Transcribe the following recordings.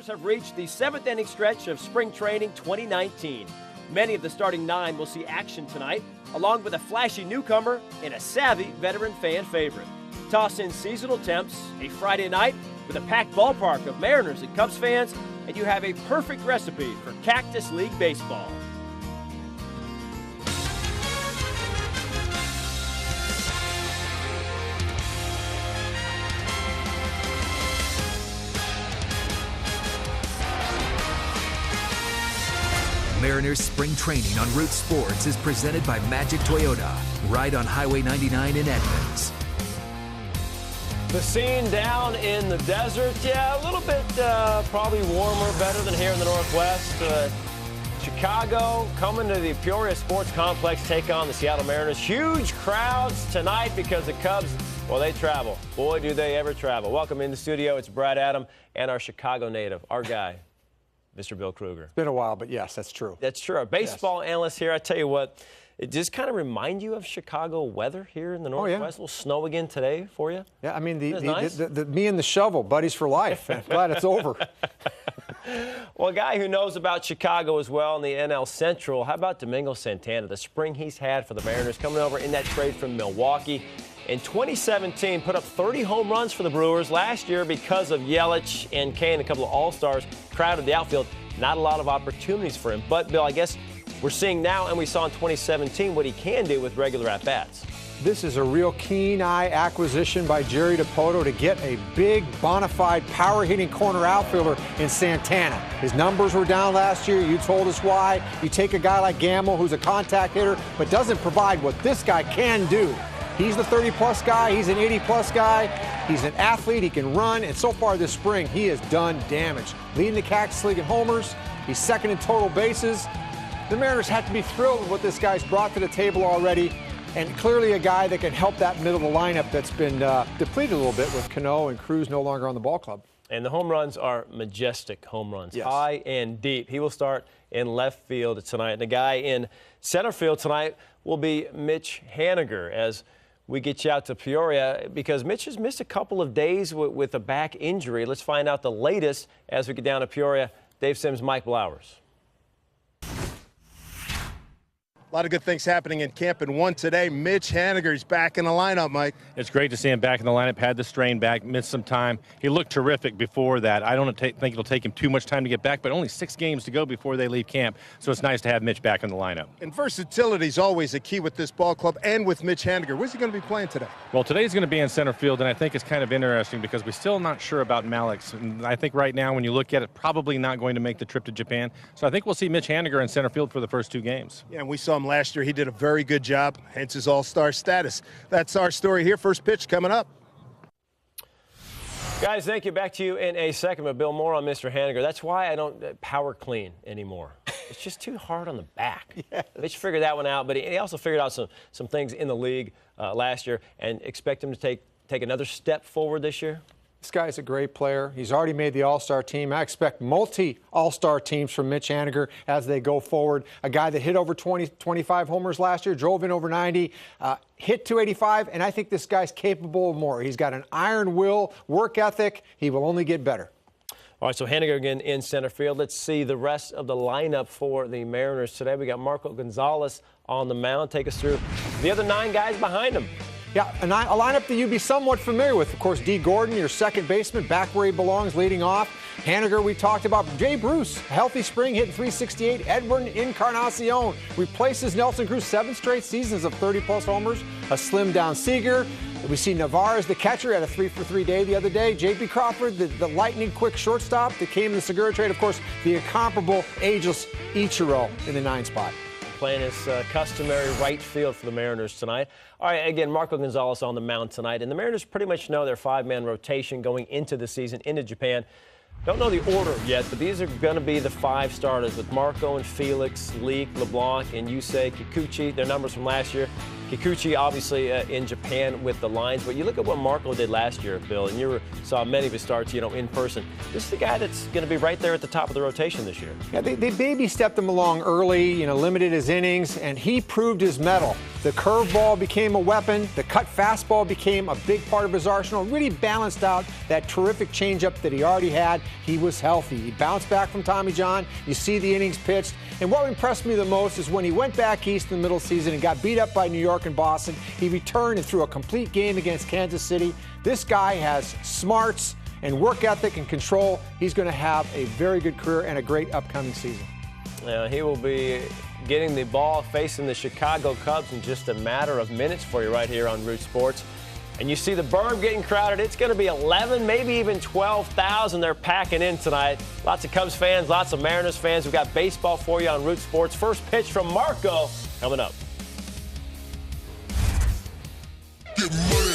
Mariners have reached the 7th inning stretch of spring training 2019. Many of the starting 9 will see action tonight, along with a flashy newcomer and a savvy veteran fan favorite. Toss in seasonal temps, a Friday night with a packed ballpark of Mariners and Cubs fans, and you have a perfect recipe for Cactus League baseball. Mariners Spring Training on Root Sports is presented by Magic Toyota, right on Highway 99 in Edmonds. The scene down in the desert, yeah, a little bit probably warmer, better than here in the Northwest. Chicago coming to the Peoria Sports Complex, take on the Seattle Mariners. Huge crowds tonight because the Cubs, well, they travel. Boy, do they ever travel. Welcome in the studio. It's Brad Adam and our Chicago native, our guy, Mr. Bill Kruger. It's been a while, but yes, that's true. That's true. Our baseball analyst here, I tell you what, it just kind of remind you of Chicago weather here in the Northwest. Yeah. A little snow again today for you. Yeah, I mean, nice? the me and the shovel, buddies for life. I'm glad it's over. Well, a guy who knows about Chicago as well in the NL Central, how about Domingo Santana? The spring he's had for the Mariners, coming over in that trade from Milwaukee. In 2017, put up 30 home runs for the Brewers. Last year, because of Yelich and Kane, a couple of all-stars, crowded the outfield. Not a lot of opportunities for him. But, Bill, I guess we're seeing now, and we saw in 2017, what he can do with regular at-bats. This is a real keen-eye acquisition by Jerry Dipoto to get a big, bona fide, power-hitting corner outfielder in Santana. His numbers were down last year. You told us why. You take a guy like Gamble, who's a contact hitter, but doesn't provide what this guy can do. He's the 30-plus guy. He's an 80-plus guy. He's an athlete. He can run. And so far this spring, he has done damage. Leading the Cactus League in homers. He's second in total bases. The Mariners have to be thrilled with what this guy's brought to the table already. And clearly a guy that can help that middle of the lineup that's been depleted a little bit with Cano and Cruz no longer on the ball club. And the home runs are majestic home runs, yes. High and deep. He will start in left field tonight. And the guy in center field tonight will be Mitch Haniger, as we get you out to Peoria, because Mitch has missed a couple of days with a back injury. Let's find out the latest as we get down to Peoria. Dave Sims, Mike Blowers. A lot of good things happening in camp, and one today. Mitch Haniger's back in the lineup, Mike. It's great to see him back in the lineup. Had the strain back, missed some time. He looked terrific before that. I don't think it'll take him too much time to get back, but only 6 games to go before they leave camp. So it's nice to have Mitch back in the lineup. And versatility is always a key with this ball club and with Mitch Haniger. Where's he going to be playing today? Well, today's going to be in center field, and I think it's kind of interesting because we're still not sure about Malix. And I think right now, when you look at it, probably not going to make the trip to Japan. So I think we'll see Mitch Haniger in center field for the first 2 games. Yeah, and we saw him last year. He did a very good job, hence his all-star status. That's our story here. First pitch coming up. Guys, thank you. Back to you in a second. But, Bill, more on Mr. Haniger. That's why I don't power clean anymore. It's just too hard on the back. Yes. Mitch figured that one out, but he also figured out some things in the league last year, and expect him to take another step forward this year. This guy's a great player. He's already made the All-Star team. I expect multi-All-Star teams from Mitch Haniger as they go forward. A guy that hit over 25 homers last year, drove in over 90, hit 285, and I think this guy's capable of more. He's got an iron will, work ethic. He will only get better. All right, so Haniger again in center field. Let's see the rest of the lineup for the Mariners today. We got Marco Gonzalez on the mound. Take us through the other 9 guys behind him. Yeah, a lineup that you'd be somewhat familiar with. Of course, D. Gordon, your second baseman, back where he belongs, leading off. Haniger, we talked about. Jay Bruce, healthy spring, hitting 368. Edwin Encarnacion replaces Nelson Cruz, 7 straight seasons of 30-plus homers. A slimmed-down Seager. We see Navarez, the catcher, had a 3-for-3 day the other day. J.P. Crawford, the lightning-quick shortstop that came in the Segura trade. Of course, the incomparable, ageless Ichiro in the 9 spot. Playing his customary right field for the Mariners tonight. All right, again, Marco Gonzalez on the mound tonight. And the Mariners pretty much know their 5-man rotation going into the season, into Japan. Don't know the order yet, but these are going to be the 5 starters with Marco and Felix, Leak, LeBlanc, and Yusei Kikuchi. Their numbers from last year. Kikuchi, obviously, in Japan with the Lions. But you look at what Marco did last year, Bill, and you saw many of his starts, in person. This is the guy that's going to be right there at the top of the rotation this year. Yeah, they baby stepped him along early, limited his innings, and he proved his mettle The curveball became a weapon. The cut fastball became a big part of his arsenal. Really balanced out that terrific changeup that he already had. He was healthy. He bounced back from Tommy John. You see the innings pitched. And what impressed me the most is when he went back east in the middle of the season and got beat up by New York and Boston, he returned and threw a complete game against Kansas City. This guy has smarts and work ethic and control. He's going to have a very good career and a great upcoming season. He will be getting the ball facing the Chicago Cubs in just a matter of minutes for you right here on Root Sports. And you see the berm getting crowded. It's going to be 11, maybe even 12,000 they're packing in tonight. Lots of Cubs fans, lots of Mariners fans. We've got baseball for you on Root Sports. First pitch from Marco coming up. Get money.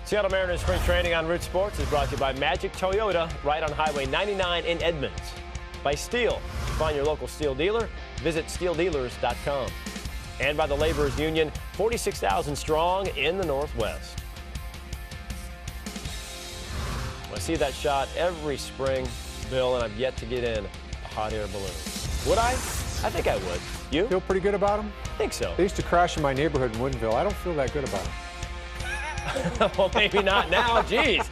Seattle Mariners spring training on Root Sports is brought to you by Magic Toyota, right on Highway 99 in Edmonds. By Steel. To find your local Steel dealer, visit steeldealers.com. And by the Laborers Union, 46,000 strong in the Northwest. I see that shot every spring, Bill, and I've yet to get in a hot air balloon. Would I? I think I would. You? Feel pretty good about them? I think so. They used to crash in my neighborhood in Woodinville. I don't feel that good about them. Well, maybe not now. Jeez.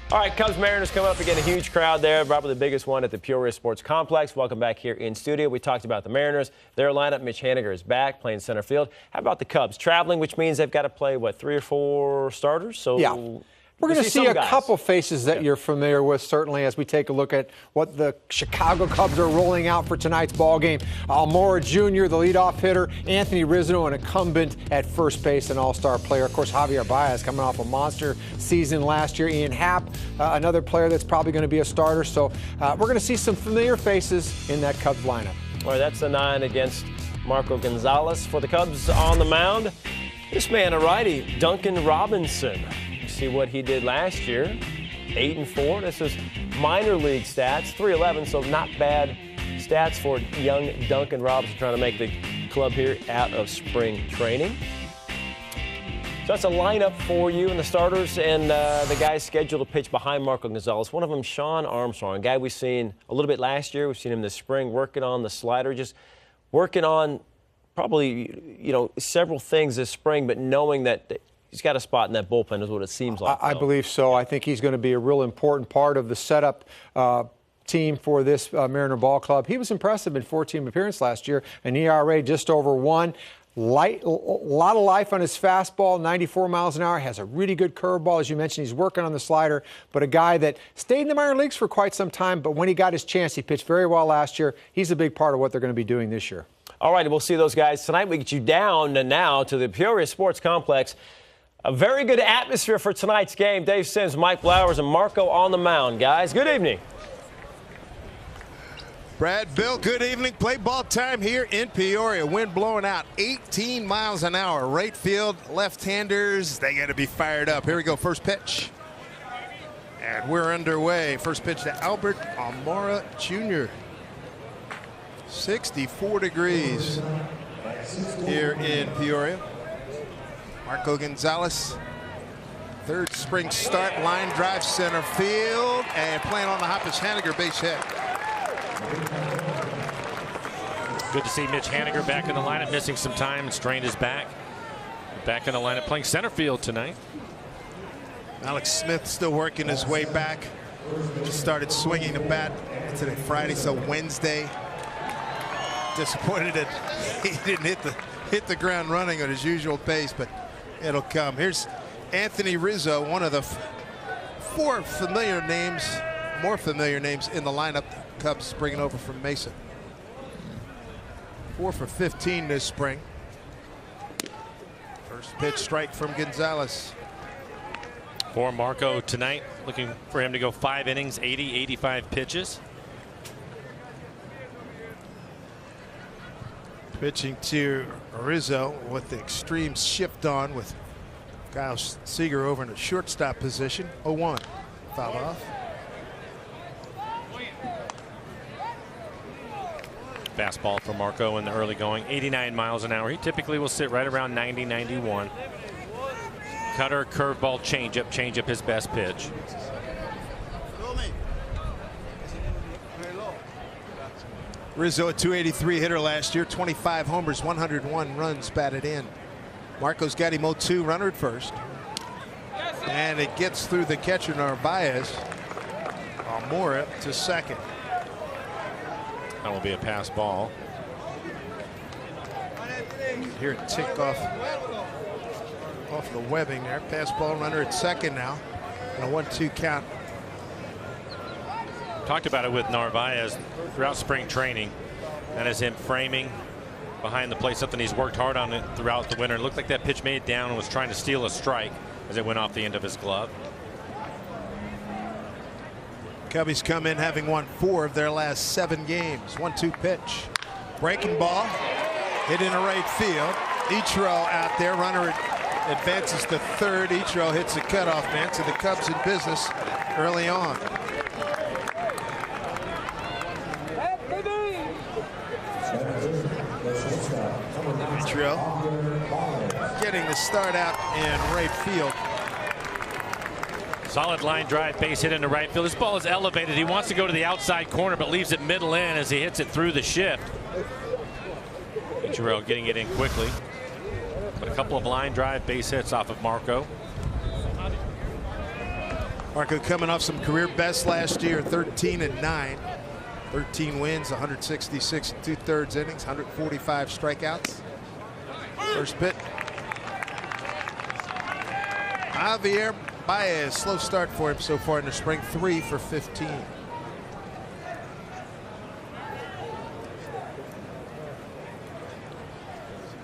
All right, Cubs Mariners coming up again. A huge crowd there, probably the biggest one at the Peoria Sports Complex. Welcome back here in studio. We talked about the Mariners. Their lineup, Mitch Haniger is back playing center field. How about the Cubs? Traveling, which means they've got to play, what, 3 or 4 starters? So yeah. We're going to see a couple faces that you're familiar with, certainly, as we take a look at what the Chicago Cubs are rolling out for tonight's ball game. Almora Jr., the leadoff hitter, Anthony Rizzo, an incumbent at first base, an all-star player. Of course, Javier Baez coming off a monster season last year. Ian Happ, another player that's probably going to be a starter. So we're going to see some familiar faces in that Cubs lineup. All right, that's the 9 against Marco Gonzalez for the Cubs on the mound. This man, a righty, Duncan Robinson. See what he did last year. 8-4. This is minor league stats. 311, so not bad stats for young Duncan Robinson trying to make the club here out of spring training. So that's a lineup for you and the starters and the guys scheduled to pitch behind Marco Gonzalez. One of them, Sean Armstrong, a guy we've seen a little bit last year. We've seen him this spring working on the slider, just working on probably, several things this spring, but knowing that he's got a spot in that bullpen is what it seems like. I believe so. I think he's going to be a real important part of the setup team for this Mariner ball club. He was impressive in 14 appearances last year, an ERA just over 1. A lot of life on his fastball, 94 miles an hour, has a really good curveball. As you mentioned, he's working on the slider, but a guy that stayed in the minor leagues for quite some time, but when he got his chance, he pitched very well last year. He's a big part of what they're going to be doing this year. All right, we'll see those guys tonight. We get you down now to the Peoria Sports Complex. A very good atmosphere for tonight's game. Dave Sims, Mike Blowers, and Marco on the mound. Guys, good evening. Brad, Bill, good evening. Play ball time here in Peoria. Wind blowing out 18 miles an hour. Right field, left-handers, they got to be fired up. Here we go, first pitch. And we're underway. First pitch to Albert Almora Jr. 64 degrees here in Peoria. Marco Gonzalez, third spring start, line drive center field, and playing on the hop is Haniger, base hit. Good to see Mitch Haniger back in the lineup, missing some time and strained his back. Back in the lineup, playing center field tonight. Alex Smith still working his way back. Just started swinging the bat today, Friday, so Wednesday. Disappointed that he didn't hit the ground running at his usual pace, but it'll come. Here's Anthony Rizzo, one of the more familiar names in the lineup. Cubs bringing over from Mesa. 4 for 15 this spring. First pitch strike from Gonzalez. For Marco tonight, looking for him to go 5 innings, 85 pitches. Pitching to Rizzo with the extreme shift on with Kyle Seager over in the shortstop position. 0-1. Foul off. Fastball for Marco in the early going, 89 miles an hour. He typically will sit right around 90, 91. Cutter, curveball, changeup his best pitch. Rizzo, a 283 hitter last year, 25 homers, 101 runs batted in. Marco's got him 0-2, runner at first. And it gets through the catcher Narvaez. Almora to second. That will be a pass ball. Here it tick off the webbing there. Pass ball, runner at second now. And a 1-2 count. Talked about it with Narvaez throughout spring training. That is him framing behind the plate, something he's worked hard on it throughout the winter. It looked like that pitch made it down and was trying to steal a strike as it went off the end of his glove. Cubbies come in having won 4 of their last 7 games. 1-2 pitch. Breaking ball. Hit into right field. Ichiro out there. Runner advances to third. Ichiro hits the cutoff man. So the Cubs in business early on. Ichiro getting the start out in right field. Solid line drive, base hit into right field. This ball is elevated. He wants to go to the outside corner, but leaves it middle in as he hits it through the shift. Ichiro getting it in quickly. But a couple of line drive base hits off of Marco. Marco coming off some career bests last year, 13-9. 13 wins, 166 2/3 innings, 145 strikeouts. First pitch. Javier Baez, slow start for him so far in the spring, 3 for 15.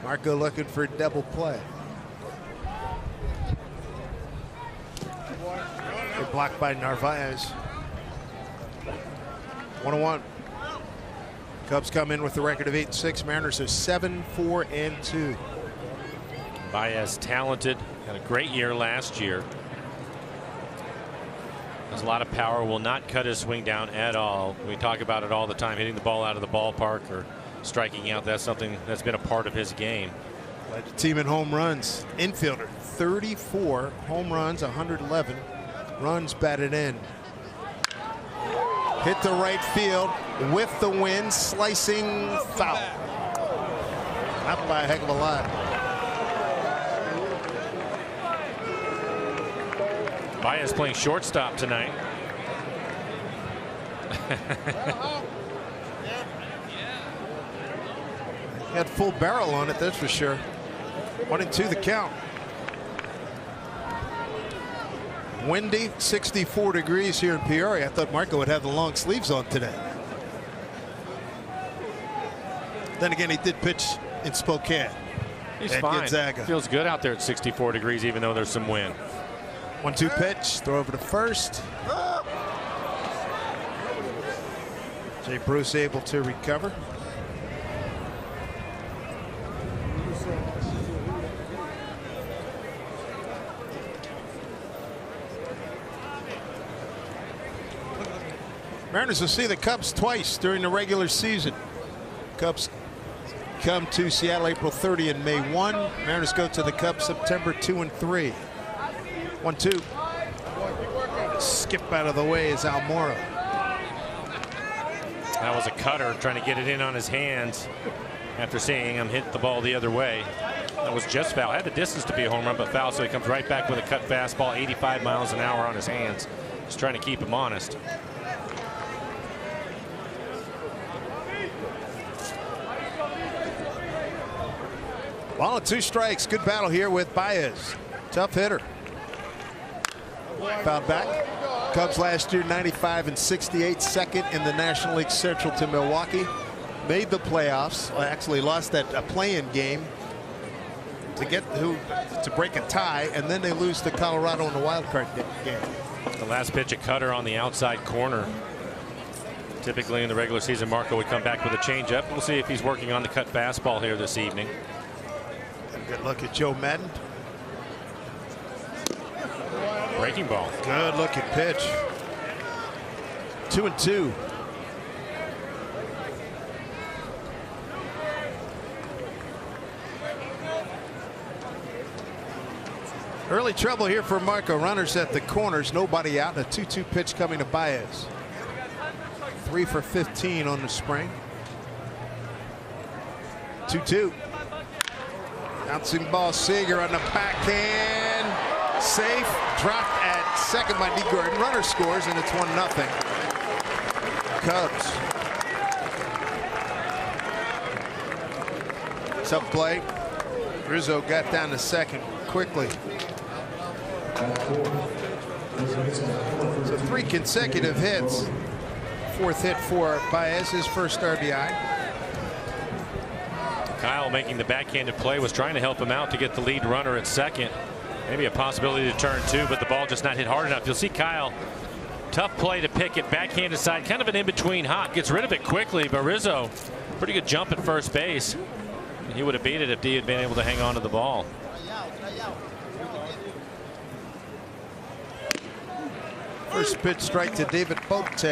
Marco looking for a double play. They're blocked by Narvaez. 1-1. Cubs come in with the record of 8-6. Mariners are 7-4-2. Baez talented, had a great year last year. Has a lot of power, will not cut his swing down at all. We talk about it all the time, hitting the ball out of the ballpark or striking out. That's something that's been a part of his game. Led the team in home runs. Infielder, 34 home runs, 111 runs batted in. Hit the right field with the wind, slicing foul. Not by a heck of a lot. Baez playing shortstop tonight. Had full barrel on it, that's for sure. 1-2 the count. Windy, 64 degrees here in Peoria. I thought Marco would have the long sleeves on today. Then again, he did pitch in Spokane. He's at fine. Gonzaga. Feels good out there at 64 degrees, even though there's some wind. 1-2 pitch, throw over to first. Jay Bruce able to recover. Mariners will see the Cubs twice during the regular season. Cubs come to Seattle April 30 and May 1. Mariners go to the Cubs September 2 and 3. 1-2. Skip out of the way is Almora. That was a cutter trying to get it in on his hands after seeing him hit the ball the other way. That was just foul. Had the distance to be a home run, but foul, so he comes right back with a cut fastball, 85 miles an hour on his hands. Just trying to keep him honest. Ball and 2 strikes. Good battle here with Baez. Tough hitter. Fouled back. Cubs last year 95 and 68, second in the National League Central to Milwaukee. Made the playoffs. Well, actually lost that play-in game to break a tie, and then they lose to Colorado in the wild card game. The last pitch, a cutter on the outside corner. Typically in the regular season, Marco would come back with a changeup. We'll see if he's working on the cut fastball here this evening. Good look at Joe Madden. Breaking ball. Good looking pitch. 2-2. Early trouble here for Marco. Runners at the corners, nobody out. A 2-2 pitch coming to Baez. 3 for 15 on the spring. 2-2. Bouncing ball, Seager on the backhand. Safe. Dropped at second by D. Gordon. Runner scores, and it's 1-0. Cubs. Tough play. Rizzo got down to second quickly. So 3 consecutive hits. 4th hit for Baez, his first RBI. Kyle making the backhanded play, was trying to help him out to get the lead runner at second. Maybe a possibility to turn 2, but the ball just not hit hard enough. You'll see Kyle, tough play to pick it, backhanded side, kind of an in-between hop, gets rid of it quickly, but Rizzo, pretty good jump at first base. He would have beat it if D had been able to hang on to the ball. First pitch strike to David Bote.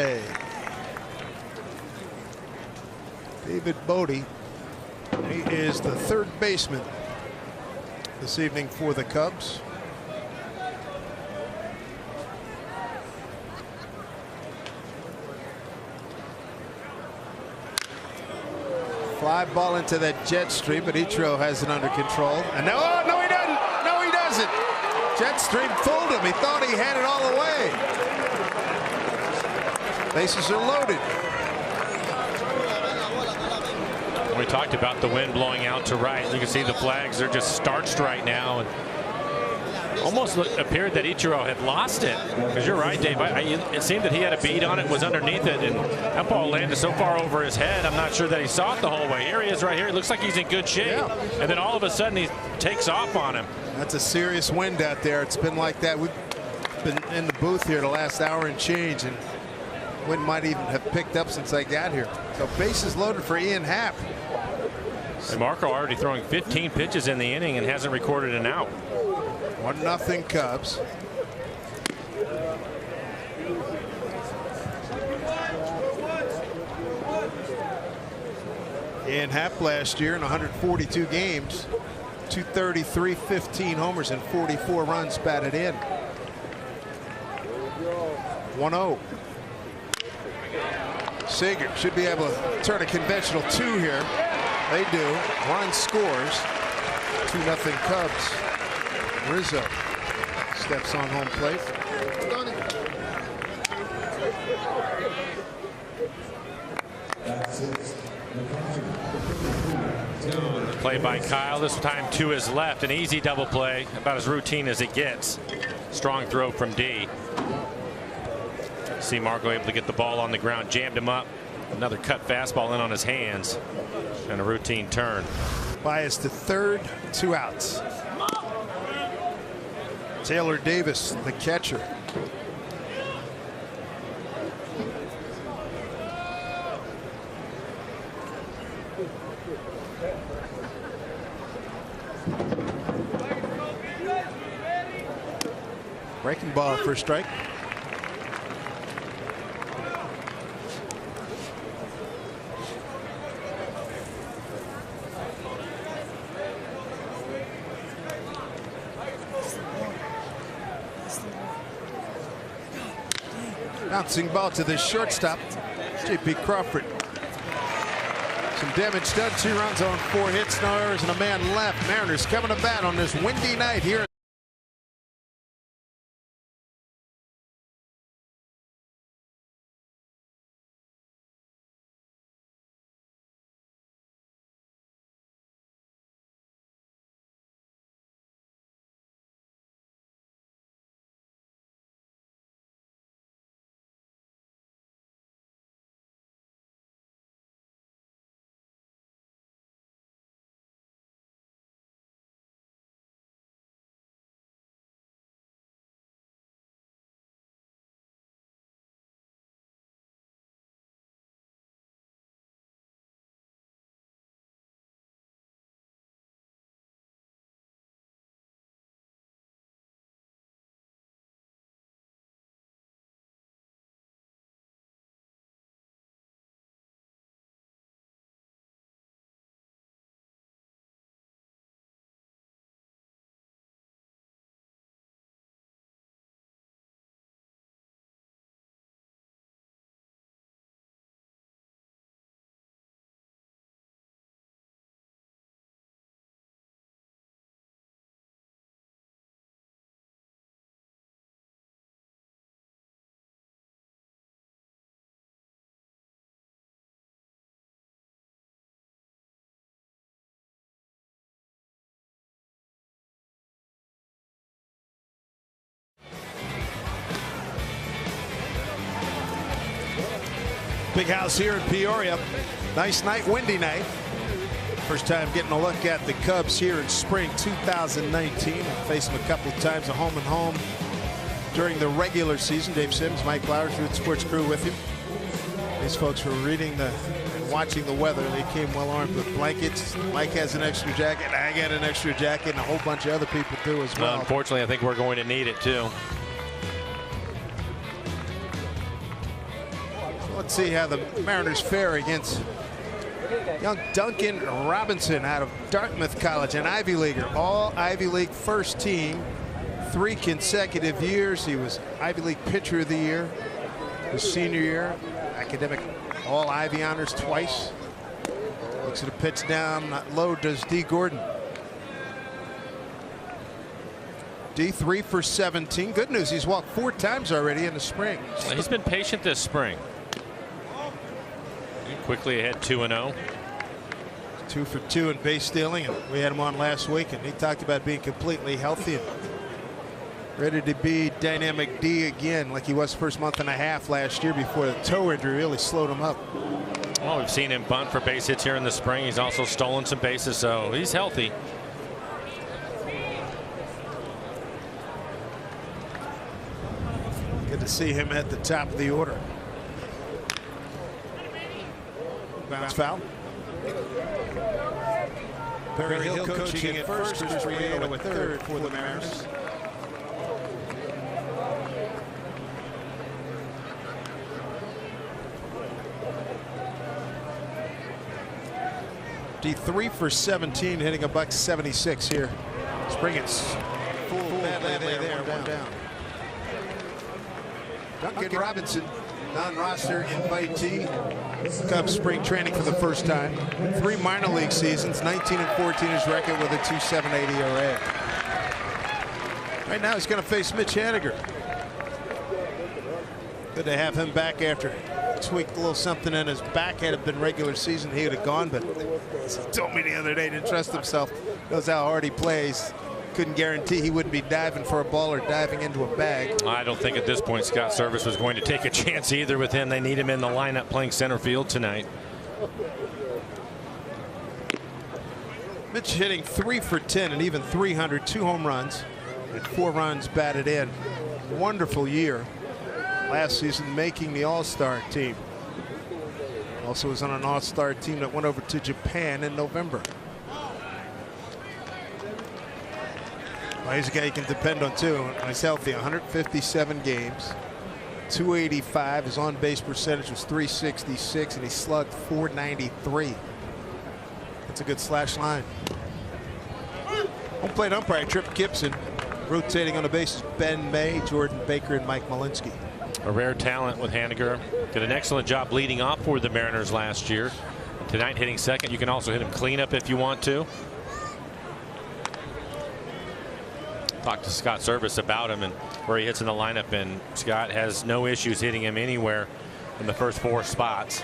David Bote. He is the third baseman this evening for the Cubs. Fly ball into that jet stream, but Ichiro has it under control. And now, oh, no, he doesn't. No, he doesn't. Jet stream fooled him. He thought he had it all the way. Bases are loaded. We talked about the wind blowing out to right. You can see the flags, they're just starched right now. And almost appeared that Ichiro had lost it. Because you're right, Dave. It seemed that he had a bead on it, was underneath it, and that ball landed so far over his head, I'm not sure that he saw it the whole way. Here he is right here. It looks like he's in good shape. Yeah. And then all of a sudden he takes off on him. That's a serious wind out there. It's been like that. We've been in the booth here the last hour and change, and wind might even have picked up since I got here. So bases loaded for Ian Happ. And Marco already throwing 15 pitches in the inning and hasn't recorded an out. 1-0 Cubs. Ian Happ last year in 142 games, 233, 15 homers, and 44 runs batted in. 1-0. Seager should be able to turn a conventional 2 here. They do. Run scores. 2-0 Cubs. Rizzo steps on home plate. Play by Kyle, this time to his left, an easy double play, about as routine as it gets. Strong throw from D. See Marco able to get the ball on the ground, jammed him up. Another cut fastball in on his hands, and a routine turn. Bias to third, 2 outs. Taylor Davis, the catcher. Breaking ball for a strike. Bouncing ball to the shortstop, J.P. Crawford. Some damage done. 2 runs on 4 hits, no errors, and a man left. Mariners coming to bat on this windy night here. Big house here in Peoria. Nice night, windy night. First time getting a look at the Cubs here in spring 2019. Faced them a couple of times, a home and home during the regular season. Dave Sims, Mike Flowers, Root Sports crew with you. These folks were reading and watching the weather. They came well armed with blankets. Mike has an extra jacket. I got an extra jacket, and a whole bunch of other people do as well. Unfortunately, I think we're going to need it too. Let's see how the Mariners fare against young Duncan Robinson out of Dartmouth College, an Ivy Leaguer, all Ivy League first team, 3 consecutive years. He was Ivy League Pitcher of the Year his senior year, academic all Ivy honors twice. Looks at a pitch down, not low, does D. Gordon. D 3 for 17. Good news, he's walked 4 times already in the spring. He's been patient this spring. Quickly ahead 2-0. 2 for 2 in base stealing, and we had him on last week, and he talked about being completely healthy and ready to be dynamic D again, like he was first month and a half last year before the toe injury really slowed him up. Well, we've seen him bunt for base hits here in the spring. He's also stolen some bases, so he's healthy. Good to see him at the top of the order. Bounce foul. Perry Hill coaching at first, Chris Triano at third for the Mariners. D3 for 17, hitting a $176 here. Springett's full badly there, one down. Duncan Robinson, non-roster invitee. Cubs spring training for the first time. 3 minor league seasons, 19-14 his record with a 2.78 ERA. Right now he's going to face Mitch Haniger. Good to have him back after tweaked a little something in his back. Had it been regular season, he would have gone, but he told me the other day, didn't trust himself. Knows how hard he plays. Couldn't guarantee he wouldn't be diving for a ball or diving into a bag. I don't think at this point Scott Service was going to take a chance either with him. They need him in the lineup playing center field tonight. Mitch hitting 3 for 10 and even 300, 2 home runs and 4 runs batted in. Wonderful year last season, making the All-Star team. Also was on an All-Star team that went over to Japan in November. Well, he's a guy you can depend on too. When he's healthy, 157 games, 285. His on-base percentage was 366, and he slugged 493. That's a good slash line. Home plate umpire Trip Gibson. Rotating on the bases, Ben May, Jordan Baker, and Mike Malinsky. A rare talent with Haniger. Did an excellent job leading off for the Mariners last year. Tonight hitting second. You can also hit him cleanup if you want to. Talked to Scott Service about him and where he hits in the lineup, and Scott has no issues hitting him anywhere in the first 4 spots.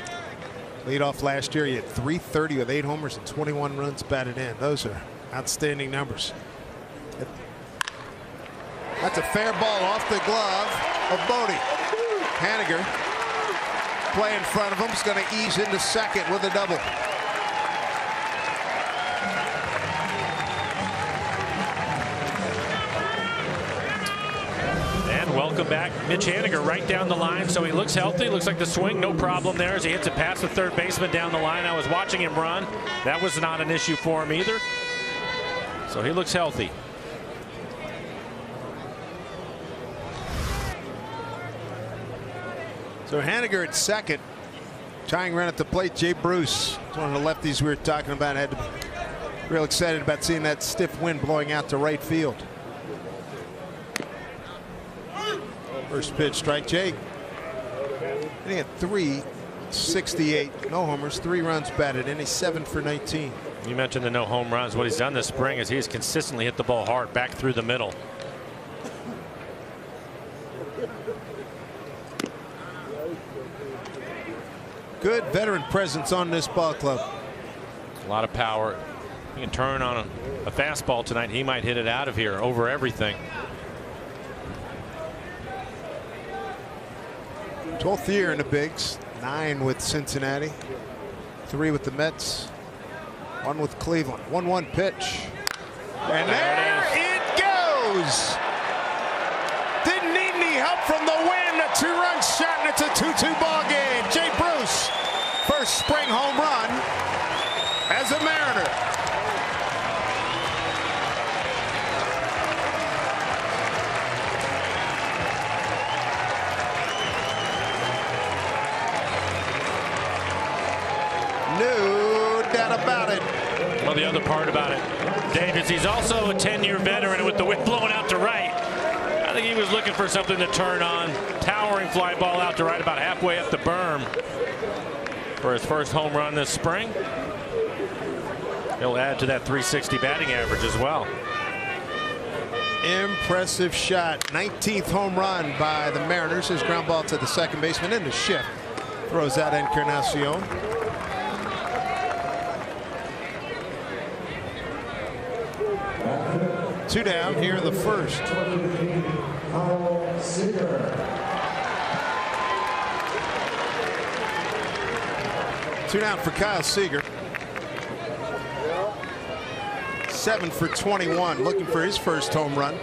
Lead off last year, he had 330 with 8 homers and 21 runs batted in. Those are outstanding numbers. That's a fair ball off the glove of Bodie. Haniger play in front of him, is going to ease into second with a double. Welcome back, Mitch Haniger, right down the line. So he looks healthy. Looks like the swing, no problem there as he hits it past the third baseman down the line. I was watching him run. That was not an issue for him either. So he looks healthy. So Haniger at second. Tying run at the plate, Jay Bruce. One of the lefties we were talking about. Had to be real excited about seeing that stiff wind blowing out to right field. First pitch, strike Jake. He had 368, no homers, 3 runs batted in. He's 7 for 19. You mentioned the no home runs. What he's done this spring is he's consistently hit the ball hard back through the middle. Good veteran presence on this ball club. A lot of power. He can turn on a fastball tonight. He might hit it out of here over everything. 12th year in the bigs, 9 with Cincinnati, 3 with the Mets, 1 with Cleveland. 1-1 pitch. And there it goes. Didn't need any help from the wind. A 2-run shot, and it's a 2-2 ball game. Jay Bruce, first spring home run as a Mariner. No doubt about it. Well, the other part about it, Dave, is he's also a 10-year veteran with the wind blowing out to right. I think he was looking for something to turn on. Towering fly ball out to right about halfway up the berm for his first home run this spring. He'll add to that 360 batting average as well. Impressive shot. 19th home run by the Mariners. His ground ball to the second baseman in the shift. Throws out Encarnacion. Two down here in the first. Two down for Kyle Seager. 7 for 21, looking for his first home run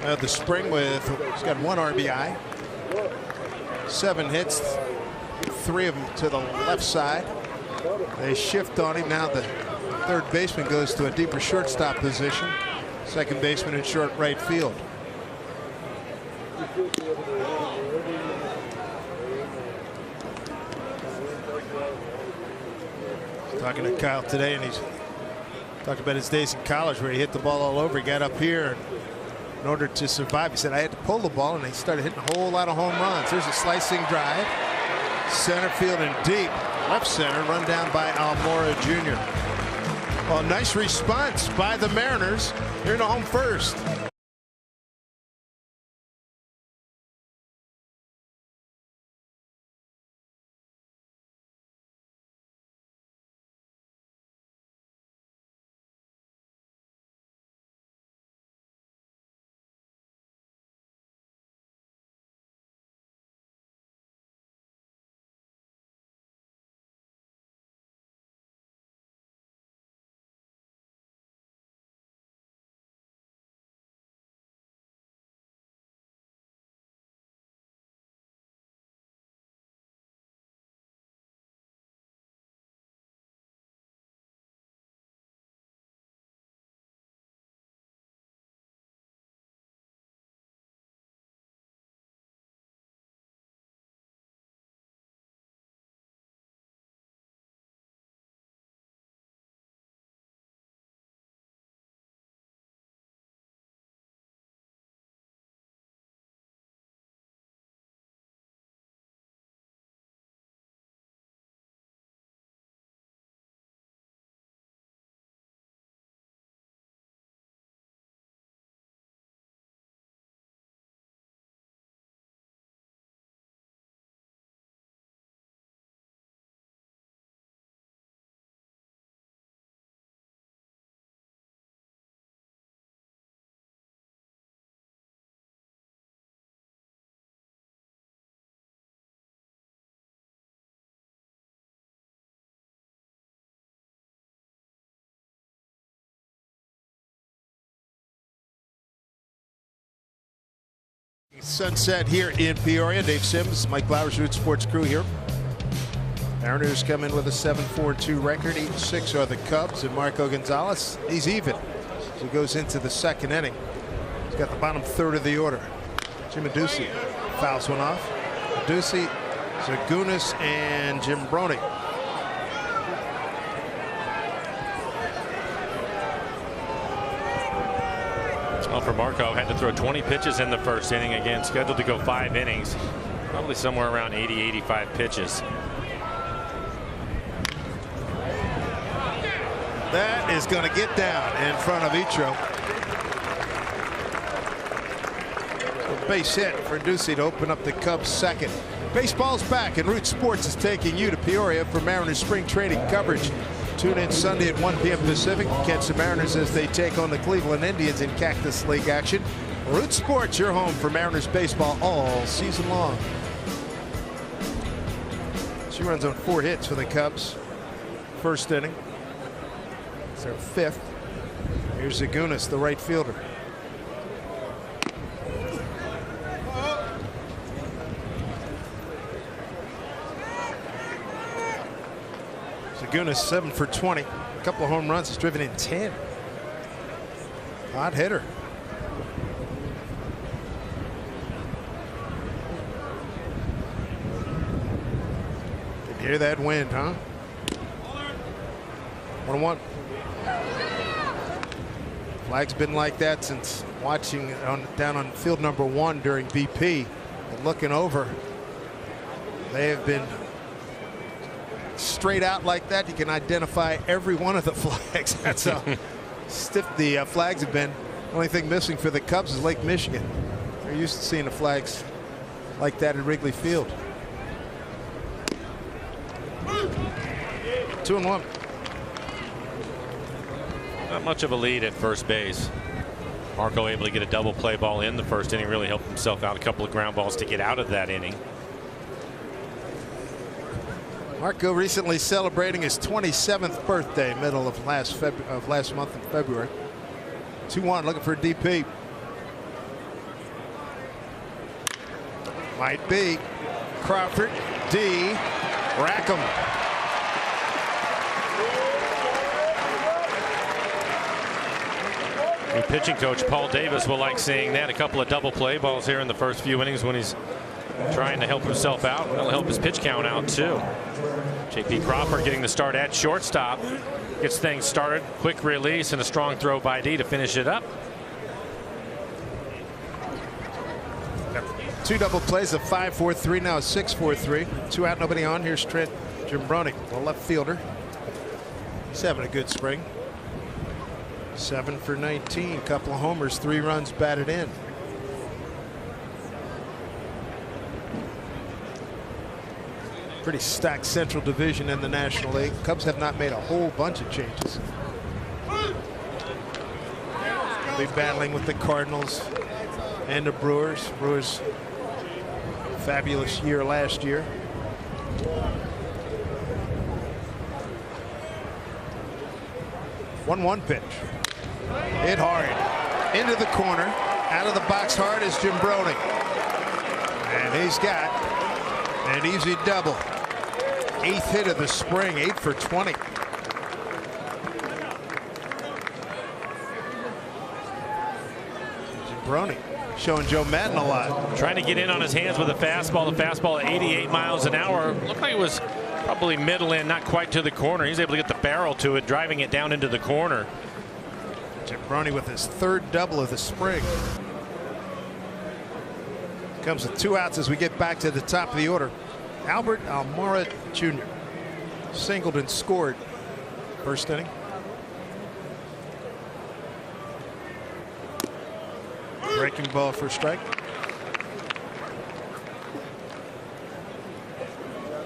of the spring. He's got 1 RBI, 7 hits, 3 of them to the left side. They shift on him now. The third baseman goes to a deeper shortstop position. Second baseman in short right field. Talking to Kyle today, and he's talked about his days in college where he hit the ball all over. He got up here, and in order to survive, he said, I had to pull the ball, and he started hitting a whole lot of home runs. There's a slicing drive. Center field and deep. Left center, run down by Almora Jr. Well, nice response by the Mariners. Here in the home first. Sunset here in Peoria. Dave Sims, Mike Blowers, Root Sports crew here. Mariners come in with a 7-4-2 record. 8-6 are the Cubs, and Marco Gonzalez, he's even as he goes into the second inning. He's got the bottom third of the order. Jim Adduci fouls one off. Adduci, Zagunis, and Jim Brony. Well, for Marco, had to throw 20 pitches in the first inning. Again, scheduled to go 5 innings. Probably somewhere around 80, 85 pitches. That is going to get down in front of Ichiro. So base hit for Adduci to open up the Cubs' second. Baseball's back, and Root Sports is taking you to Peoria for Mariners spring training coverage. Tune in Sunday at 1 p.m. Pacific. Catch the Mariners as they take on the Cleveland Indians in Cactus League action. Root Sports, your home for Mariners baseball all season long. She runs on 4 hits for the Cubs. First inning. It's their 5th. Here's Zagunis, the right fielder. Zagunis 7 for 20. A couple of home runs. He's driven in 10. Hot hitter. Can you hear that wind, huh? 1-1. Flag's been like that since watching down on field number 1 during BP. And looking over, they have been straight out like that. You can identify every one of the flags. That's how stiff the flags have been. The only thing missing for the Cubs is Lake Michigan. They're used to seeing the flags like that at Wrigley Field. 2-1. Not much of a lead at first base. Marco able to get a double play ball in the first inning. Really helped himself out. A couple of ground balls to get out of that inning. Marco recently celebrating his 27th birthday, middle of last month in February. 2-1, looking for a DP. Might be. Crawford, D, Rackham. New pitching coach Paul Davis will like seeing that. A couple of double play balls here in the first few innings when he's trying to help himself out. That'll help his pitch count out too. J.P. Crawford getting the start at shortstop. Gets things started. Quick release and a strong throw by D to finish it up. Two double plays, a 5-4-3, now a 6-4-3. 2 out, nobody on. Here's Trent Jimbroni, the left fielder. He's having a good spring. 7 for 19, couple of homers, 3 runs batted in. Pretty stacked Central Division in the National League. Cubs have not made a whole bunch of changes. Be battling with the Cardinals and the Brewers. Brewers, fabulous year last year. One pitch. Hit hard into the corner. Out of the box hard is Jimbroni, and he's got an easy double. 8th hit of the spring, 8 for 20. Jimbroni showing Joe Madden a lot. Trying to get in on his hands with a fastball. The fastball at 88 miles an hour. Looked like it was probably middle in, not quite to the corner. He's able to get the barrel to it, driving it down into the corner. Jimbroni with his 3rd double of the spring. Comes with 2 outs as we get back to the top of the order. Albert Almora Jr. singled and scored first inning. Breaking ball for a strike.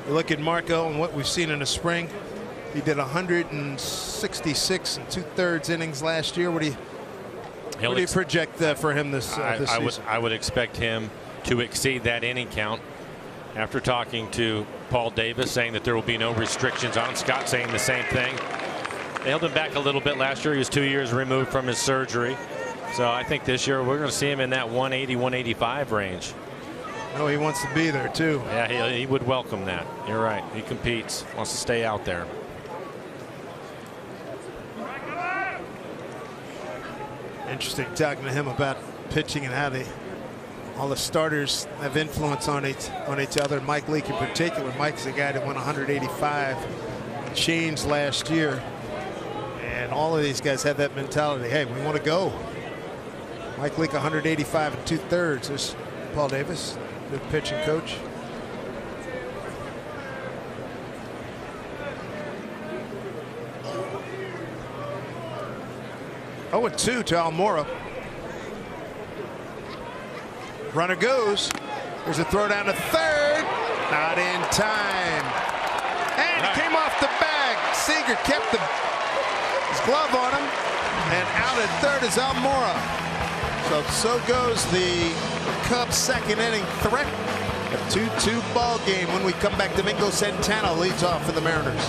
You look at Marco and what we've seen in the spring. He did 166 2/3 innings last year. What do you project for him this season? I would expect him to exceed that inning count. After talking to Paul Davis, saying that there will be no restrictions on. Scott saying the same thing. They held him back a little bit last year. He was 2 years removed from his surgery. So I think this year we're going to see him in that 180, 185 range. No, he wants to be there too. Yeah, he would welcome that. You're right. He competes, wants to stay out there. Interesting talking to him about pitching and how all the starters have influence on each other. Mike Leake in particular. Mike's the guy that won 185 change last year, and all of these guys have that mentality. Hey, we want to go. Mike Leake 185 2/3. There's Paul Davis, good pitching coach. Oh, 2 to Almora. Runner goes. There's a throw down to 3rd. Not in time. And it came off the bag. Seager kept his glove on him. And out at 3rd is Almora. So goes the Cubs' 2nd inning threat. A 2-2 ball game. When we come back, Domingo Santana leads off for the Mariners.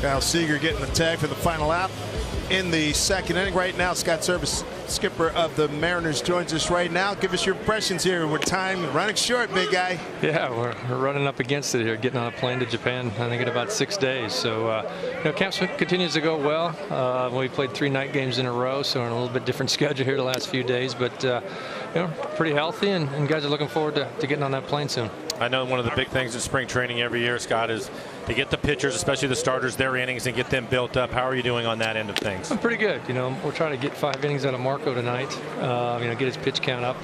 Kyle Seager getting the tag for the final out in the second inning. Right now, Scott Service, skipper of the Mariners, joins us right now. Give us your impressions here. We're time running short, big guy. Yeah, we're running up against it here, getting on a plane to Japan, I think, in about 6 days. So, camp continues to go well. We played 3 night games in a row, so we're on a little bit different schedule here the last few days, but pretty healthy, and guys are looking forward to getting on that plane soon. I know one of the big things in spring training every year, Scott, is to get the pitchers, especially the starters, their innings and get them built up. How are you doing on that end of things? I'm pretty good. We're trying to get 5 innings out of Marco tonight. Get his pitch count up,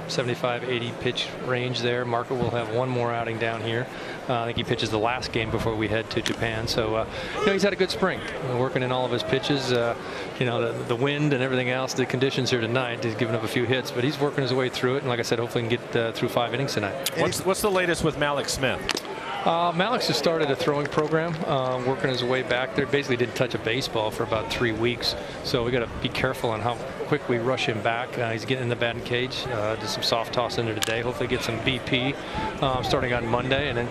75, 80 pitch range there. Marco will have 1 more outing down here. I think he pitches the last game before we head to Japan. So, he's had a good spring. Working in all of his pitches. The wind and everything else, the conditions here tonight, he's given up a few hits, but he's working his way through it. And like I said, hopefully he can get through 5 innings tonight. What's the latest with Mallex Smith? Mallex has started a throwing program, working his way back there. Basically didn't touch a baseball for about 3 weeks, so we got to be careful on how quick we rush him back. He's getting in the batting cage, did some soft toss in there today. Hopefully get some BP starting on Monday, and then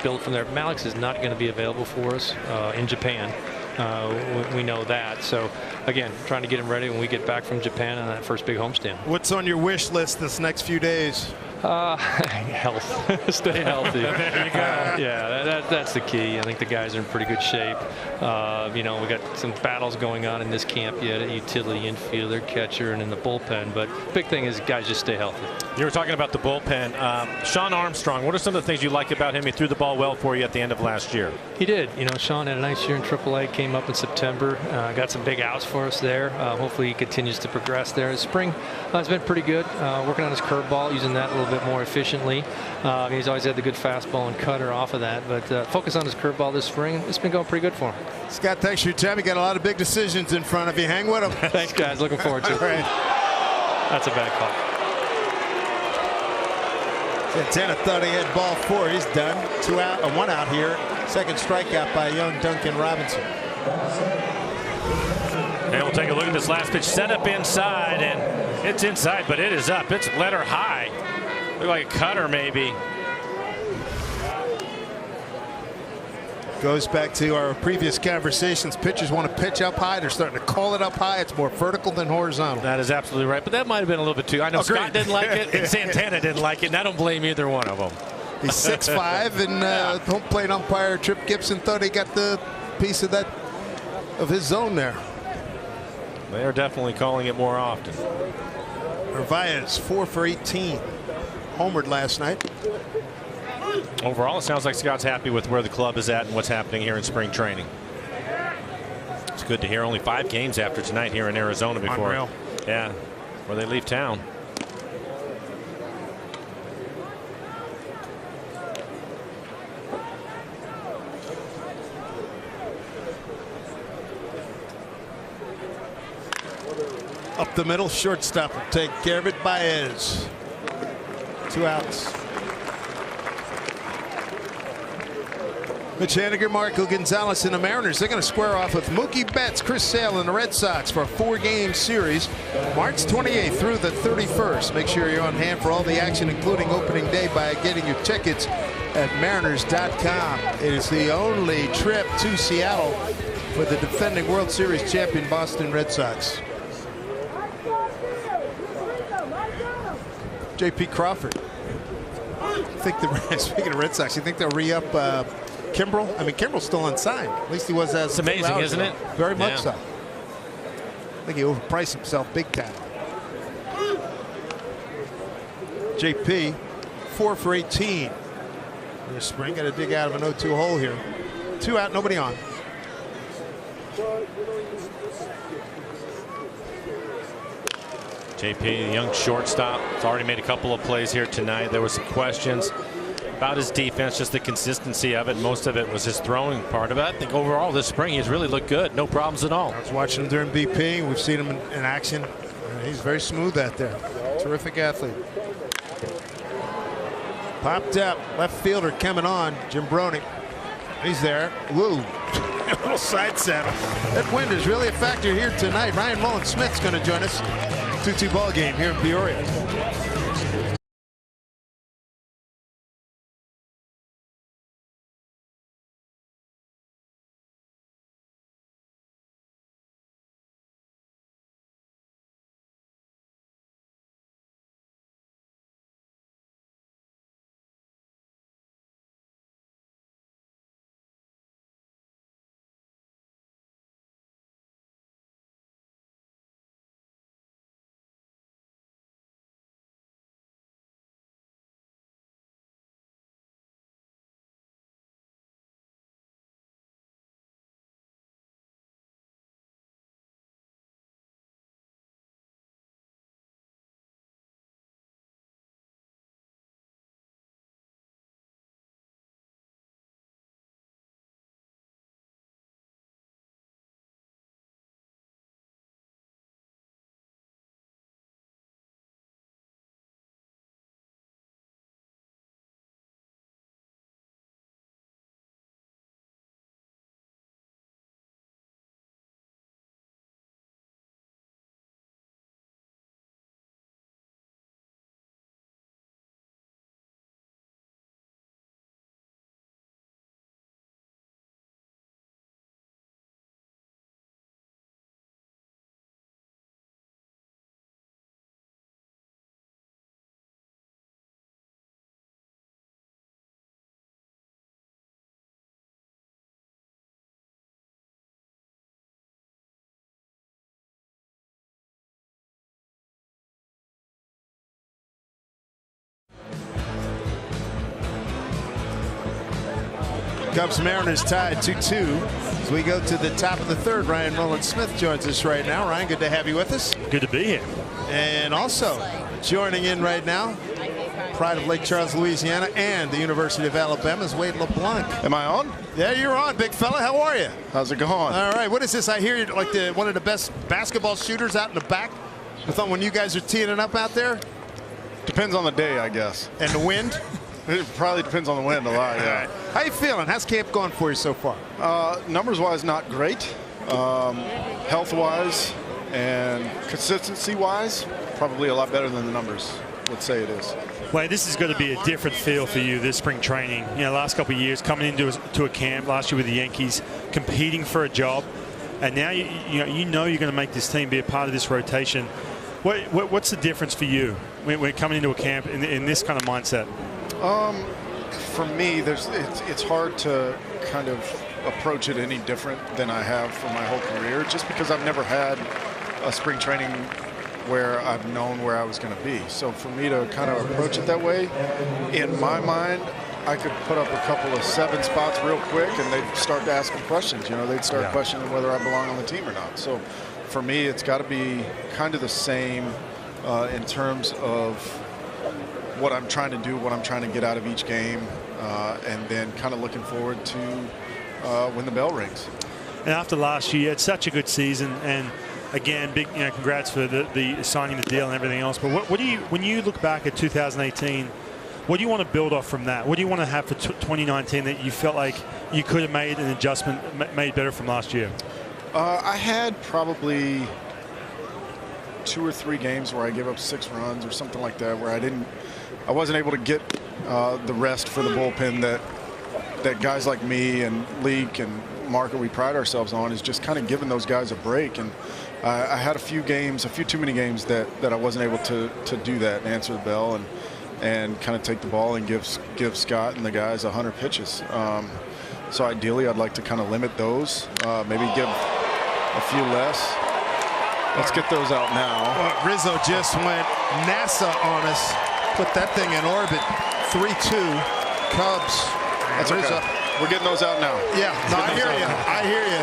build from there. Mallex is not going to be available for us in Japan. We know that. So again, trying to get him ready when we get back from Japan on that first big homestand. What's on your wish list this next few days? Health. Stay healthy. There you go. That's the key. I think the guys are in pretty good shape. We got some battles going on in this camp yet at utility infielder, catcher, and in the bullpen. But big thing is guys just stay healthy. You were talking about the bullpen. Sean Armstrong, what are some of the things you like about him? He threw the ball well for you at the end of last year. He did. Sean had a nice year in AAA, came up in September, got some big outs for us there. Hopefully he continues to progress there. His spring has been pretty good, working on his curveball, using that a little bit more efficiently. He's always had the good fastball and cutter off of that, but focus on his curveball this spring. It's been going pretty good for him. Scott, thanks for your time. You got a lot of big decisions in front of you. Hang with them. Thanks, guys. Looking forward to it. All right. That's a bad call. Santana thought he had ball 4. He's done. 1 out here. Second strikeout by young Duncan Robinson. And we'll take a look at this last pitch. Set up inside, and it's inside, but it is up. It's letter high. Look like a cutter, maybe. Goes back to our previous conversations. Pitchers want to pitch up high. They're starting to call it up high. It's more vertical than horizontal. That is absolutely right, but that might have been a little bit too. I know Agreed. Scott didn't like it, and Santana didn't like it, and I don't blame either one of them. He's 6'5", and home plate umpire Trip Gibson thought he got the piece of his zone there. They are definitely calling it more often. Narvaez 4 for 18. Homered last night. Overall, it sounds like Scott's happy with where the club is at and what's happening here in spring training. It's good to hear. Only 5 games after tonight here in Arizona before. Unreal. Yeah, where they leave town. Up the middle, shortstop will take care of it. Baez. 2 outs. Mitch Haniger, Marco Gonzalez, and the Mariners. They're going to square off with Mookie Betts, Chris Sale, and the Red Sox for a 4-game series, March 28th through the 31st. Make sure you're on hand for all the action, including opening day, by getting your tickets at Mariners.com. It is the only trip to Seattle for the defending World Series champion Boston Red Sox. J.P. Crawford. I think speaking of Red Sox, you think they'll re-up Kimbrel? I mean, Kimbrel's still unsigned. At least he was as. It's amazing, isn't it? Very much so. I think he overpriced himself big time. JP 4 for 18 this spring. Got to dig out of an 0-2 hole here. 2 out, nobody on. JP, the young shortstop, has already made a couple of plays here tonight. There were some questions about his defense, just the consistency of it. Most of it was his throwing part of it. I think overall this spring he's really looked good. No problems at all. I was watching him during BP. We've seen him in action. He's very smooth out there. Terrific athlete. Popped up. Left fielder coming on. Jim Brony. He's there. Woo. A little side saddle. That wind is really a factor here tonight. Ryan Mullen-Smith's going to join us. 2-2 ball game here in Peoria. Cubs Mariners tied 2-2. As we go to the top of the third, Ryan Rowland-Smith joins us right now. Ryan, good to have you with us. Good to be here. And also joining in right now, pride of Lake Charles, Louisiana, and the University of Alabama's Wade LeBlanc. Am I on? Yeah, you're on, big fella. How are you? How's it going? All right. What is this? I hear you're like one of the best basketball shooters out in the back. I thought when you guys are teeing it up out there. Depends on the day, I guess. And the wind? It probably depends on the wind a lot, yeah. Right. How you feeling? How's camp going for you so far? Numbers-wise, not great. Health-wise and consistency-wise, probably a lot better than the numbers would say it is. Wade, this is going to be a different feel for you this spring training. You know, last couple of years coming into a camp last year with the Yankees, competing for a job, and now you know you're going to make this team be a part of this rotation. What's the difference for you when coming into a camp in this kind of mindset? For me, it's hard to kind of approach it any different than I have for my whole career, just because I've never had a spring training where I've known where I was going to be. So for me to kind of approach it that way, in my mind, I could put up a couple of 7 spots real quick and they'd start to ask me questions. You know, they'd start questioning whether I belong on the team or not. So for me, it's got to be kind of the same in terms of what I'm trying to do, what I'm trying to get out of each game, and then kind of looking forward to when the bell rings. And after last year, you had such a good season, and again, big congrats for the signing the deal and everything else. But what do you, when you look back at 2018, what do you want to build off from that? What do you want to have for 2019 that you felt like you could have made an adjustment, made better from last year? I had probably 2 or 3 games where I gave up 6 runs or something like that, where I wasn't able to get the rest for the bullpen that guys like me and Leak and Marco, we pride ourselves on, is just kind of giving those guys a break. And I had a few too many games that I wasn't able to do that and answer the bell and kind of take the ball and give Scott and the guys 100 pitches. So ideally, I'd like to kind of limit those, maybe give a few less. Let's get those out now. Well, Rizzo just went NASA on us, put that thing in orbit. 3-2, Cubs. That's Rizzo. Okay. We're getting those out now. Yeah, no, I hear you. I hear you.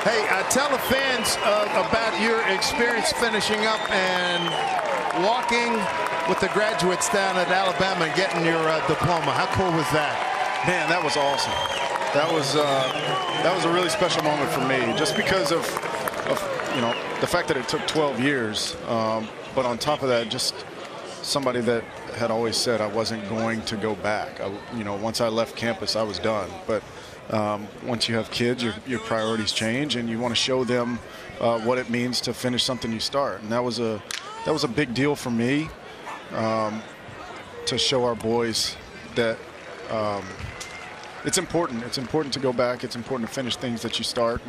Hey, tell the fans about your experience finishing up and walking with the graduates down at Alabama and getting your diploma. How cool was that? Man, that was awesome. That was a really special moment for me, just because of the fact that it took 12 years. But on top of that, just somebody that had always said I wasn't going to go back. Once I left campus, I was done. But once you have kids, your priorities change, and you want to show them what it means to finish something you start. And that was a big deal for me, to show our boys that it's important. It's important to go back. It's important to finish things that you start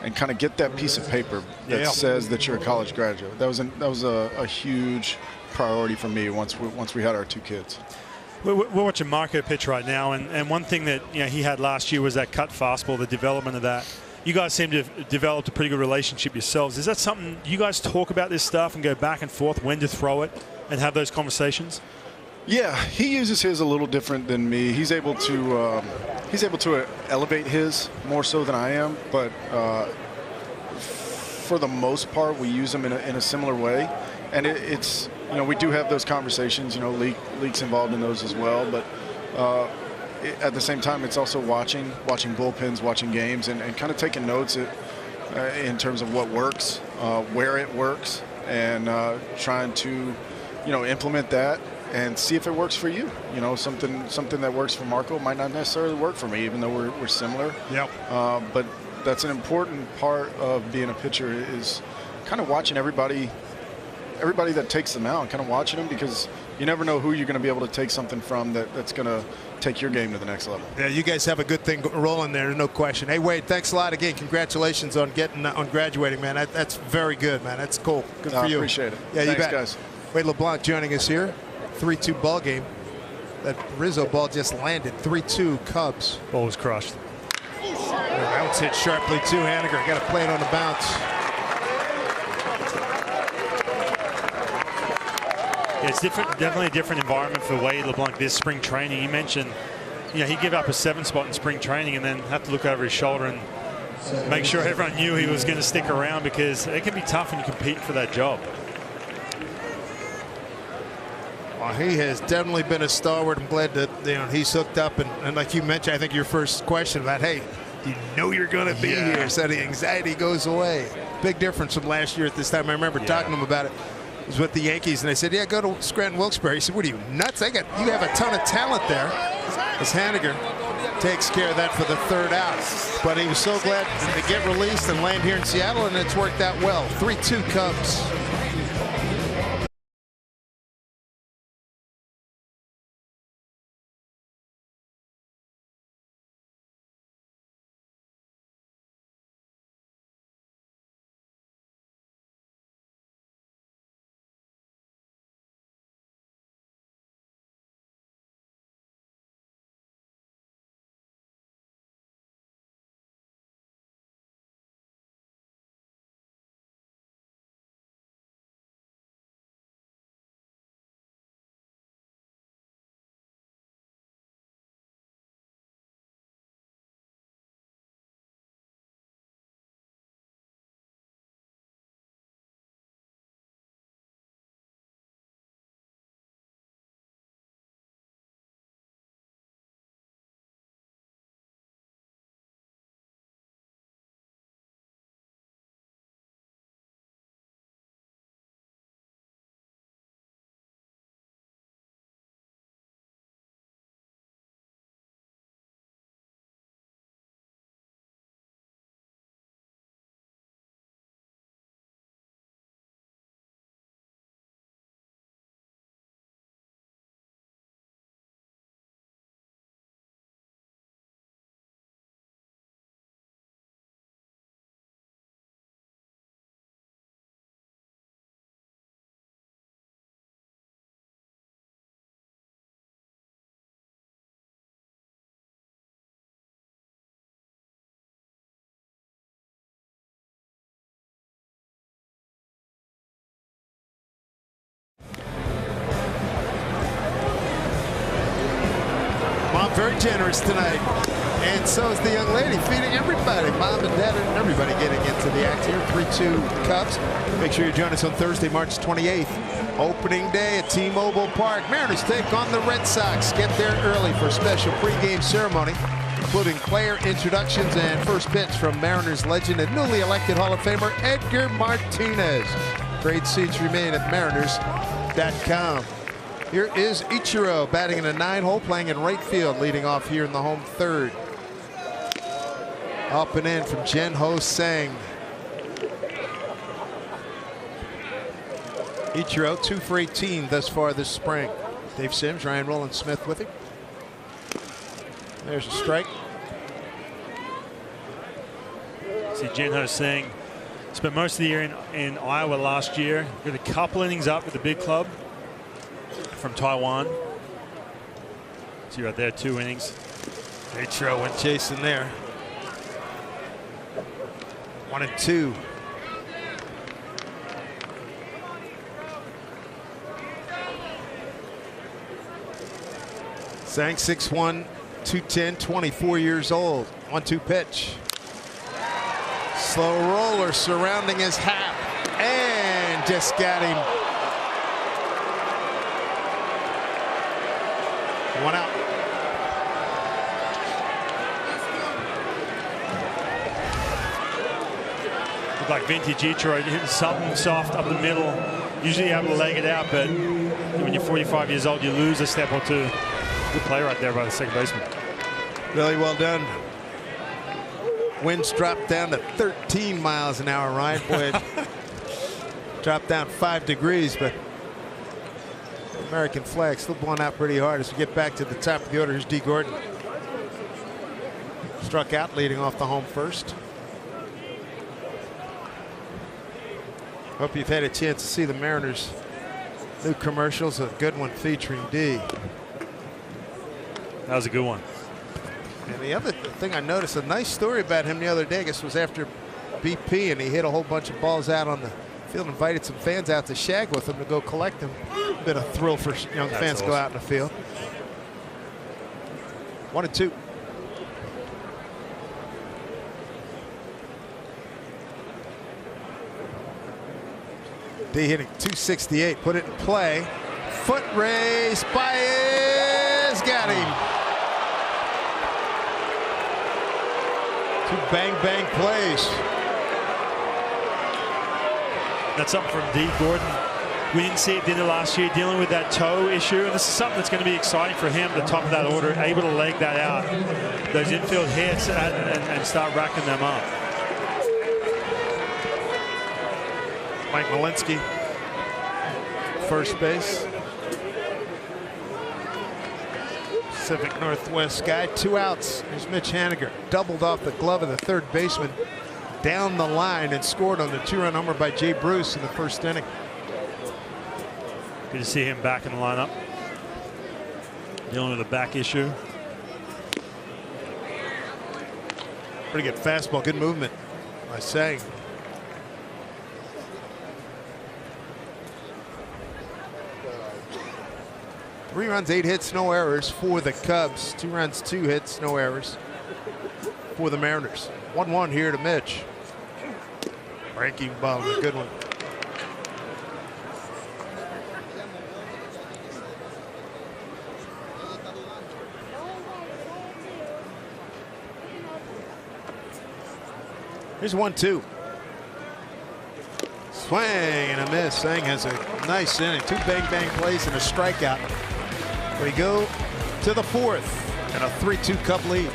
and kind of get that piece of paper that says that you're a college graduate. That was a huge priority for me once we had our 2 kids. We're watching Marco pitch right now, and one thing that he had last year was that cut fastball, the development of that. You guys seem to have developed a pretty good relationship yourselves. Is that something you guys talk about this stuff and go back and forth when to throw it and have those conversations? Yeah, he uses his a little different than me. He's able to elevate his more so than I am, but for the most part, we use them in a similar way. And it's we do have those conversations. Leak's involved in those as well. But at the same time, it's also watching bullpens, watching games, and kind of taking notes in terms of what works, where it works, and trying to implement that and see if it works for you. Something that works for Marco might not necessarily work for me, even though we're similar. Yep. But that's an important part of being a pitcher, is kind of watching everybody that takes them out, kind of watching them, because you never know who you're going to be able to take something from that's going to take your game to the next level. Yeah, you guys have a good thing rolling there, no question. Hey, Wade, thanks a lot again. Congratulations on graduating, man. That's very good, man. That's cool. Good for you. I appreciate it. Yeah, thanks, you bet. Guys. Wade LeBlanc joining us here. 3-2 ball game. That Rizzo ball just landed. 3-2 Cubs. Ball was crushed. Bounce hit sharply too. Haniger got to play it on the bounce. Yeah, it's different. Definitely a different environment for Wade LeBlanc this spring training. You mentioned he'd give up a 7 spot in spring training and then have to look over his shoulder and make sure everyone knew he was going to stick around, because it can be tough when you compete for that job. Well, he has definitely been a stalwart. I'm glad that he's hooked up, and like you mentioned, I think your first question about, hey, you know you're going to be here, so the anxiety goes away. Big difference from last year at this time. I remember talking to him about it. It was with the Yankees, and I said, yeah, go to Scranton Wilkes-Barre. He said, what are you, nuts? You have a ton of talent there. As Haniger takes care of that for the 3rd out. But he was so glad to get released and land here in Seattle, and it's worked out well. 3-2 Cubs. Very generous tonight, and so is the young lady, feeding everybody, mom and dad and everybody getting into the act here. 3-2 Cubs. Make sure you join us on Thursday, March 28th, opening day at T-Mobile Park. Mariners take on the Red Sox. Get there early for a special pregame ceremony, including player introductions and first pitch from Mariners legend and newly elected Hall of Famer Edgar Martinez. Great seats remain at mariners.com. Here is Ichiro batting in a 9-hole, playing in right field, leading off here in the home 3rd. Up and in from Jin-Ho Sang. Ichiro 2 for 18 thus far this spring. Dave Sims, Ryan Rowland-Smith with him. There's a strike. See Jin-Ho Sang spent most of the year in Iowa last year. Got a couple innings up with the big club from Taiwan. See right there, 2 innings. Ichiro went chasing there. 1-2. Sang 6'1", 210, 24 years old. 1-2 pitch. Slow roller surrounding his hat, and just got him. 1 out. Looked like vintage Ichiro, hitting something soft up the middle. Usually able to leg it out, but when you're 45 years old, you lose a step or two. Good play right there by the second baseman. Really well done. Winds dropped down to 13 miles an hour, Ryan. Boy, it dropped down 5 degrees, but American flag still blowing out pretty hard as we get back to the top of the order. Here's D. Gordon. Struck out leading off the home first. Hope you've had a chance to see the Mariners' new commercials. A good one featuring D. That was a good one. And the other thing I noticed, a nice story about him the other day, I guess, was after BP, and he hit a whole bunch of balls out on the field, invited some fans out to shag with him to go collect them. Been a thrill for young fans to go out in the field. 1-2. D hitting .268. Put it in play. Foot race. Baez got him. 2 bang plays. That's something from D. Gordon. We didn't see it did it last year, dealing with that toe issue. And this is something that's going to be exciting for him, the top of that order, able to leg that out. Those infield hits and start racking them up. Mike Malinsky, first base. Pacific Northwest guy. 2 outs. Here's Mitch Haniger. Doubled off the glove of the third baseman down the line and scored on the 2-run homer by Jay Bruce in the first inning. Good to see him back in the lineup. Dealing with a back issue. Pretty good fastball. Good movement by Sang. Three runs, 8 hits, no errors for the Cubs. 2 runs, 2 hits, no errors for the Mariners. 1-1 here to Mitch. Breaking ball, a good one. Here's 1-2. Swing and a miss. Sang has a nice inning. 2 bang plays and a strikeout. We go to the 4th and a 3-2 Cub lead.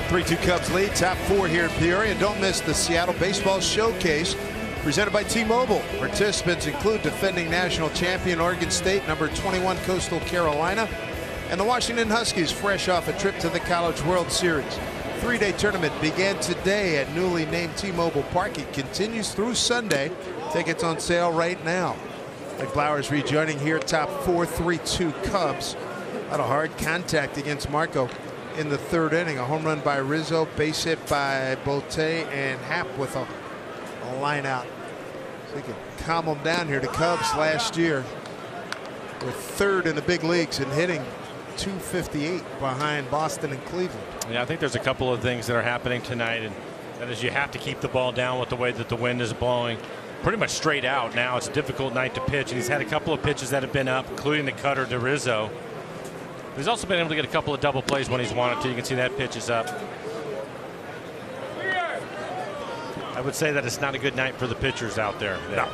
Three-2 Cubs lead. Top 4 here in Peoria. Don't miss the Seattle Baseball Showcase presented by T-Mobile. Participants include defending national champion Oregon State, number 21 Coastal Carolina, and the Washington Huskies, fresh off a trip to the College World Series. 3-day tournament began today at newly named T-Mobile Park. It continues through Sunday. Tickets on sale right now. Mike Blowers rejoining here. Top 4, 3-2 Cubs. A lot of hard contact against Marco in the 3rd inning. A home run by Rizzo, base hit by Bote, and Happ with a line out. So he can calm them down here. The Cubs last year were 3rd in the big leagues in hitting, 258 behind Boston and Cleveland. Yeah, I think there's a couple of things that are happening tonight, and that is you have to keep the ball down with the way that the wind is blowing. Pretty much straight out now. It's a difficult night to pitch, and he's had a couple of pitches that have been up, including the cutter to Rizzo. He's also been able to get a couple of double plays when he's wanted to. You can see that pitch is up. I would say that it's not a good night for the pitchers out there. No.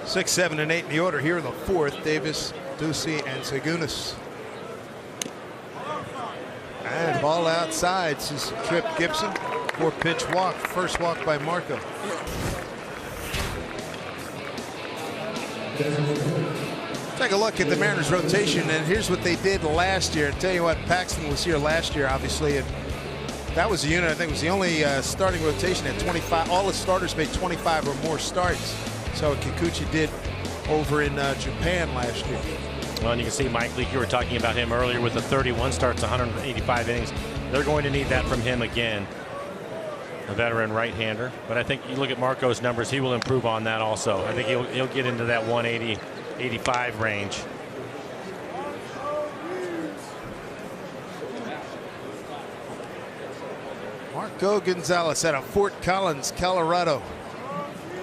6, 7, and 8 in the order here in the 4th. Davis, Ducey, and Segunas. And ball outside. This is Trip Gibson. 4-pitch walk. First walk by Marco. Take a look at the Mariners rotation, and here's what they did last year. I'll tell you what, Paxton was here last year, obviously, and that was the unit. I think was the only starting rotation at 25. All the starters made 25 or more starts. So Kikuchi did over in Japan last year. Well, and you can see Mike Leake, you were talking about him earlier with the 31 starts, 185 innings. They're going to need that from him again. A veteran right-hander. But I think you look at Marco's numbers, he will improve on that also. I think he'll get into that 180, 85 range. Marco Gonzalez out of Fort Collins, Colorado.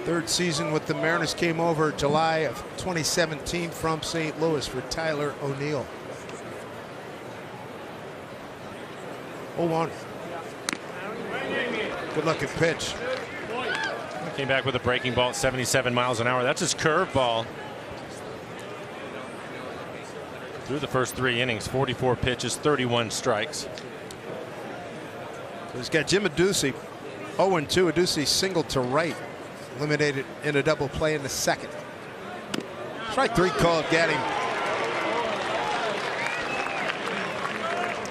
Third season with the Mariners, came over July of 2017 from St. Louis for Tyler O'Neill. 0-1. Good looking pitch. Came back with a breaking ball at 77 miles an hour. That's his curveball. Through the first 3 innings, 44 pitches, 31 strikes. He's got Jim Adduci, 0-2. Adduci singled to right, eliminated in a double play in the second. Strike 3 called, got him.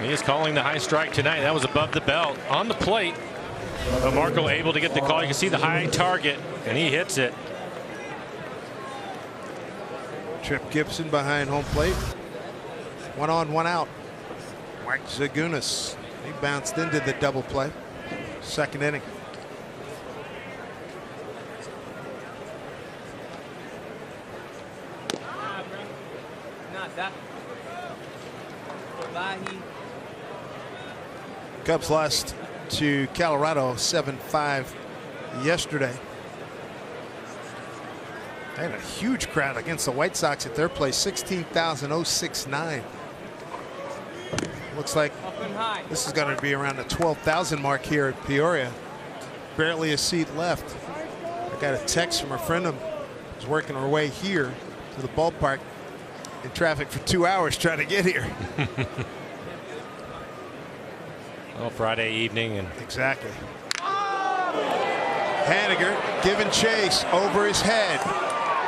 He is calling the high strike tonight. That was above the belt on the plate. But Marco able to get the call. You can see the high target, and he hits it. Trip Gibson behind home plate. 1 on, 1 out. Mike Zagunis. He bounced into the double play. Second inning. Cubs lost to Colorado 7-5 yesterday. They had a huge crowd against the White Sox at their place, 16,069. Looks like this is going to be around the 12,000 mark here at Peoria. Barely a seat left. I got a text from a friend of mine who's working her way here to the ballpark in traffic for 2 hours trying to get here. Well, Friday evening, and exactly. Haniger giving chase over his head,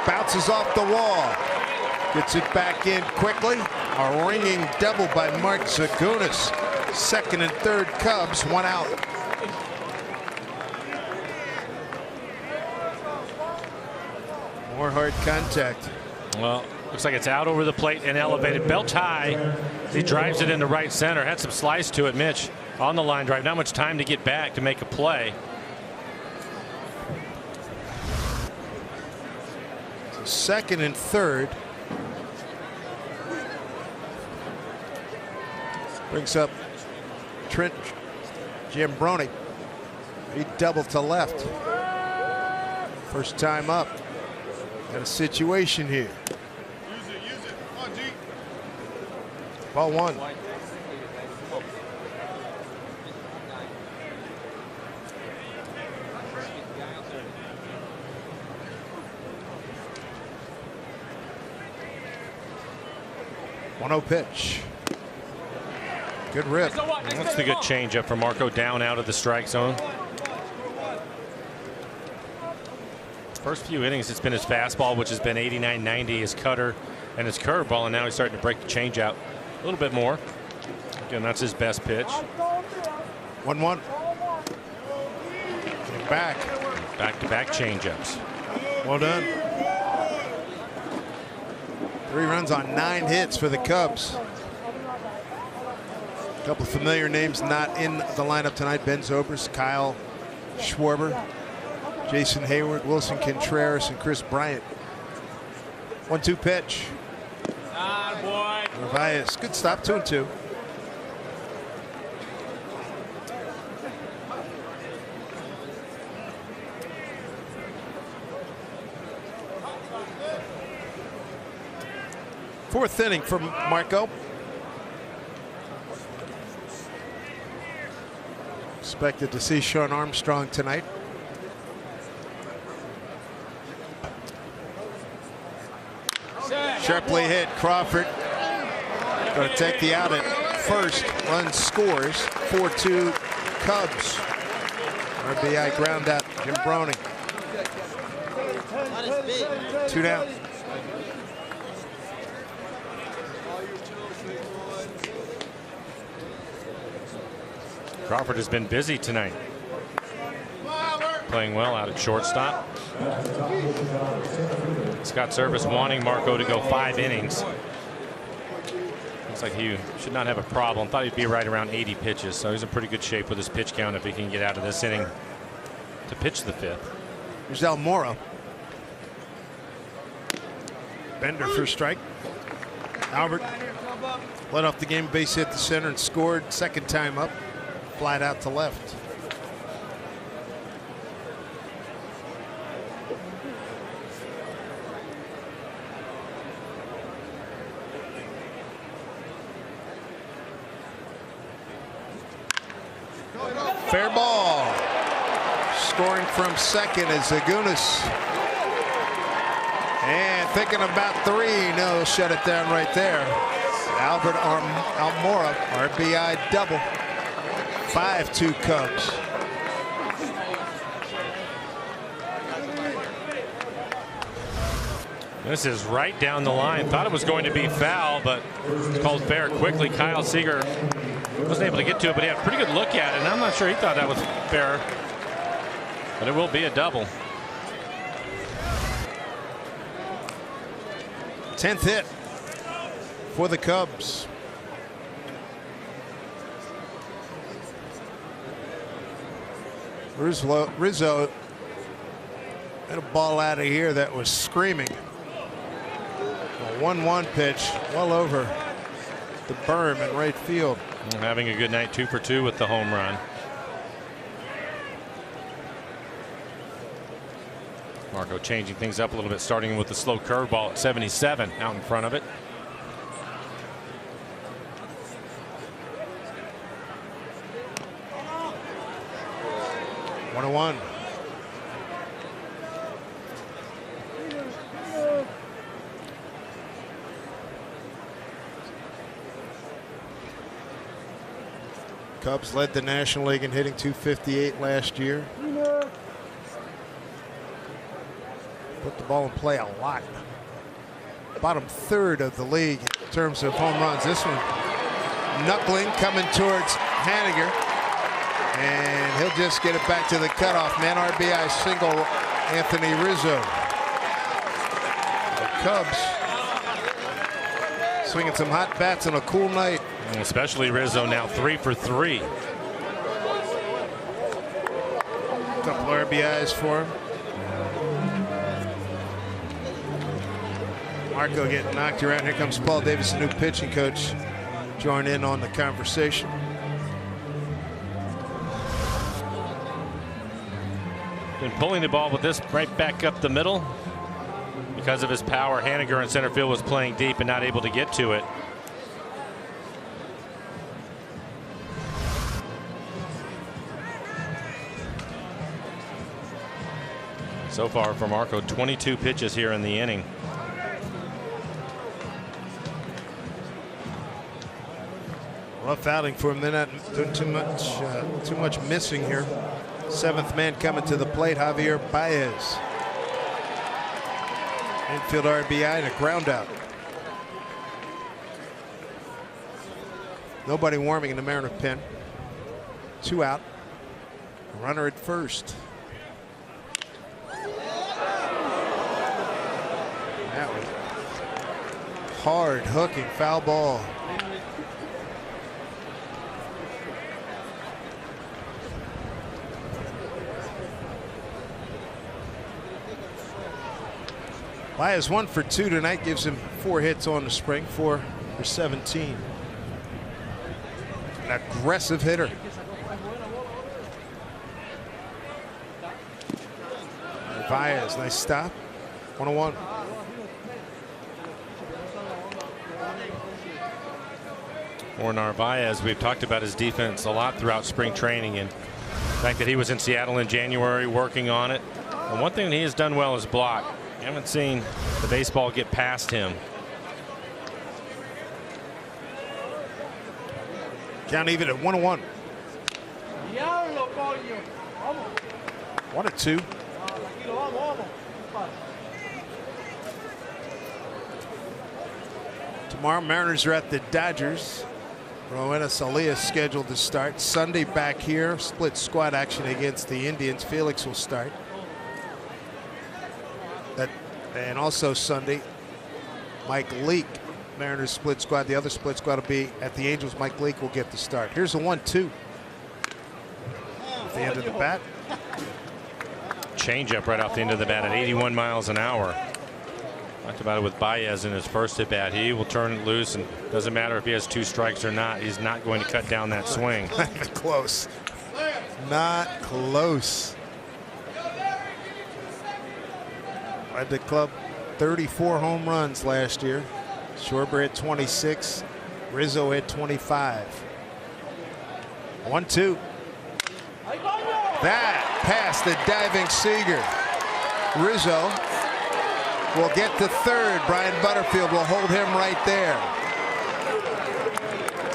bounces off the wall, gets it back in quickly. A ringing double by Mark Zagunis. Second and third Cubs, 1 out. More hard contact. Well, looks like it's out over the plate and elevated. Belt high. He drives it into right center. Had some slice to it, Mitch. On the line drive. Not much time to get back to make a play. So second and third. Brings up Trent Giambrone. He doubled to left. First time up. Got a situation here. Ball 1. One-0 pitch. Good rip. That's the good changeup for Marco, down out of the strike zone. First few innings, it's been his fastball, which has been 89-90, his cutter, and his curveball, and now he's starting to break the changeup a little bit more. Again, that's his best pitch. 1-1. Back. Back-to-back changeups. Well done. 3 runs on 9 hits for the Cubs. A couple of familiar names not in the lineup tonight. Ben Zobrist, Kyle Schwarber, Jason Hayward, Wilson Contreras, and Chris Bryant. 1-2 pitch. Narvaez, good stop, 2-2. Fourth inning for Marco. Expected to see Sean Armstrong tonight. Sharply hit. Crawford going to take the out at first. Run scores. 4-2 Cubs. RBI ground out. Giambrone. 2 down. Crawford has been busy tonight. Playing well out at shortstop. Scott Service wanting Marco to go 5 innings. Looks like he should not have a problem. Thought he'd be right around 80 pitches, so he's in pretty good shape with his pitch count if he can get out of this inning to pitch the 5th. Here's Almora. Bender for a strike. Albert led off the game, base hit to center and scored. Second time up, flat out to left. Fair ball. Scoring from second is Zagunis. And thinking about 3. No, shut it down right there. Albert Almora, RBI double. 5-2 Cubs. This is right down the line. Thought it was going to be foul, but called fair quickly. Kyle Seager wasn't able to get to it, but he had a pretty good look at it, and I'm not sure he thought that was fair. But it will be a double. 10th hit for the Cubs. Rizzo had a ball out of here that was screaming. A 1-1 pitch well over the berm in right field. Having a good night, 2 for 2 with the home run. Marco changing things up a little bit, starting with the slow curveball at 77 out in front of it. One. Cubs led the National League in hitting .258 last year. Put the ball in play a lot. Bottom third of the league in terms of home runs. This one knuckling coming towards Haniger. And he'll just get it back to the cutoff man. RBI single, Anthony Rizzo. The Cubs swinging some hot bats on a cool night. And especially Rizzo now 3 for 3. Couple RBIs for him. Marco getting knocked around. Here comes Paul Davis, the new pitching coach, join in on the conversation. Been pulling the ball with this right back up the middle. Because of his power, Haniger in center field was playing deep and not able to get to it. So far for Marco, 22 pitches here in the inning. Rough outing for him. They're not doing too much missing here. 7th man coming to the plate, Javier Baez. Infield RBI and a ground out. Nobody warming in the Mariner pen. 2 out. Runner at first. That was hard hooking foul ball. Baez 1 for 2 tonight, gives him 4 hits on the spring, 4 for 17. An aggressive hitter. Baez, nice stop. 1-1. For Narvaez, we've talked about his defense a lot throughout spring training, and the fact that he was in Seattle in January working on it. And one thing that he has done well is block. I haven't seen the baseball get past him. Count even at 1-1. 1-2. Tomorrow, Mariners are at the Dodgers. Rowena Salia scheduled to start. Sunday back here, split squad action against the Indians. Felix will start. And also Sunday, Mike Leake, Mariners split squad. The other split squad will be at the Angels. Mike Leake will get the start. Here's a 1-2. At the end of the bat. Changeup right off the end of the bat at 81 miles an hour. Talked about it with Baez in his first at bat. He will turn it loose, and doesn't matter if he has 2 strikes or not. He's not going to cut down that swing. Not even close. Not close. Led the club 34 home runs last year. Schwarber had 26. Rizzo had 25. 1-2. That past the diving Seager. Rizzo will get to third. Brian Butterfield will hold him right there.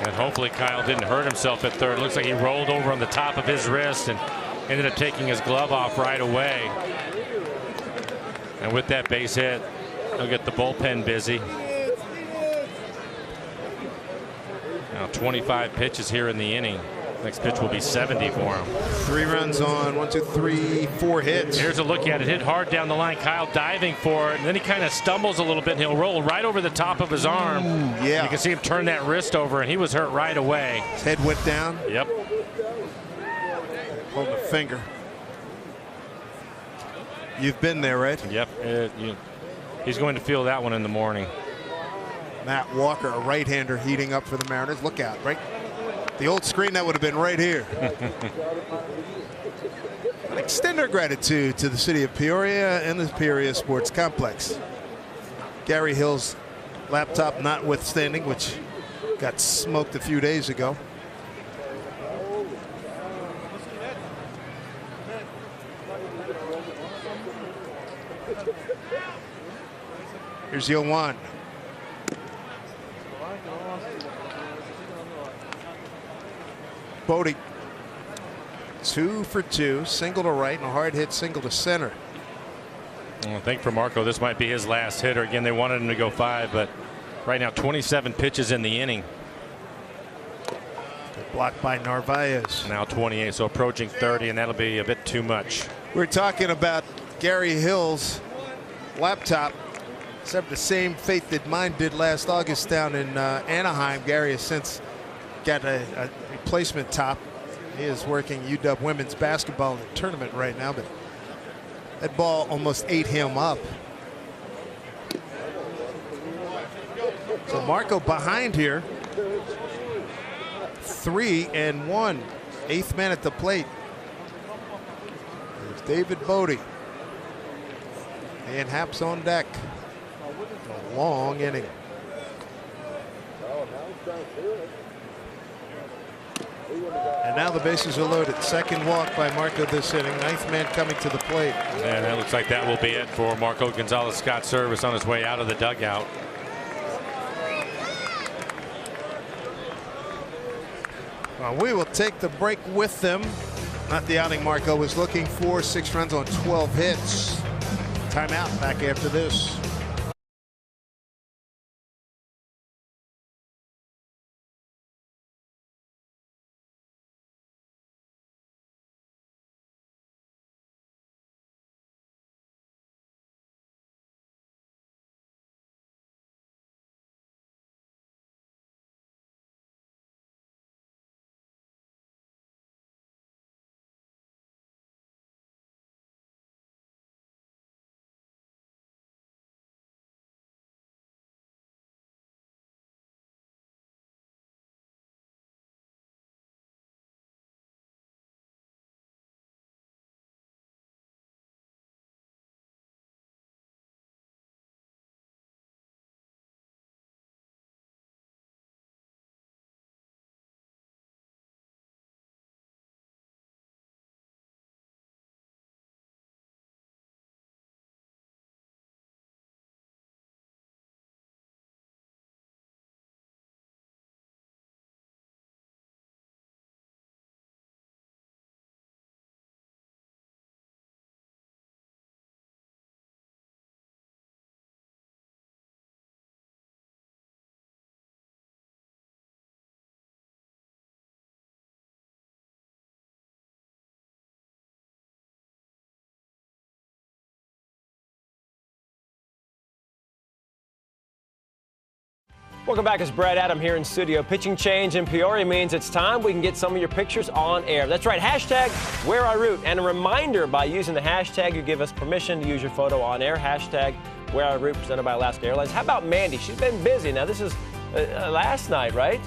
And hopefully Kyle didn't hurt himself at third. Looks like he rolled over on the top of his wrist and ended up taking his glove off right away. And with that base hit, he'll get the bullpen busy. Now 25 pitches here in the inning. Next pitch will be 70 for him. 3 runs on 1, 2, 3, 4 hits. Here's a look at it. Hit hard down the line. Kyle diving for it. And then he kind of stumbles a little bit and he'll roll right over the top of his arm. Ooh, yeah. You can see him turn that wrist over and he was hurt right away. His head went down. Yep. Hold the finger. You've been there, right? Yep. He's going to feel that one in the morning. Matt Walker, a right-hander, heating up for the Mariners. Look out, right? The old screen, that would have been right here. Extend our gratitude to the city of Peoria and the Peoria Sports Complex. Gary Hill's laptop notwithstanding, which got smoked a few days ago. Here's the 0-1. Bodie, 2 for 2, single to right and a hard hit single to center. Well, I think for Marco, this might be his last hitter. Again, they wanted him to go 5, but right now 27 pitches in the inning. Blocked by Narvaez. Now 28, so approaching 30, and that'll be a bit too much. We're talking about Gary Hill's laptop. Except the same fate that mine did last August down in Anaheim. Gary has since got a replacement top. He is working UW women's basketball in the tournament right now, but that ball almost ate him up. So Marco behind here. 3-1. 8th man at the plate. There's David Bodie. And Haps on deck. A long inning. And now the bases are loaded. Second walk by Marco this inning. 9th man coming to the plate. And that looks like that will be it for Marco Gonzalez. Scott Service on his way out of the dugout. Well, we will take the break with them. Not the outing Marco was looking for. 6 runs on 12 hits. Timeout. Back after this. Welcome back. It's Brad Adam here in studio. Pitching change in Peoria means it's time we can get some of your pictures on air. That's right, hashtag Where I Root. And a reminder, by using the hashtag, you give us permission to use your photo on air. Hashtag Where I Root, presented by Alaska Airlines. How about Mandy? She's been busy. Now, this is last night, right?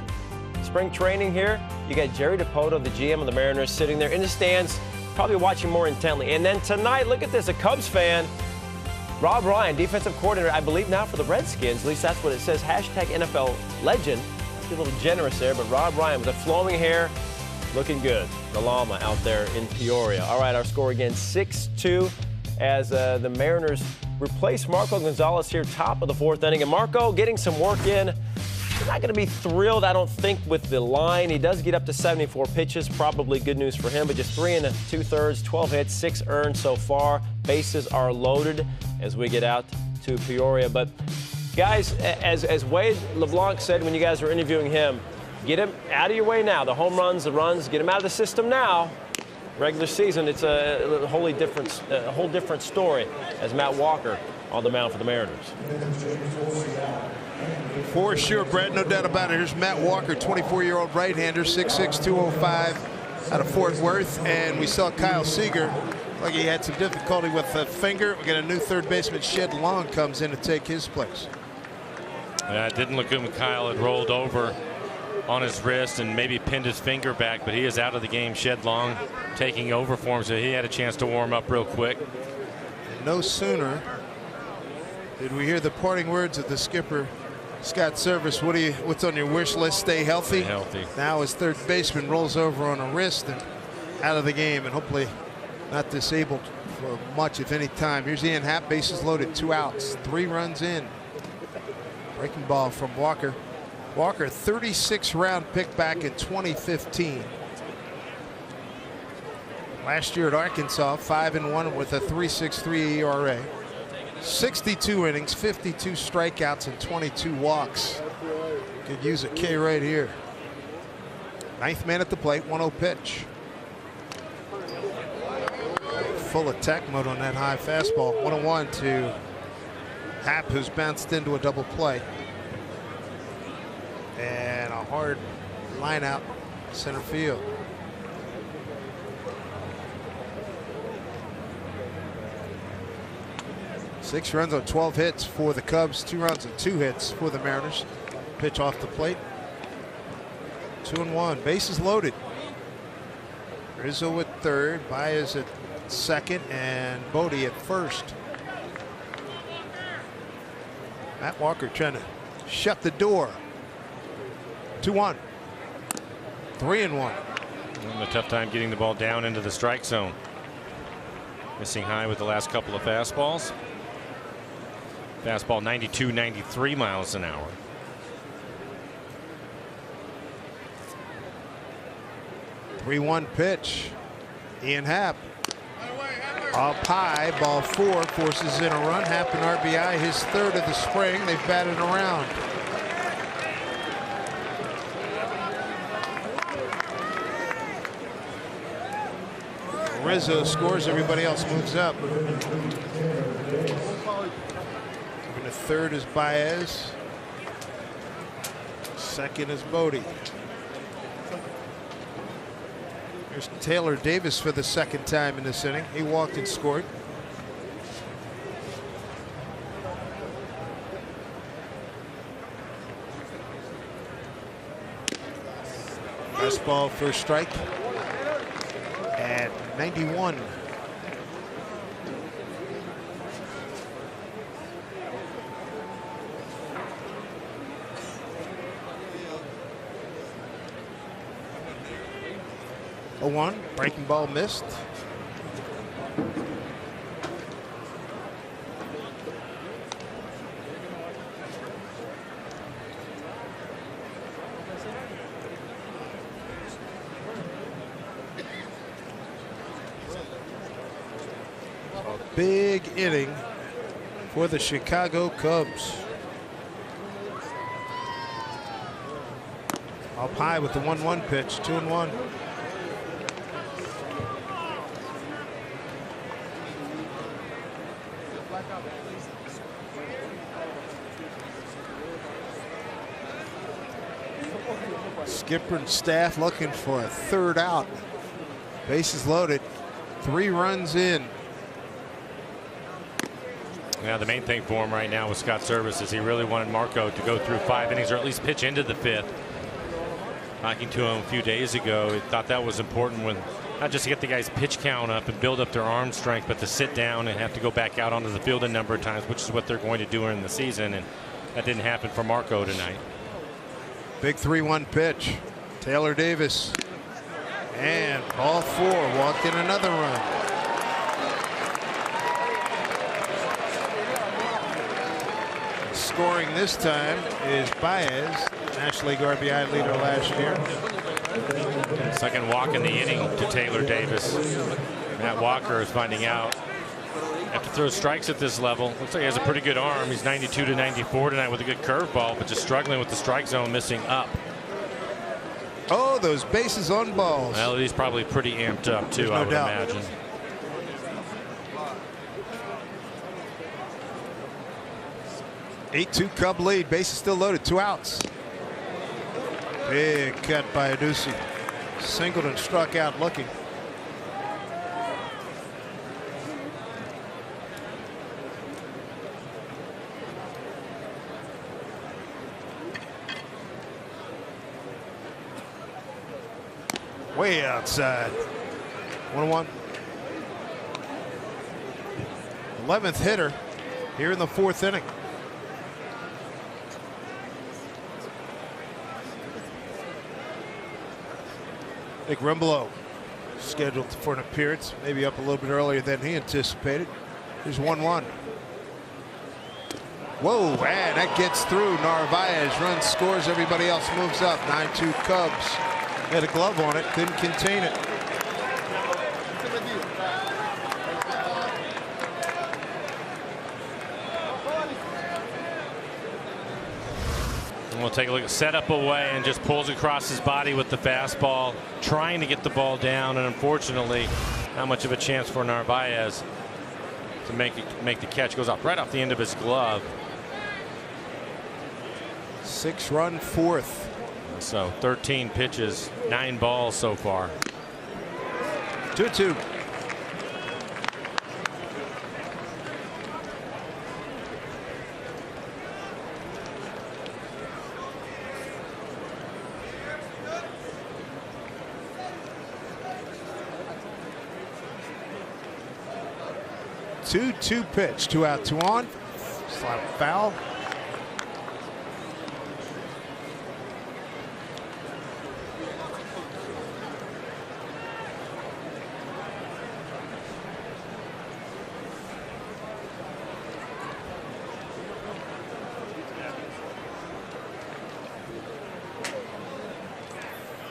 Spring training here. You got Jerry Dipoto, the GM of the Mariners, sitting there in the stands, probably watching more intently. And then tonight, look at this, a Cubs fan, Rob Ryan, defensive coordinator, I believe now for the Redskins. At least that's what it says. Hashtag NFL legend. Be a little generous there, but Rob Ryan with the flowing hair, looking good. The llama out there in Peoria. All right, our score again, 6-2 as the Mariners replace Marco Gonzalez here, top of the fourth inning. And Marco getting some work in. He's not going to be thrilled, I don't think, with the line. He does get up to 74 pitches. Probably good news for him, but just 3 2/3, 12 hits, 6 earned so far. Bases are loaded as we get out to Peoria. But, guys, as Wade LeBlanc said when you guys were interviewing him, get him out of your way now. The home runs, the runs, get him out of the system now. Regular season, it's a whole different story as Matt Walker on the mound for the Mariners. For sure, Brad, no doubt about it. Here's Matt Walker, 24-year-old right-hander, 6'6", 205 out of Fort Worth. And we saw Kyle Seager, like he had some difficulty with the finger. We got a new third baseman, Shed Long, comes in to take his place. It didn't look good when Kyle had rolled over on his wrist and maybe pinned his finger back, but he is out of the game. Shed Long taking over for him, so he had a chance to warm up real quick. And no sooner did we hear the parting words of the skipper, Scott Servais. What's on your wish list? Stay healthy. Stay healthy. Now his third baseman rolls over on a wrist and out of the game, and hopefully not disabled for much, if any, time. Here's Ian Happ, bases loaded, 2 outs, 3 runs in. Breaking ball from Walker. Walker, 36 round pick back in 2015. Last year at Arkansas, 5-1 with a 3.63 ERA. 62 innings, 52 strikeouts, and 22 walks. Could use a K right here. 9th man at the plate, 1-0 pitch. Full attack mode on that high fastball. 1-1 to Happ, who's bounced into a double play. And a hard line out center field. Six runs on 12 hits for the Cubs, 2 runs and 2 hits for the Mariners. Pitch off the plate. 2-1, bases loaded. Rizzo at third, Baez at second, and Bodie at first. Matt Walker trying to shut the door. 2-1. 3-1. Having a tough time getting the ball down into the strike zone. Missing high with the last couple of fastballs. Fastball 92, 93 miles an hour. Three-one pitch. Ian Happ. Up high, ball 4, forces in a run. Happ an RBI, his third of the spring. They've batted around. Rizzo scores, everybody else moves up. And the third is Baez. Second is Bodie. Here's Taylor Davis for the second time in this inning. He walked and scored. Fastball first strike. At 91. A 1, breaking ball missed. Big inning for the Chicago Cubs. Up high with the 1-1 pitch, 2-1. Skipper and staff looking for a third out. Bases loaded. 3 runs in. Yeah, the main thing for him right now with Scott Service is he really wanted Marco to go through 5 innings or at least pitch into the 5th. Talking to him a few days ago, he thought that was important when not just to get the guys' pitch count up and build up their arm strength, but to sit down and have to go back out onto the field a number of times, which is what they're going to do in the season. And that didn't happen for Marco tonight. Big 3-1 pitch. Taylor Davis. And ball 4. Walked in another run. Scoring this time is Baez, National League RBI leader last year. Second walk in the inning to Taylor Davis. Matt Walker is finding out. Have to throw strikes at this level. Looks like he has a pretty good arm. He's 92 to 94 tonight with a good curveball, but just struggling with the strike zone, missing up. Oh, those bases on balls. Well, he's probably pretty amped up too, I would imagine. Eight-2 Cub lead. Bases still loaded. 2 outs. Big cut by Adduci. Singleton struck out looking. Way outside. 1-1. 11th hitter here in the 4th inning. Nick Rumbelow scheduled for an appearance, maybe up a little bit earlier than he anticipated. Here's 1-1. Whoa, and that gets through. Narvaez runs, scores, everybody else moves up. 9-2 Cubs. Had a glove on it, couldn't contain it. And we'll take a look at setup away and just pulls across his body with the fastball, trying to get the ball down, and unfortunately, not much of a chance for Narvaez to make the catch. Goes off right off the end of his glove. 6-run 4th. So 13 pitches, 9 balls so far. 2-2. Two pitch. 2 out, 2 on. Slap foul.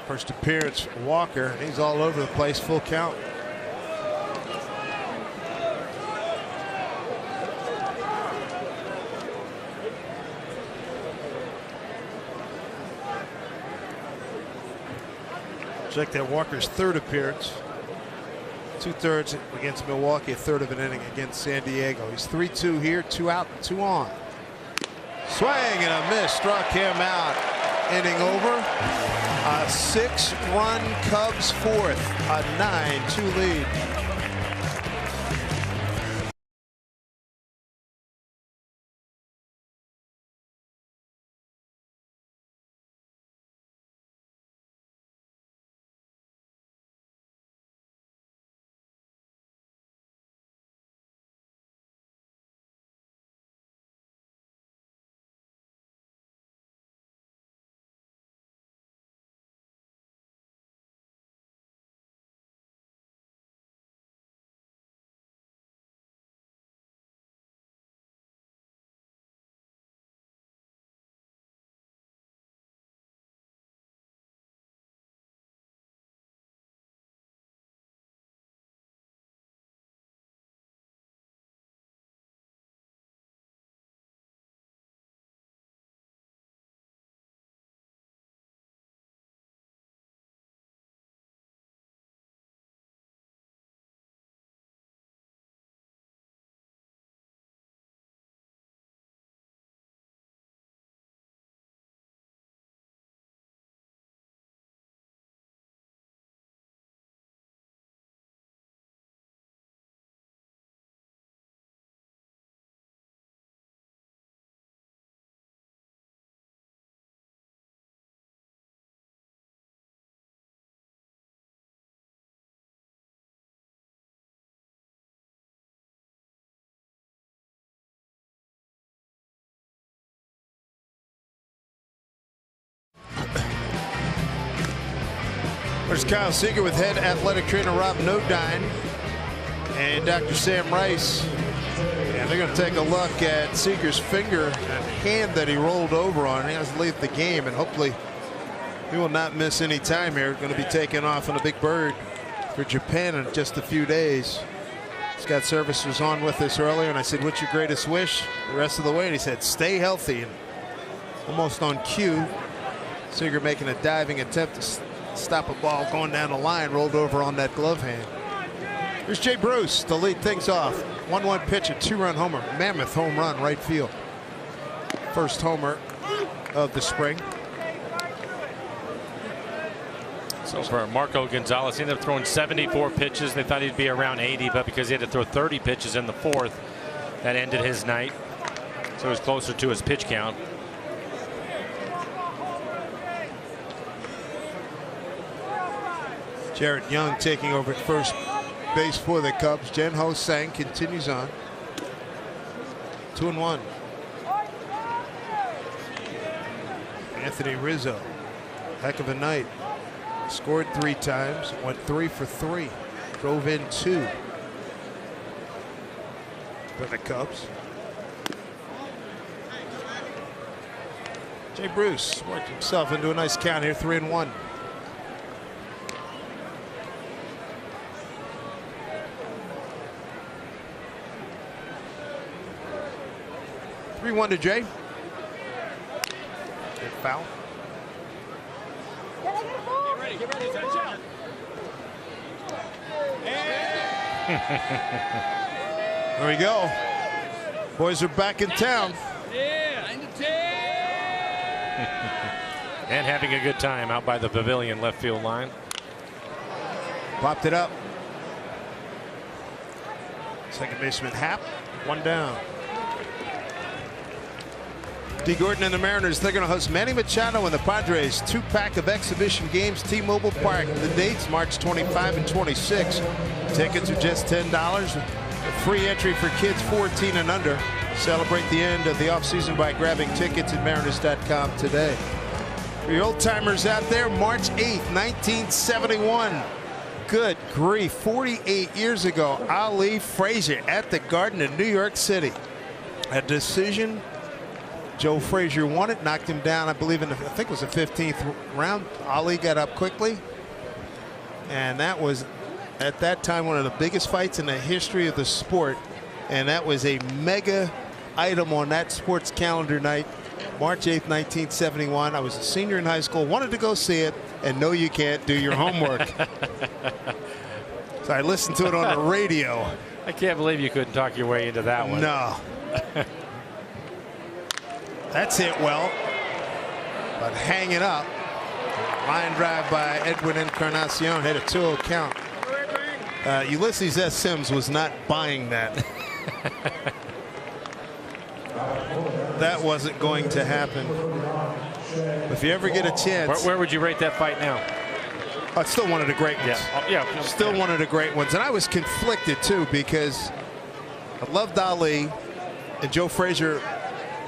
First appearance for Walker, and he's all over the place. Full count. Check that Walker's 3rd appearance. 2/3 against Milwaukee, a 1/3 of an inning against San Diego. He's 3-2 here, 2 out, 2 on. Swing and a miss, struck him out. Inning over. A 6-run Cubs 4th, a 9-2 lead. Mariners' Kyle Seager with head athletic trainer Rob Nodine and Dr. Sam Rice. And they're going to take a look at Seager's finger and hand that he rolled over on. He has to leave the game, and hopefully he will not miss any time here. Going to be taking off on a big bird for Japan in just a few days. Scott Service was on with us earlier, and I said, what's your greatest wish the rest of the way? And he said, stay healthy. And almost on cue, Seager making a diving attempt to stop a ball going down the line, rolled over on that glove hand. Here's Jay Bruce to lead things off. 1-1 pitch, a 2-run homer. Mammoth home run, right field. First homer of the spring. So for Marco Gonzalez, he ended up throwing 74 pitches. They thought he'd be around 80, but because he had to throw 30 pitches in the fourth, that ended his night. So it was closer to his pitch count. Jared Young taking over at first base for the Cubs. Jen Ho Sang continues on. 2-1. Anthony Rizzo, heck of a night. Scored 3 times, went 3 for 3, drove in 2 for the Cubs. Jay Bruce worked himself into a nice count here, 3-1. To Jay. Good foul. Get ready, There we go. Boys are back in town. And having a good time out by the pavilion left field line. Popped it up. Second baseman Happ, 1 down. D. Gordon and the Mariners, they're going to host Manny Machado and the Padres. 2-pack of exhibition games, T-Mobile Park. The dates, March 25 and 26. Tickets are just $10. A free entry for kids 14 and under. Celebrate the end of the offseason by grabbing tickets at Mariners.com today. For your old-timers out there, March 8th, 1971. Good grief, 48 years ago, Ali Frazier at the Garden in New York City. A decision. Joe Frazier won it, knocked him down, I believe, I think it was the 15th round. Ali got up quickly. And that was, at that time, one of the biggest fights in the history of the sport. And that was a mega item on that sports calendar night, March 8th, 1971. I was a senior in high school, wanted to go see it, and no, you can't do your homework. So I listened to it on the radio. I can't believe you couldn't talk your way into that one. No. That's hit well, but hanging up. Line drive by Edwin Encarnacion, hit a 2-0 count. Ulysses S. Sims was not buying that. That wasn't going to happen. If you ever get a chance. Where would you rate that fight now? It's still one of the great ones. Yeah. Still one of the great ones. And I was conflicted, too, because I loved Ali, and Joe Frazier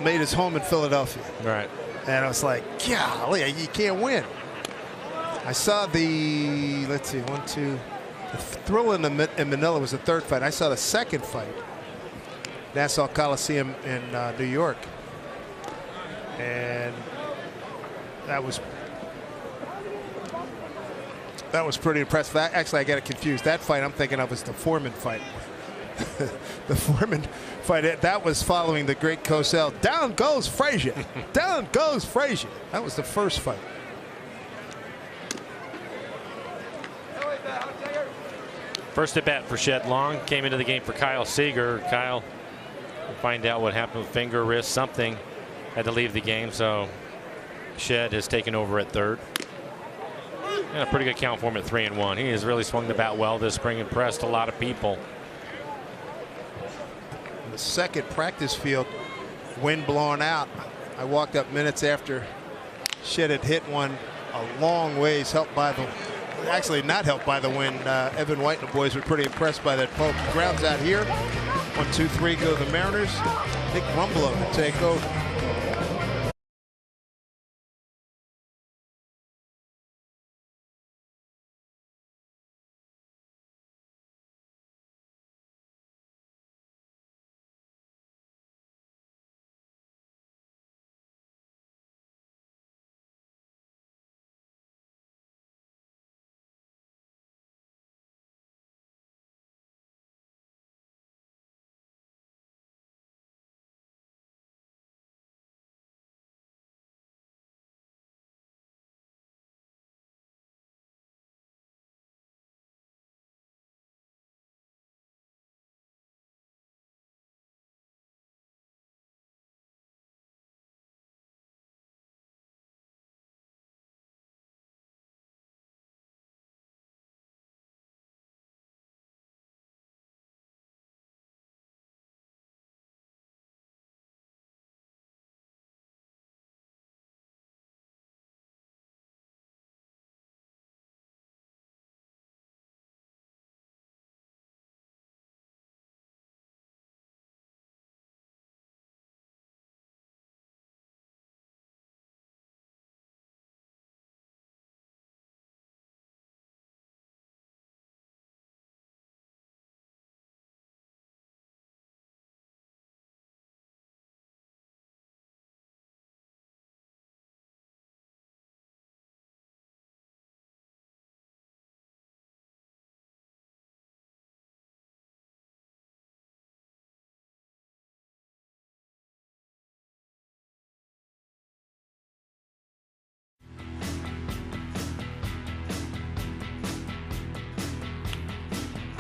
made his home in Philadelphia. Right. And I was like, golly, you can't win. I saw the, let's see, 1, 2. The Thrill in Manila was the third fight. I saw the second fight, Nassau Coliseum in New York. And that was pretty impressive. Actually, I got it confused. That fight I'm thinking of was the Foreman fight. The Foreman fight, that was following the great Cosell. Down goes Frazier. Down goes Frazier. That was the first fight. First at bat for Shed Long. Came into the game for Kyle Seager. Kyle, we'll find out what happened with finger, wrist, something. Had to leave the game, so Shed has taken over at third. And a pretty good count for him at 3-1. He has really swung the bat well this spring, impressed a lot of people. The second practice field, wind blowing out. I walked up minutes after Shed had hit one a long ways, helped by the, actually not helped by the wind. Evan White and the boys were pretty impressed by that poke. Grounds out here. 1, 2, 3 go the Mariners. Nick Rumbelow to take over.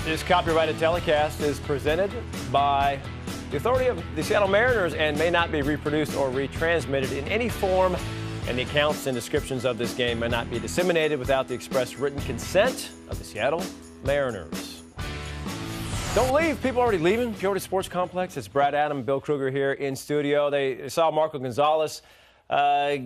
This copyrighted telecast is presented by the authority of the Seattle Mariners and may not be reproduced or retransmitted in any form, and the accounts and descriptions of this game may not be disseminated without the express written consent of the Seattle Mariners. Don't leave. People are already leaving Peoria Sports Complex. It's Brad Adam, Bill Kruger here in studio. They saw Marco Gonzalez have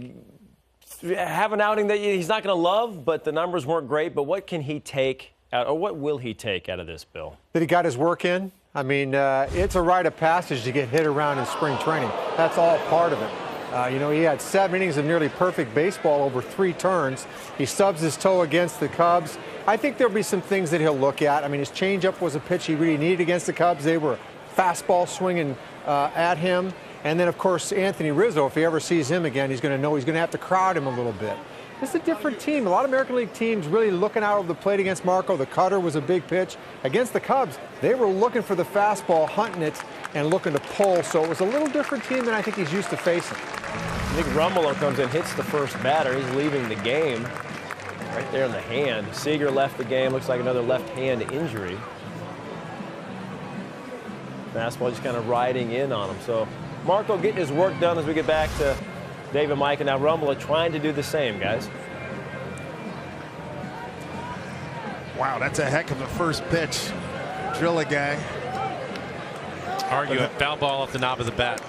an outing that he's not going to love, but the numbers weren't great. But what can he take out, or what will he take out of this, Bill? That he got his work in. I mean, it's a rite of passage to get hit around in spring training. That's all part of it. He had 7 innings of nearly perfect baseball over 3 turns. He stubs his toe against the Cubs. I think there'll be some things that he'll look at. I mean, his changeup was a pitch he really needed against the Cubs. They were fastball swinging at him. And then, of course, Anthony Rizzo, if he ever sees him again, he's going to know he's going to have to crowd him a little bit. It's a different team. A lot of American League teams really looking out over the plate against Marco. The cutter was a big pitch. Against the Cubs, they were looking for the fastball, hunting it, and looking to pull. So it was a little different team than I think he's used to facing. Nick Rumolo comes in, hits the first batter. He's leaving the game right there in the hand. Seager left the game. Looks like another left hand injury. Fastball just kind of riding in on him. So Marco getting his work done as we get back to David, Mike, and now Rumolo trying to do the same, guys. Wow, that's a heck of a first pitch. Drill a guy. Argue a foul ball off the knob of the bat.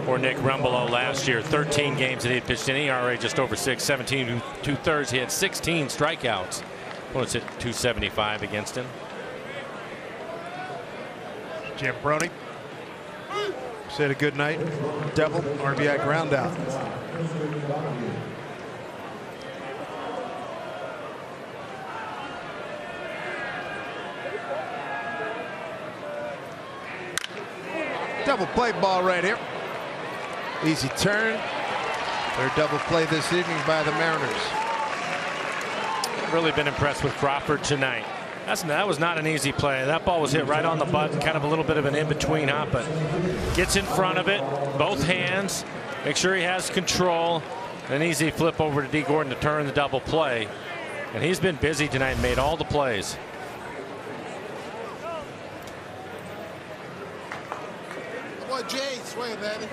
For Nick Rumolo last year, 13 games that he had pitched in, ERA just over 6, 17 2/3. He had 16 strikeouts. Opponents hit .275 against him. Jim Brody said a good night. Double RBI ground out. Double play ball right here. Easy turn. Their double play this evening by the Mariners. Really been impressed with Crawford tonight. That was not an easy play. That ball was hit right on the button, kind of a little bit of an in-between hop, but gets in front of it, both hands, make sure he has control. An easy flip over to D. Gordon to turn the double play. And he's been busy tonight and made all the plays. Boy, Jay, swing, baby.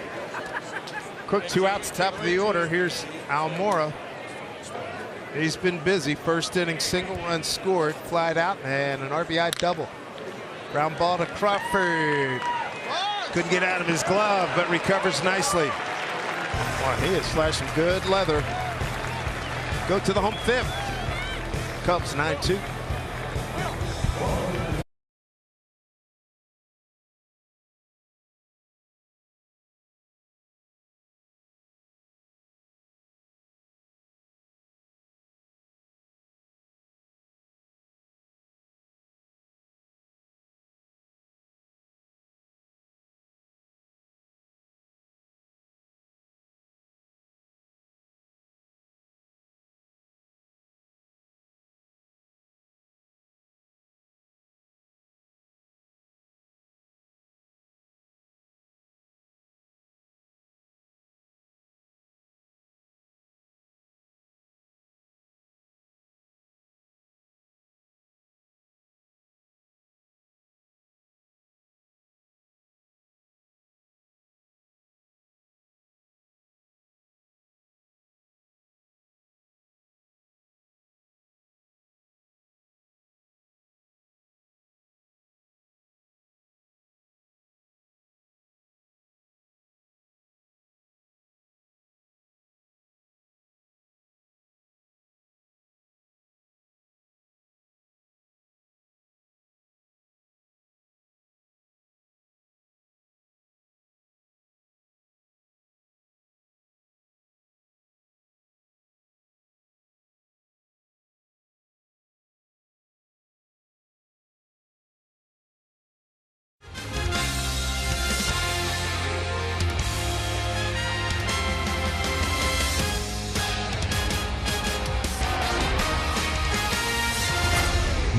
Quick 2 outs, top of the order. Here's Almora. He's been busy. First inning, single run scored, flied out, and an RBI double. Ground ball to Crawford. Couldn't get out of his glove, but recovers nicely. Wow, he is flashing good leather. Go to the home fifth. Cubs 9-2.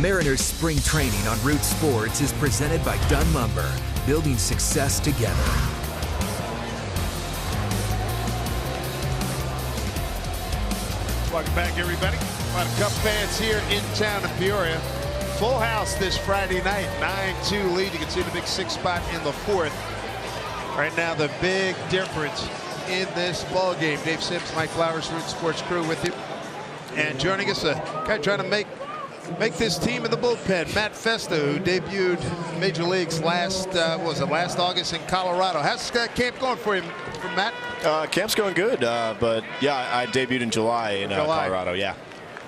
Mariners Spring Training on Root Sports is presented by Dunn Lumber, building success together. Welcome back, everybody. A lot of Cub fans here in town in Peoria. Full house this Friday night, 9-2 lead. You can see the big 6 spot in the 4th. Right now, the big difference in this ball game. Dave Sims, Mike Flowers, Root Sports crew with you. And joining us, a guy trying to make this team in the bullpen, Matt Festa, who debuted Major Leagues last August in Colorado. How's camp going for you, Matt? Camp's going good, but yeah, I debuted in July in Colorado. Yeah.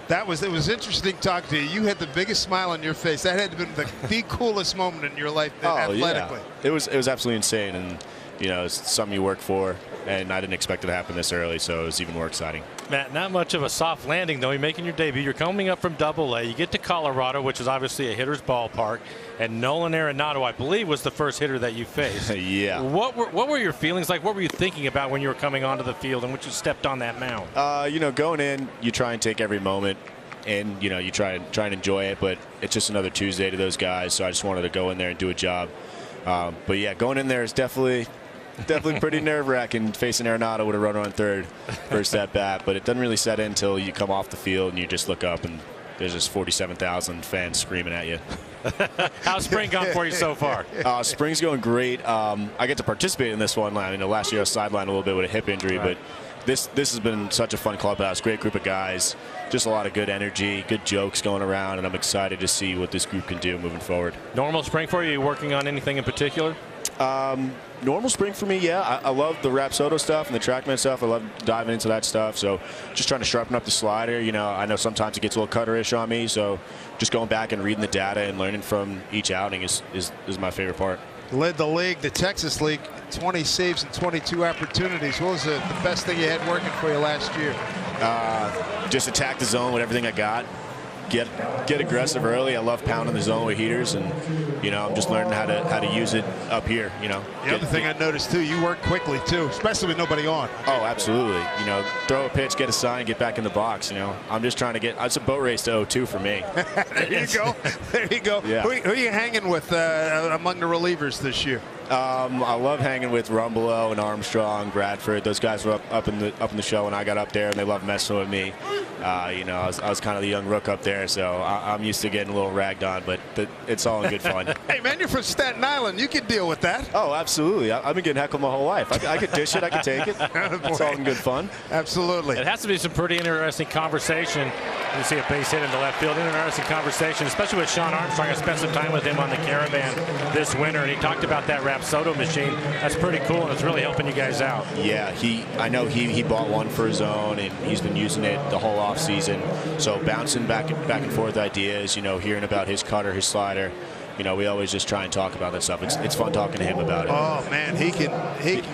It was interesting talking to you. You had the biggest smile on your face. That had to have been the coolest moment in your life athletically. Yeah. It was absolutely insane, and it's something you work for, and I didn't expect it to happen this early, so it was even more exciting. Matt, not much of a soft landing, though. You're making your debut. You're coming up from Double-A. You get to Colorado, which is obviously a hitter's ballpark, and Nolan Arenado, I believe, was the first hitter that you faced. Yeah. What were your feelings like? What were you thinking about when you were coming onto the field and when you stepped on that mound? Going in, you try and take every moment, and you try and enjoy it, but it's just another Tuesday to those guys, so I just wanted to go in there and do a job. But yeah, going in there is definitely pretty nerve-wracking, facing Arenado with a runner on third first at bat, but it doesn't really set in until you come off the field and you just look up and there's just 47,000 fans screaming at you. How's spring gone for you so far? Spring's going great. I get to participate in this one. Last year I was sidelined a little bit with a hip injury, right. But this has been such a fun clubhouse. Great group of guys, just a lot of good energy, good jokes going around, and I'm excited to see what this group can do moving forward. Normal spring for you? Are you working on anything in particular? Normal spring for me, yeah. I love the Rapsodo stuff and the TrackMan stuff. I love diving into that stuff. So just trying to sharpen up the slider. I know sometimes it gets a little cutter-ish on me. So just going back and reading the data and learning from each outing is my favorite part. Led the league, the Texas League, 20 saves and 22 opportunities. What was the best thing you had working for you last year? Just attack the zone with everything I got. Get aggressive early. I love pounding the zone with heaters, and I'm just learning how to use it up here. The other thing I noticed too, you work quickly too, especially with nobody on. Oh, absolutely. Throw a pitch, get a sign, get back in the box. I'm just trying to get. It's a boat race to 0-2 for me. There you go. Yeah. Who are you hanging with among the relievers this year? I love hanging with Rumbelow and Armstrong, Bradford. Those guys were up in the show when I got up there, and they love messing with me. I was kind of the young rook up there, so I'm used to getting a little ragged on, but it's all in good fun. Hey, man, you're from Staten Island. You can deal with that. Oh, absolutely. I've been getting heckled my whole life. I could dish it. I could take it. It's all in good fun. Absolutely. It has to be some pretty interesting conversation. You see a base hit into left field. Interesting conversation, especially with Sean Armstrong. I spent some time with him on the Caravan this winter, and he talked about that Rapsodo machine. That's pretty cool, and it's really helping you guys out. Yeah, I know he bought one for his own, and he's been using it the whole off season. So bouncing back and forth ideas, hearing about his cutter, his slider. We always just try and talk about that stuff. It's fun talking to him about it. Oh man, he can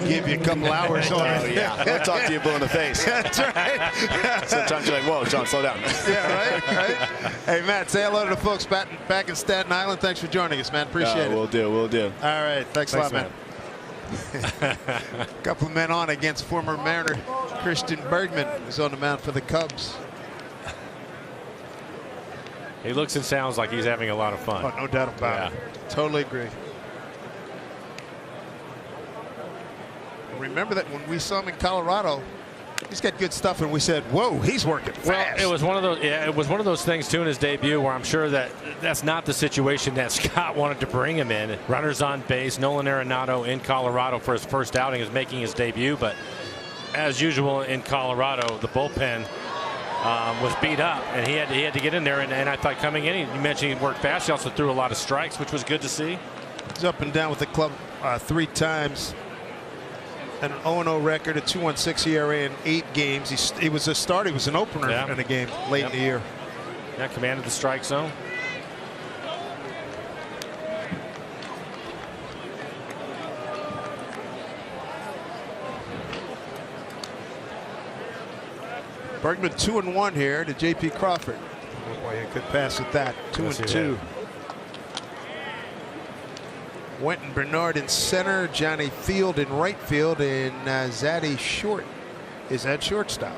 give you a couple hours on it. Oh yeah, he'll talk to you blue in the face. That's right. Sometimes you're like, whoa, John, slow down. Yeah, right. Hey Matt, say hello to the folks back in Staten Island. Thanks for joining us, man. Appreciate it. We'll do. All right, thanks a lot, man. A couple of men on against former Mariner Christian Bergman, who's on the mound for the Cubs. He looks and sounds like he's having a lot of fun. Oh, no doubt about it. Totally agree. Remember that when we saw him in Colorado, he's got good stuff, and we said, "Whoa, he's working fast." Well, it was one of those. Yeah, it was one of those things too in his debut where I'm sure that's not the situation that Scott wanted to bring him in. Runners on base. Nolan Arenado in Colorado for his first outing is making his debut, but as usual in Colorado, the bullpen was beat up, and he had to get in there. And I thought coming in, you mentioned he worked fast. He also threw a lot of strikes, which was good to see. He's up and down with the club 3 times. An 0-0 record, a 2.16 ERA in 8 games. He was a starter. He was an opener in a game late in the year. Yeah, commanded the strike zone. Bergman 2-1 here to J.P. Crawford. Oh boy, he could pass at that. 2-2. Wynton Bernard in center, Johnny Field in right field, and Zaddy Short is at shortstop.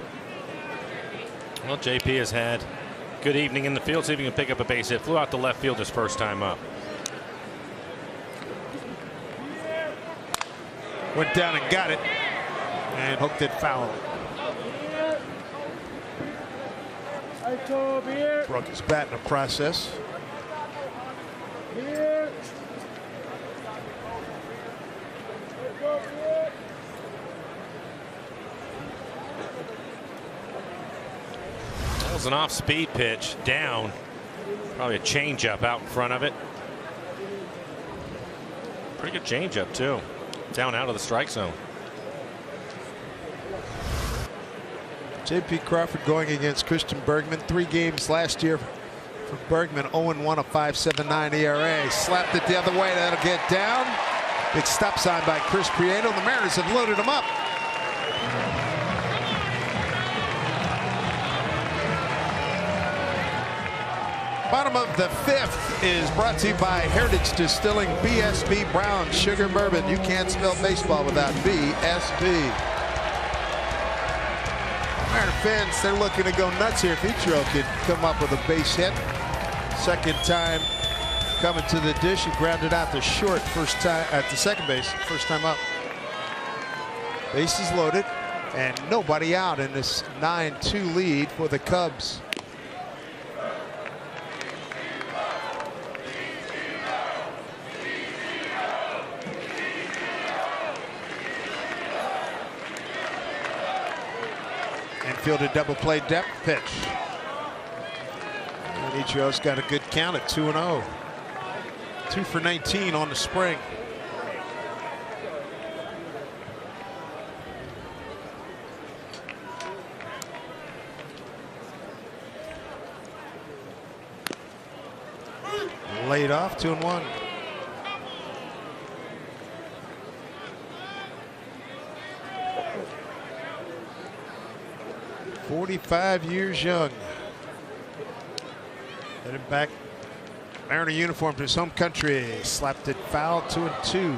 Well, JP has had a good evening in the field. See if he can pick up a base hit. Flew out to left field his first time up. Went down and got it, and hooked it foul. Broke his bat in the process. That was an off-speed pitch down. Probably a changeup out in front of it. Pretty good changeup too. Down out of the strike zone. J.P. Crawford going against Christian Bergman. 3 games last year for Bergman. 0-1, a 5.79 ERA. Slapped it the other way. That'll get down. Big stop sign by Chris Prieto. The Mariners have loaded him up. Bottom of the 5th is brought to you by Heritage Distilling BSB Brown Sugar Bourbon. You can't spell baseball without BSB. Mariner fans, they're looking to go nuts here if Ichiro could come up with a base hit. Second time coming to the dish. He grounded out to short first time at the second base, first time up. Bases loaded and nobody out in this 9-2 lead for the Cubs. Fielded double play depth pitch. And Ichiro's got a good count at 2-0. 2 for 19 on the spring. Laid off, 2-1. 45 years young. Headed back, Mariner uniform to his home country. Slapped it foul, 2-2.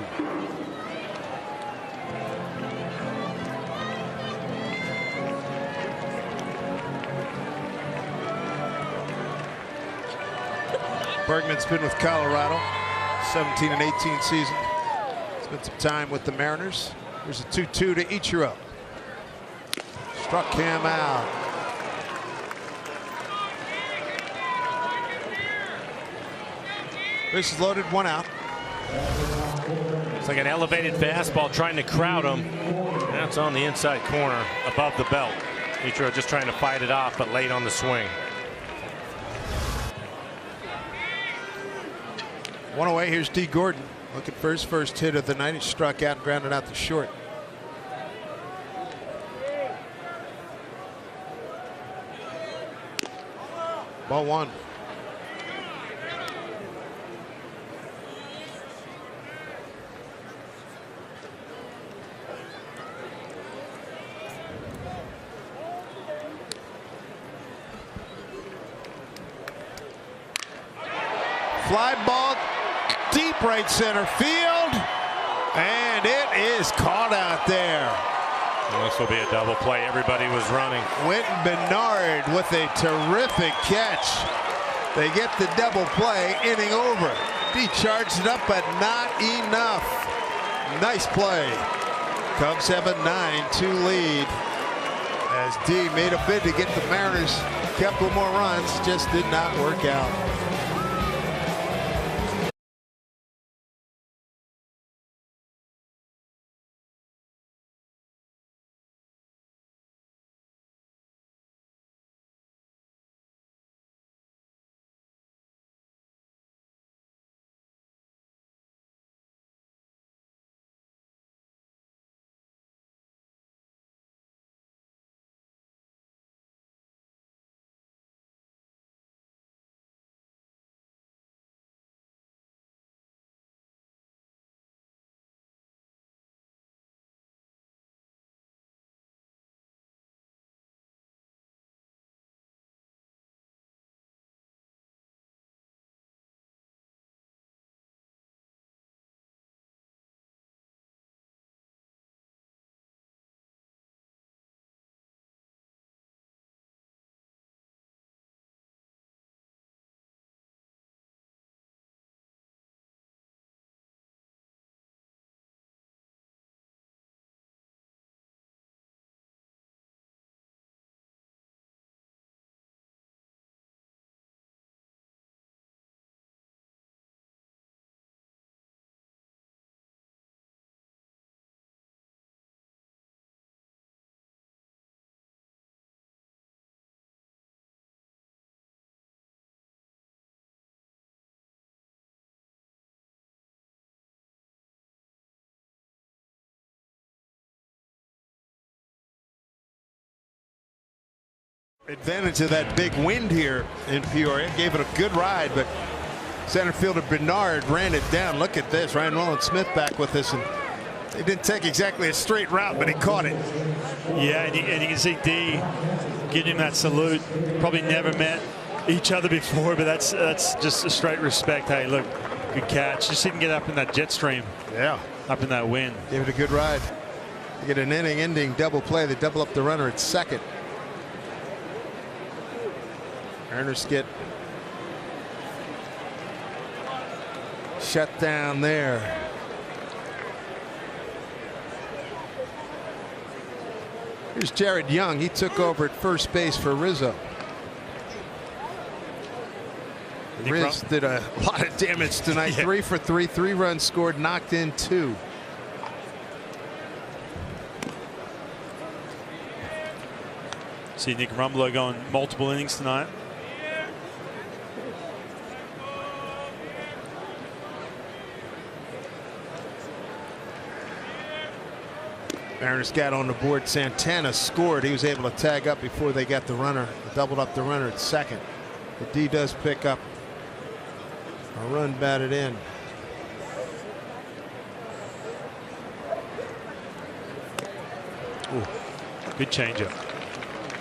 Bergman's been with Colorado, 17 and 18 season. Spent some time with the Mariners. Here's a 2-2 to Ichiro. Struck him out. This is loaded, 1 out. It's like an elevated fastball trying to crowd him. That's on the inside corner above the belt. Ichiro just trying to fight it off, but late on the swing. 1 away. Here's D. Gordon looking for his first hit of the night. He struck out and grounded out to short. Ball 1. Fly ball deep right center field, and it is caught out there. And this will be a double play. Everybody was running. Wynton Bernard with a terrific catch. They get the double play, inning over. D charged it up, but not enough. Nice play. Cubs have a 9-2 lead as D made a bid to get the Mariners a couple more runs, just did not work out. Advantage of that big wind here in Peoria. Gave it a good ride, but center fielder Bernard ran it down. Look at this. Ryan Nolan-Smith back with this, and he didn't take exactly a straight route, but he caught it. Yeah, and you can see D giving him that salute. Probably never met each other before, but that's just a straight respect. Hey, look, good catch. Just didn't get up in that jet stream. Yeah. Up in that wind. Gave it a good ride. You get an inning-ending double play. They double up the runner at second. Mariners get shut down there. Here's Jared Young. He took over at first base for Rizzo. Riz did a lot of damage tonight. 3 for 3, 3 runs scored, knocked in 2. See Nick Rumbelow going multiple innings tonight. Mariners got on the board. Santana scored. He was able to tag up before they got the runner. Doubled up the runner at second. The D does pick up a run batted in. Ooh, good changeup.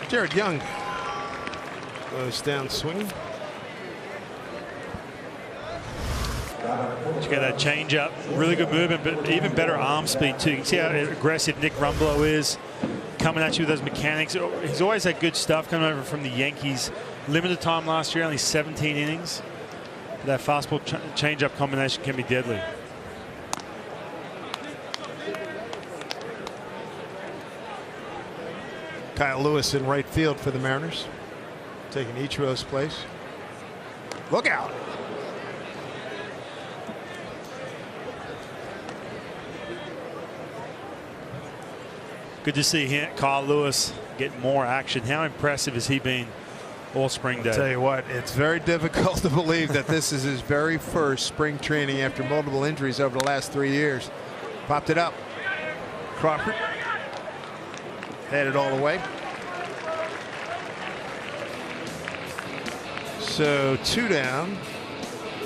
Jared Young goes down swinging. You get that changeup, really good movement, but even better arm speed too. You can see how aggressive Nick Rumbelow is, coming at you with those mechanics. He's always had good stuff coming over from the Yankees. Limited time last year, only 17 innings. That fastball changeup combination can be deadly. Kyle Lewis in right field for the Mariners, taking Ichiro's place. Look out. Good to see Kyle Lewis get more action. How impressive has he been all spring day? I'll tell you what, it's very difficult to believe that this is his very first spring training after multiple injuries over the last 3 years. Popped it up. Crawford had it all the way. So 2 down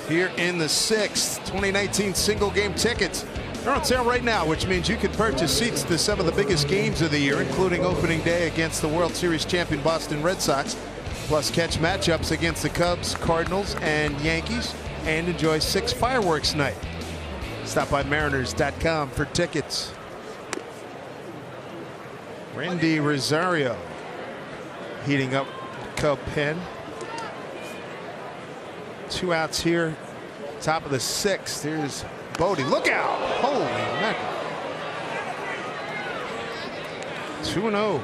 here in the 6th. 2019 single game tickets. They're on sale right now, which means you can purchase seats to some of the biggest games of the year, including opening day against the World Series champion Boston Red Sox, plus catch matchups against the Cubs, Cardinals, and Yankees, and enjoy 6 fireworks night. Stop by Mariners.com for tickets. Randy Rosario heating up Cub pen. 2 outs here, top of the 6th. Here's Bodie. Look out! Holy mackerel. 2-0.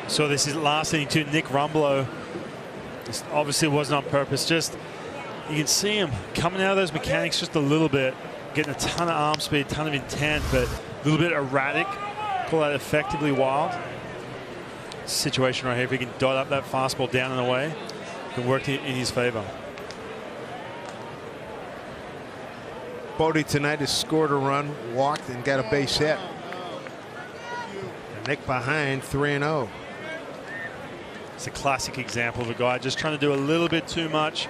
So this is last inning too. Nick Rumbelow. This obviously wasn't on purpose. Just you can see him coming out of those mechanics just a little bit, getting a ton of arm speed, a ton of intent, but a little bit erratic. Call that effectively wild. Situation right here. If he can dot up that fastball down and away, can work in his favor. Bodie tonight has scored a run, walked, and got a base hit. And Nick behind 3-0. It's a classic example of a guy just trying to do a little bit too much.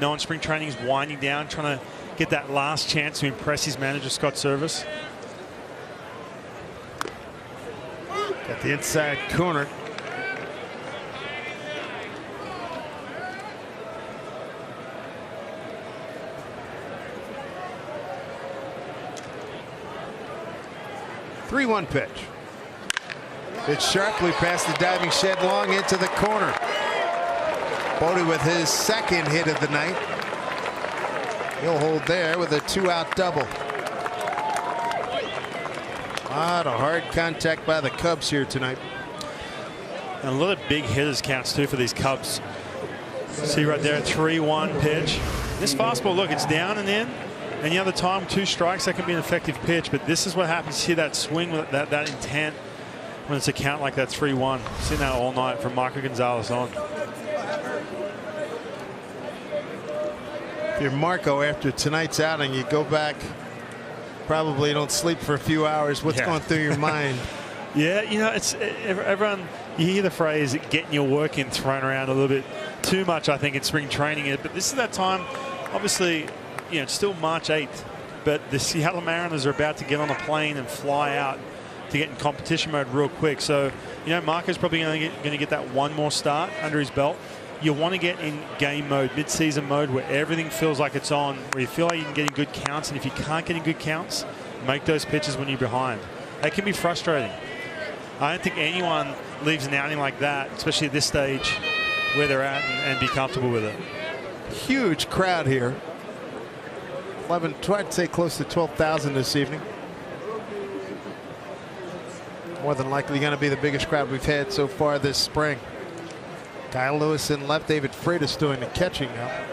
Knowing spring training is winding down, trying to get that last chance to impress his manager, Scott Service. Got the inside corner. Three-one pitch. It's sharply past the diving shed, long into the corner. Bodie with his second hit of the night. He'll hold there with a 2-out double. A lot of hard contact by the Cubs here tonight. And a lot of big hitters counts too for these Cubs. See right there, 3-1 pitch. This fastball, look, it's down and in. Any other time, 2 strikes, that can be an effective pitch. But this is what happens. See that swing with that intent when it's a count like that, 3-1. Seen that all night from Marco Gonzalez on. If you're Marco after tonight's outing, you go back, probably don't sleep for a few hours. What's going through your mind? Yeah, you know, it's everyone. You hear the phrase "getting your work in" thrown around a little bit too much, I think, in spring training. But this is that time. Obviously, you know, it's still March 8th, but the Seattle Mariners are about to get on a plane and fly out to get in competition mode real quick. So, you know, Marco's probably going to get that one more start under his belt. You want to get in game mode, mid-season mode, where everything feels like it's on, where you feel like you can get in good counts, and if you can't get in good counts, make those pitches when you're behind. That can be frustrating. I don't think anyone leaves an outing like that, especially at this stage, where they're at and be comfortable with it. Huge crowd here. 11, I'd say close to 12,000 this evening. More than likely going to be the biggest crowd we've had so far this spring. Kyle Lewis in left, David Freitas doing the catching now.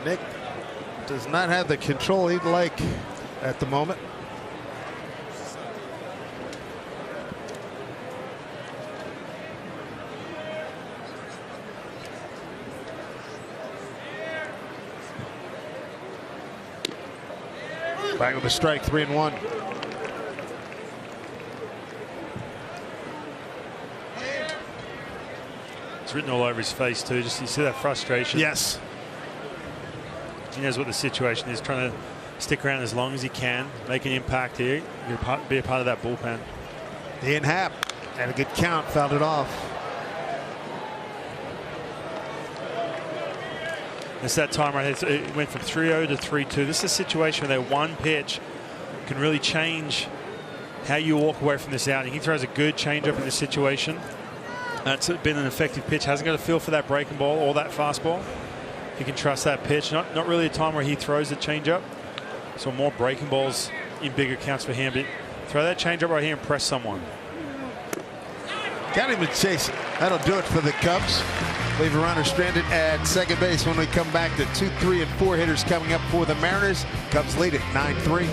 Nick does not have the control he'd like at the moment. Back with a strike, 3-1. It's written all over his face too. Just you see that frustration. Yes. He knows what the situation is, trying to stick around as long as he can, make an impact here, be a part of that bullpen. Ian Happ had a good count, fouled it off. It's that time right here. It went from 3-0 to 3-2. This is a situation where that one pitch can really change how you walk away from this outing. He throws a good changeup in this situation. That's been an effective pitch. Hasn't got a feel for that breaking ball or that fastball. He can trust that pitch. Not really a time where he throws the changeup. So more breaking balls in bigger counts for him. But throw that changeup right here and press someone. Got him to chase it. That'll do it for the Cubs. Leave a runner stranded at second base when we come back to 2, 3, and 4 hitters coming up for the Mariners. Cubs lead it 9-3.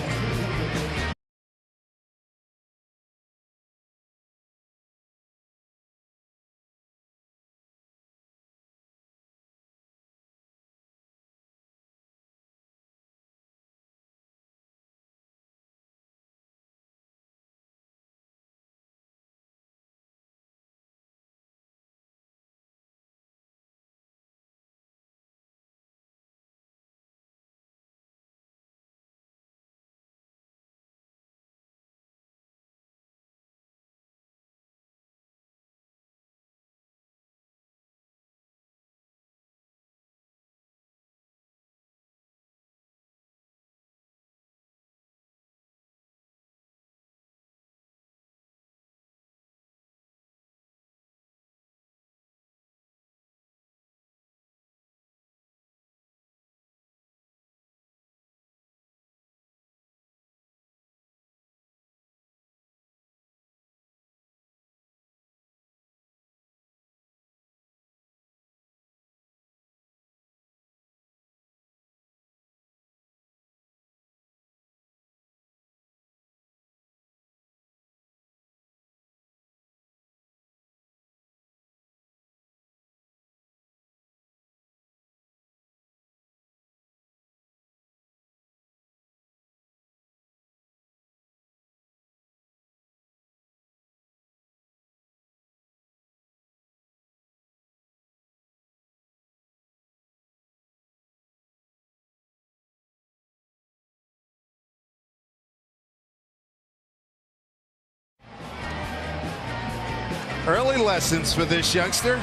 Early lessons for this youngster.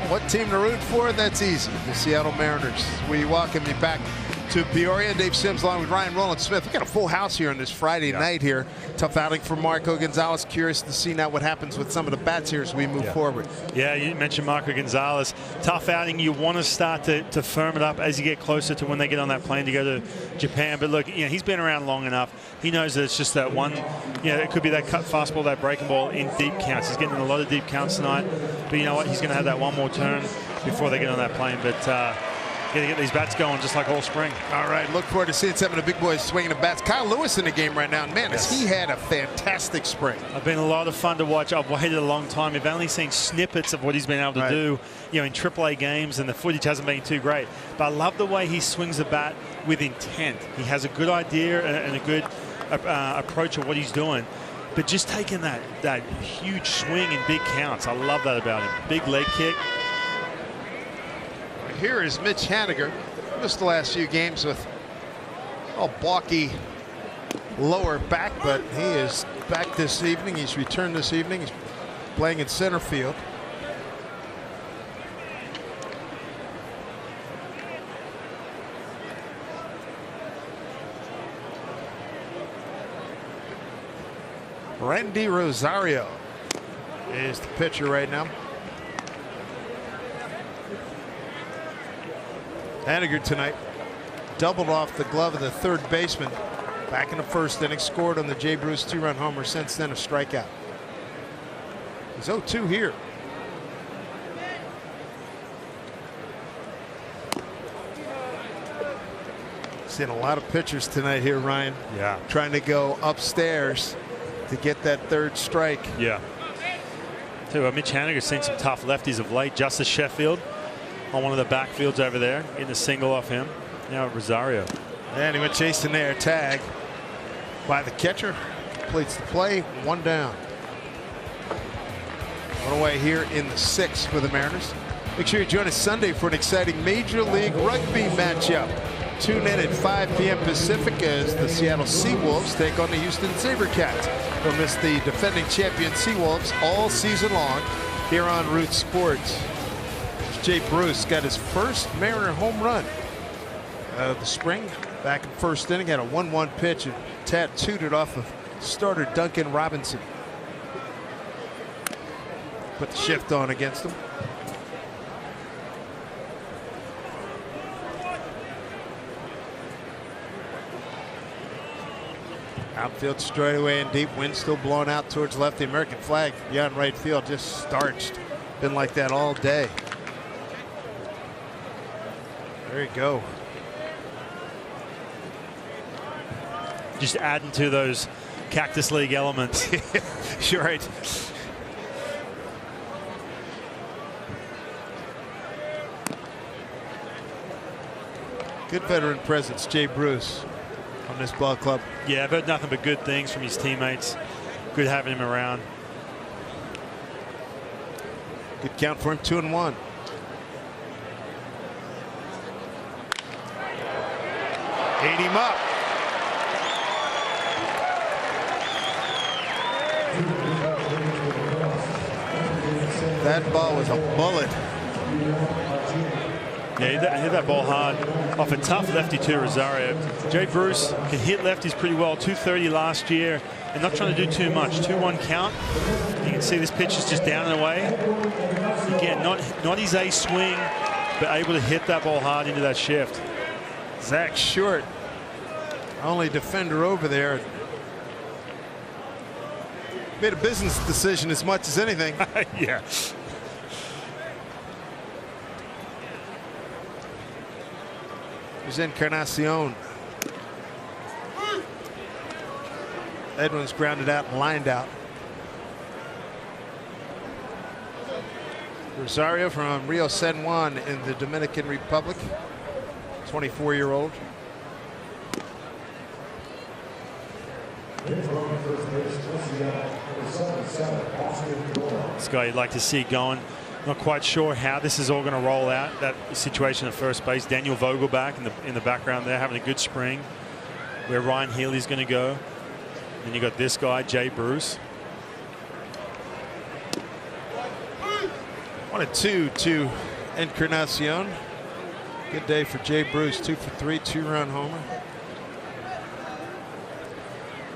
What team to root for? That's easy. The Seattle Mariners. We welcome you back to Peoria. Dave Sims along with Ryan Rowland-Smith. We got a full house here on this Friday night here. Tough outing for Marco Gonzalez. Curious to see now what happens with some of the bats here as we move forward. Yeah, you mentioned Marco Gonzalez. Tough outing. You want to start to firm it up as you get closer to when they get on that plane to go to Japan. But look, you know, he's been around long enough. He knows that it's just that one, you know, it could be that cut fastball, that breaking ball in deep counts. He's getting a lot of deep counts tonight. But you know what? He's going to have that one more turn before they get on that plane. But Got to get these bats going just like all spring. All right, look forward to seeing some of the big boys swinging the bats. Kyle Lewis in the game right now. And man, has he had a fantastic spring. It's been a lot of fun to watch. I've waited a long time. I've only seen snippets of what he's been able to do, in AAA games, and the footage hasn't been too great. But I love the way he swings the bat with intent. He has a good idea and a good approach of what he's doing. But just taking that huge swing in big counts, I love that about him. Big leg kick. Here is Mitch Haniger. Missed the last few games with balky lower back, but he is back this evening. He's returned this evening. He's playing in center field. Randy Rosario is the pitcher right now. Haniger tonight doubled off the glove of the third baseman back in the first inning, scored on the Jay Bruce 2-run homer, since then a strikeout. He's 0-2 here. Seen a lot of pitchers tonight here, Ryan. Yeah. Trying to go upstairs to get that third strike. Yeah. Mitch Haniger's seen some tough lefties of late. Justice Sheffield on one of the backfields over there, getting a single off him. Now Rosario. And he went chasing there. Tag by the catcher. Completes the play. One down. One away here in the sixth for the Mariners. Make sure you join us Sunday for an exciting Major League Rugby matchup. Tune in at 5 p.m. Pacific as the Seattle Seawolves take on the Houston SaberCats. Don't miss the defending champion Seawolves all season long here on Root Sports. Jay Bruce got his first Mariner home run of the spring. Back in first inning, had a 1-1 pitch and tattooed it off of starter Duncan Robinson. Put the shift on against him. Outfield straight away and deep. Wind still blowing out towards left. The American flag beyond right field just starched. Been like that all day. There you go. Just adding to those Cactus League elements. You're right. Good veteran presence, Jay Bruce, on this ball club. Yeah, I've heard nothing but good things from his teammates. Good having him around. Good count for him, 2-1. Ate him up. That ball was a bullet. Yeah, he hit that ball hard off a tough lefty too, Rosario. Jay Bruce can hit lefties pretty well. 230 last year, and not trying to do too much. 2-1 count. You can see this pitch is just down and away. Again, not his ace swing, but able to hit that ball hard into that shift. Zach Short, only defender over there, made a business decision as much as anything. Yeah. There's Encarnacion. Edwin's grounded out and lined out. Rosario from Rio San Juan in the Dominican Republic, 24-year-old. This guy you'd like to see going. Not quite sure how this is all going to roll out. That situation at first base. Daniel Vogelbach in the background there, having a good spring. Where Ryan Healy's going to go. Then you got this guy, Jay Bruce. 1-2 to Encarnacion. Good day for Jay Bruce. 2 for 3, 2-run homer.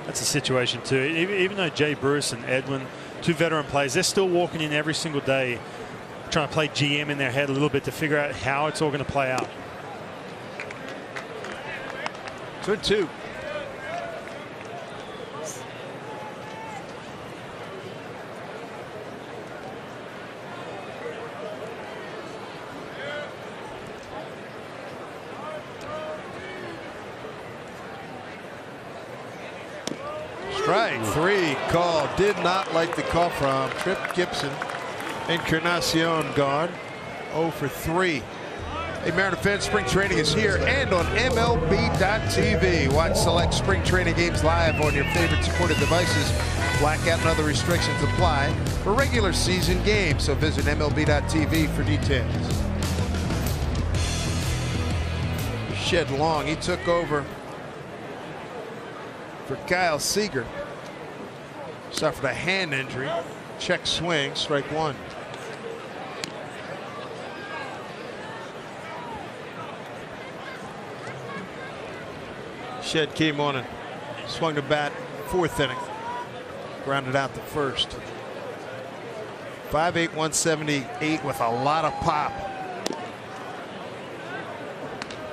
That's a situation too. Even though Jay Bruce and Edwin, two veteran players, they're still walking in every single day, trying to play GM in their head a little bit to figure out how it's all going to play out. 2-2. Strike 3 call. Did not like the call from Trip Gibson. Encarnacion gone. 0 for 3. Hey, Mariner fans, spring training is here and on MLB.tv. Watch select spring training games live on your favorite supported devices. Blackout and other restrictions apply for regular season games, so visit MLB.tv for details. Shed Long, he took over for Kyle Seager. Suffered a hand injury. Check swing, strike 1. Shed came on and swung the bat 4th inning. Grounded out the first. 5'8", 178 with a lot of pop.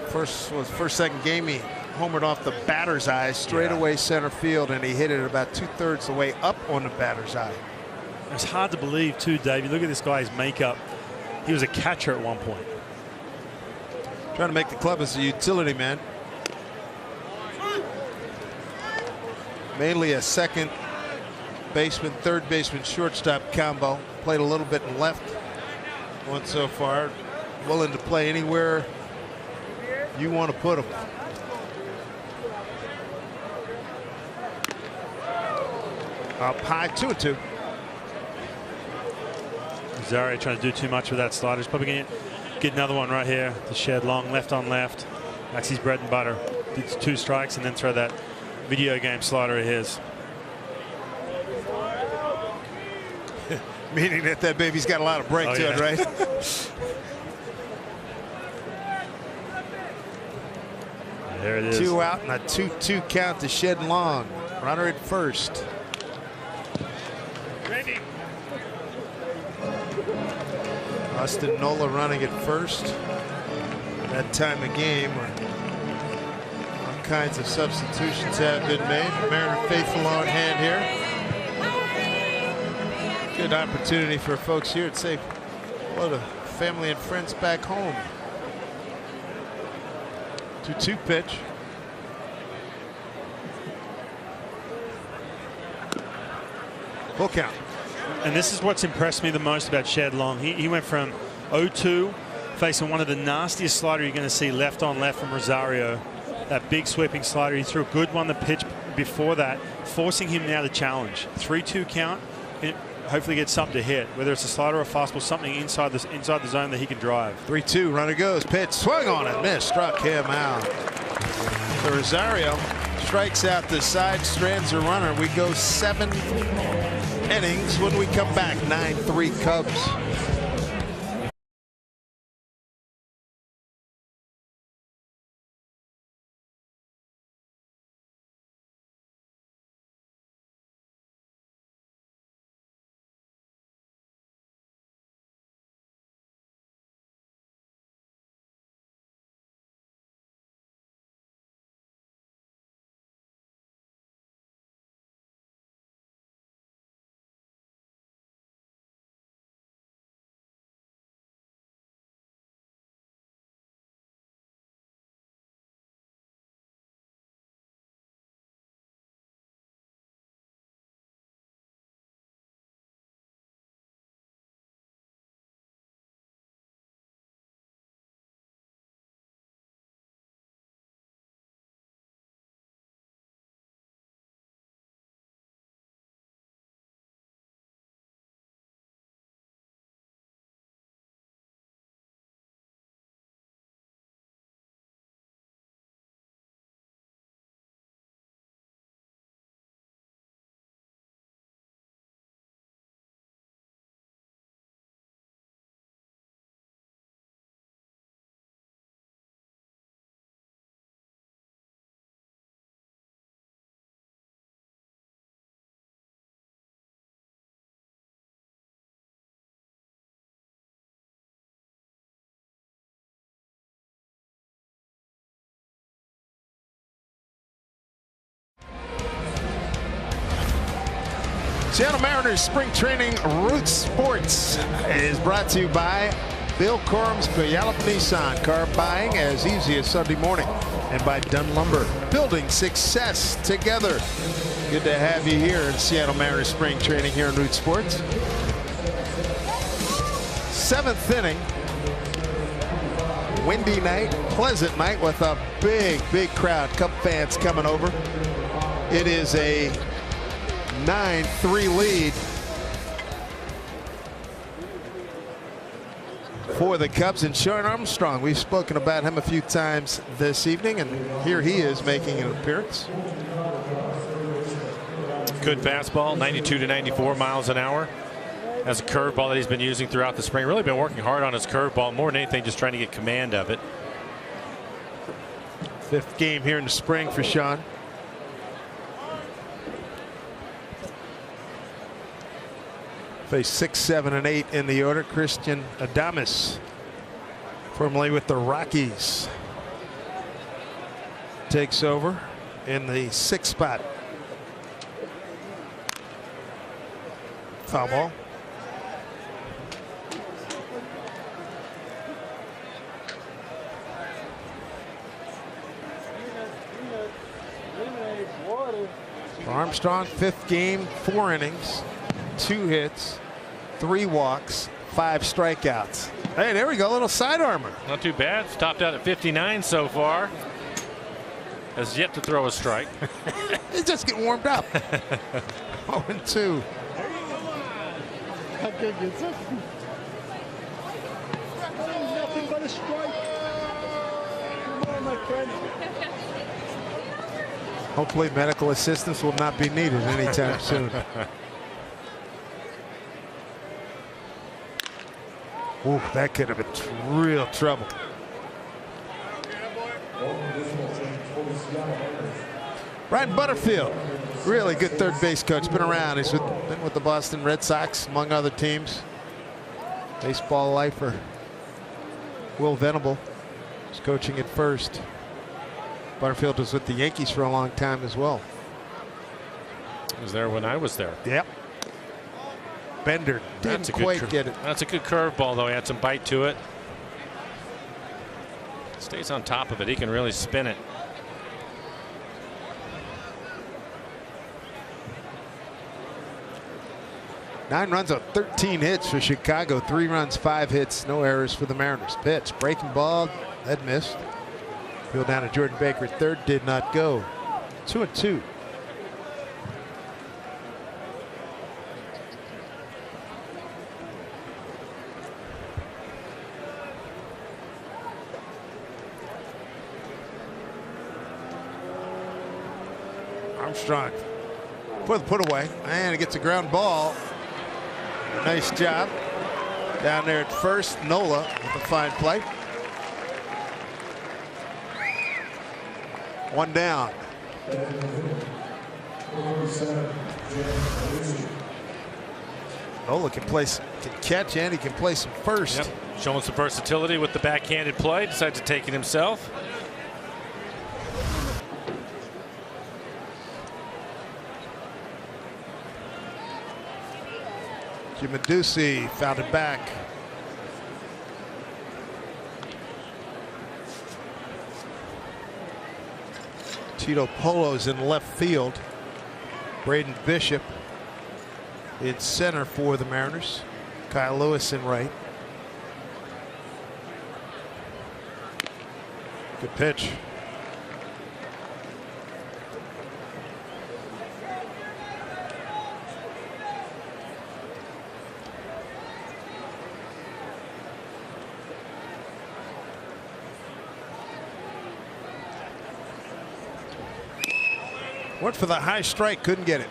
First second game he homered off the batter's eye straight away center field, and he hit it about 2/3 the way up on the batter's eye. It's hard to believe too, Dave. You look at this guy's makeup. He was a catcher at one point. Trying to make the club as a utility man. Mainly a second baseman, third baseman, shortstop combo. Played a little bit in left. One so far. Willing to play anywhere you want to put him. Up high, 2-2. Rosario trying to do too much with that slider. He's probably going to get another one right here to Shed Long, left on left. That's his bread and butter. Do 2 strikes and then throw that video game slider of his. Meaning that baby's got a lot of break to it, right? There it is. 2 out and a 2-2 count to Shed Long. Runner at first. Ready. Austin Nola running at first. That time of game where all kinds of substitutions have been made. Mariner faithful on hand here. Good opportunity for folks here to say hello to family and friends back home. 2-2 pitch. Full count. And this is what's impressed me the most about Shed Long. He went from 0-2, facing one of the nastiest slider you're going to see left on left from Rosario. That big sweeping slider. He threw a good one the pitch before that, forcing him now to challenge. 3-2 count. Hopefully get something to hit, whether it's a slider or a fastball, something inside the zone that he can drive. 3-2, runner goes, pitch, swung on it, missed, struck him out. So Rosario strikes out the side, strands a runner. We go 7 innings. When we come back, 9-3 Cubs. Seattle Mariners spring training Root Sports is brought to you by Bill Corum's Puyallup Nissan. Car buying as easy as Sunday morning. And by Dunn Lumber, building success together. Good to have you here in Seattle Mariners spring training here in Root Sports. 7th inning. Windy night, pleasant night with a big crowd. Cub fans coming over. It is a 9-3 lead for the Cubs and Sean Armstrong. We've spoken about him a few times this evening, and here he is making an appearance. Good fastball, 92 to 94 miles an hour. Has a curveball that he's been using throughout the spring. Really been working hard on his curveball, more than anything, just trying to get command of it. 5th game here in the spring for Sean. Face 6, 7, and 8 in the order. Christian Adames, formerly with the Rockies, takes over in the 6th spot. Foul ball. Armstrong, 5th game, 4 innings, 2 hits, 3 walks, 5 strikeouts. Hey, there we go, a little side armor. Not too bad. Topped out at 59 so far. Has yet to throw a strike. He's just getting warmed up. 0-2. Nothing but a strike. Come on, my friend. Hopefully medical assistance will not be needed anytime soon. Ooh, that could have been real trouble. Ryan Butterfield, really good third base coach. Been around. He's been with the Boston Red Sox, among other teams. Baseball lifer. Will Venable is coaching at first. Butterfield was with the Yankees for a long time as well. I was there when I was there. Yep. Bender didn't quite get it. That's a good curveball, though. He had some bite to it. Stays on top of it. He can really spin it. Nine runs on 13 hits for Chicago. 3 runs, 5 hits, no errors for the Mariners. Pitch, breaking ball, that missed. Field down to Jordan Baker, 3rd, did not go. 2-2. Armstrong for the put away, and it gets a ground ball. Nice job down there at first. Nola with a fine play. 1 down. Nola can catch, and he can play some first. Yep. Showing some versatility with the backhanded play. Decides to take it himself. Jim Ducey found it back. Tito Polo's in left field. Braden Bishop in center for the Mariners. Kyle Lewis in right. Good pitch. Went for the high strike, couldn't get it.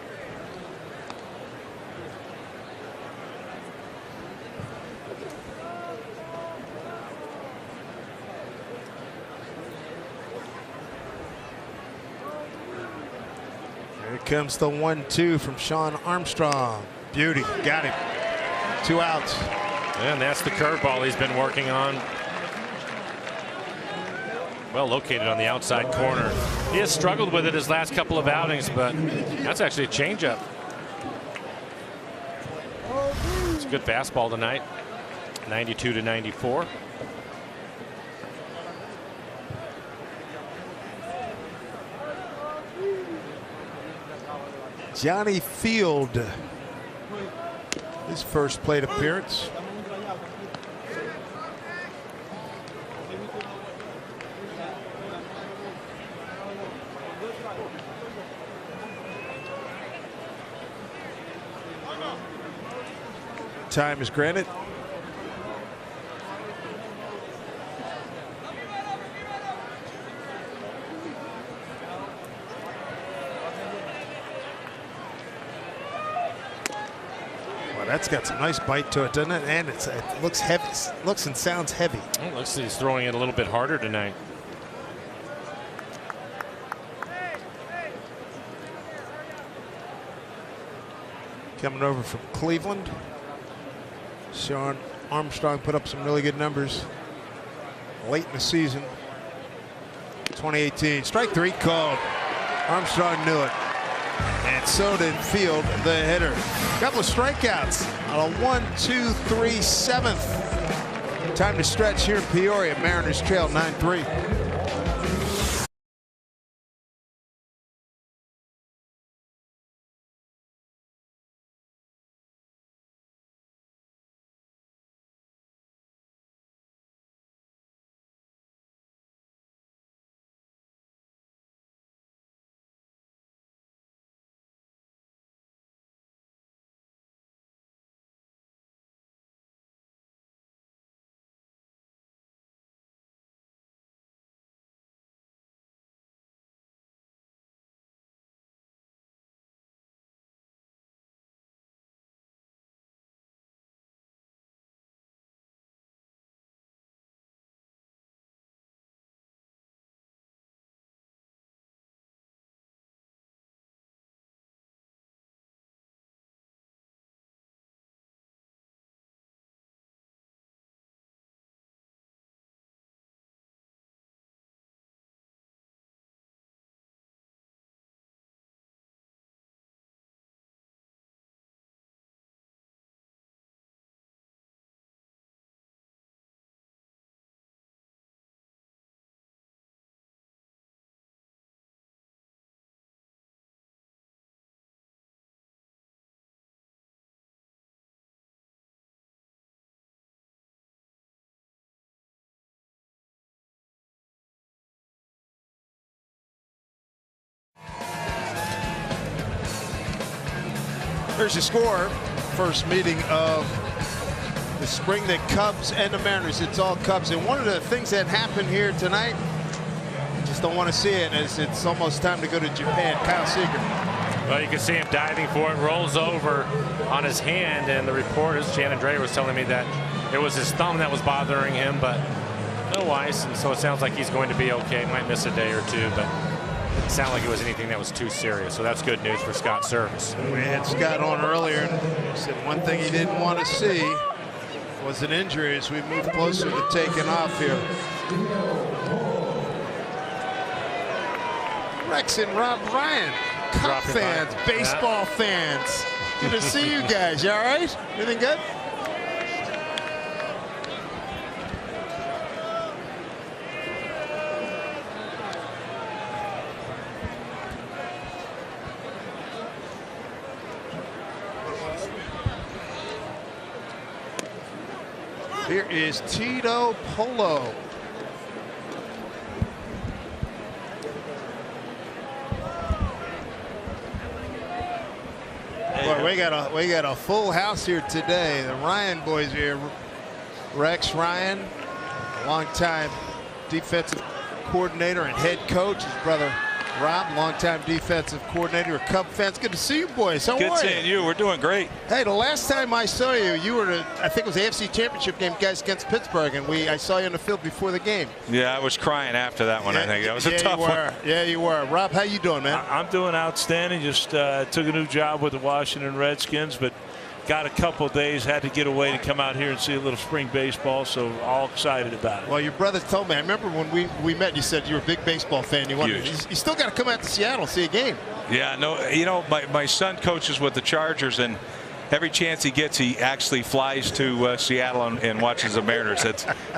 Here comes the 1-2 from Sean Armstrong. Beauty, got him. 2 outs. And that's the curveball he's been working on. Well located on the outside corner. He has struggled with it his last couple of outings, but that's actually a changeup. It's a good fastball tonight. 92-94. Johnny Field, his first plate appearance. Time is granted. Well, that's got some nice bite to it, doesn't it? And it looks heavy. Looks and sounds heavy. It looks like he's throwing it a little bit harder tonight. Coming over from Cleveland. Sean Armstrong put up some really good numbers late in the season. 2018. Strike 3 called. Armstrong knew it. And so did Field, the hitter. Couple of strikeouts on a 1-2-3 7th. Time to stretch here in Peoria. Mariners trail 9-3. Here's your score. First meeting of the spring, the Cubs and the Mariners. It's all Cubs. And one of the things that happened here tonight, just don't want to see it, as it's almost time to go to Japan. Kyle Seager. Well, you can see him diving for it, rolls over on his hand, and the reporters, Shannon Drayer, was telling me that it was his thumb that was bothering him, but no ice, and so it sounds like he's going to be okay. Might miss a day or two, but it didn't sound like it was anything that was too serious, so that's good news for Scott Service. We had Scott on earlier, and he said one thing he didn't want to see was an injury as we move closer to taking off here. Rex and Rob Ryan, Cub fans, baseball fans. Good to see you guys. You all right? Everything good? Here is Tito Polo. Boy, we got a full house here today. The Ryan boys are here. Rex Ryan, longtime defensive coordinator and head coach. His brother Rob, longtime defensive coordinator. Cub fans, good to see you boys. How are you? Good seeing you. We're doing great. Hey, the last time I saw you, you were at, I think it was the AFC Championship game, guys, against Pittsburgh, and I saw you on the field before the game. Yeah, I was crying after that one. I think that was a tough one. Yeah, you were. Rob, how you doing, man? I'm doing outstanding. Just took a new job with the Washington Redskins, but got a couple of days, had to get away to come out here and see a little spring baseball, so all excited about it. Well, your brother told me, I remember when we met, you said you were a big baseball fan. You still got to come out to Seattle and see a game. Yeah, no, you know, my son coaches with the Chargers, and every chance he gets, he actually flies to Seattle and watches the Mariners.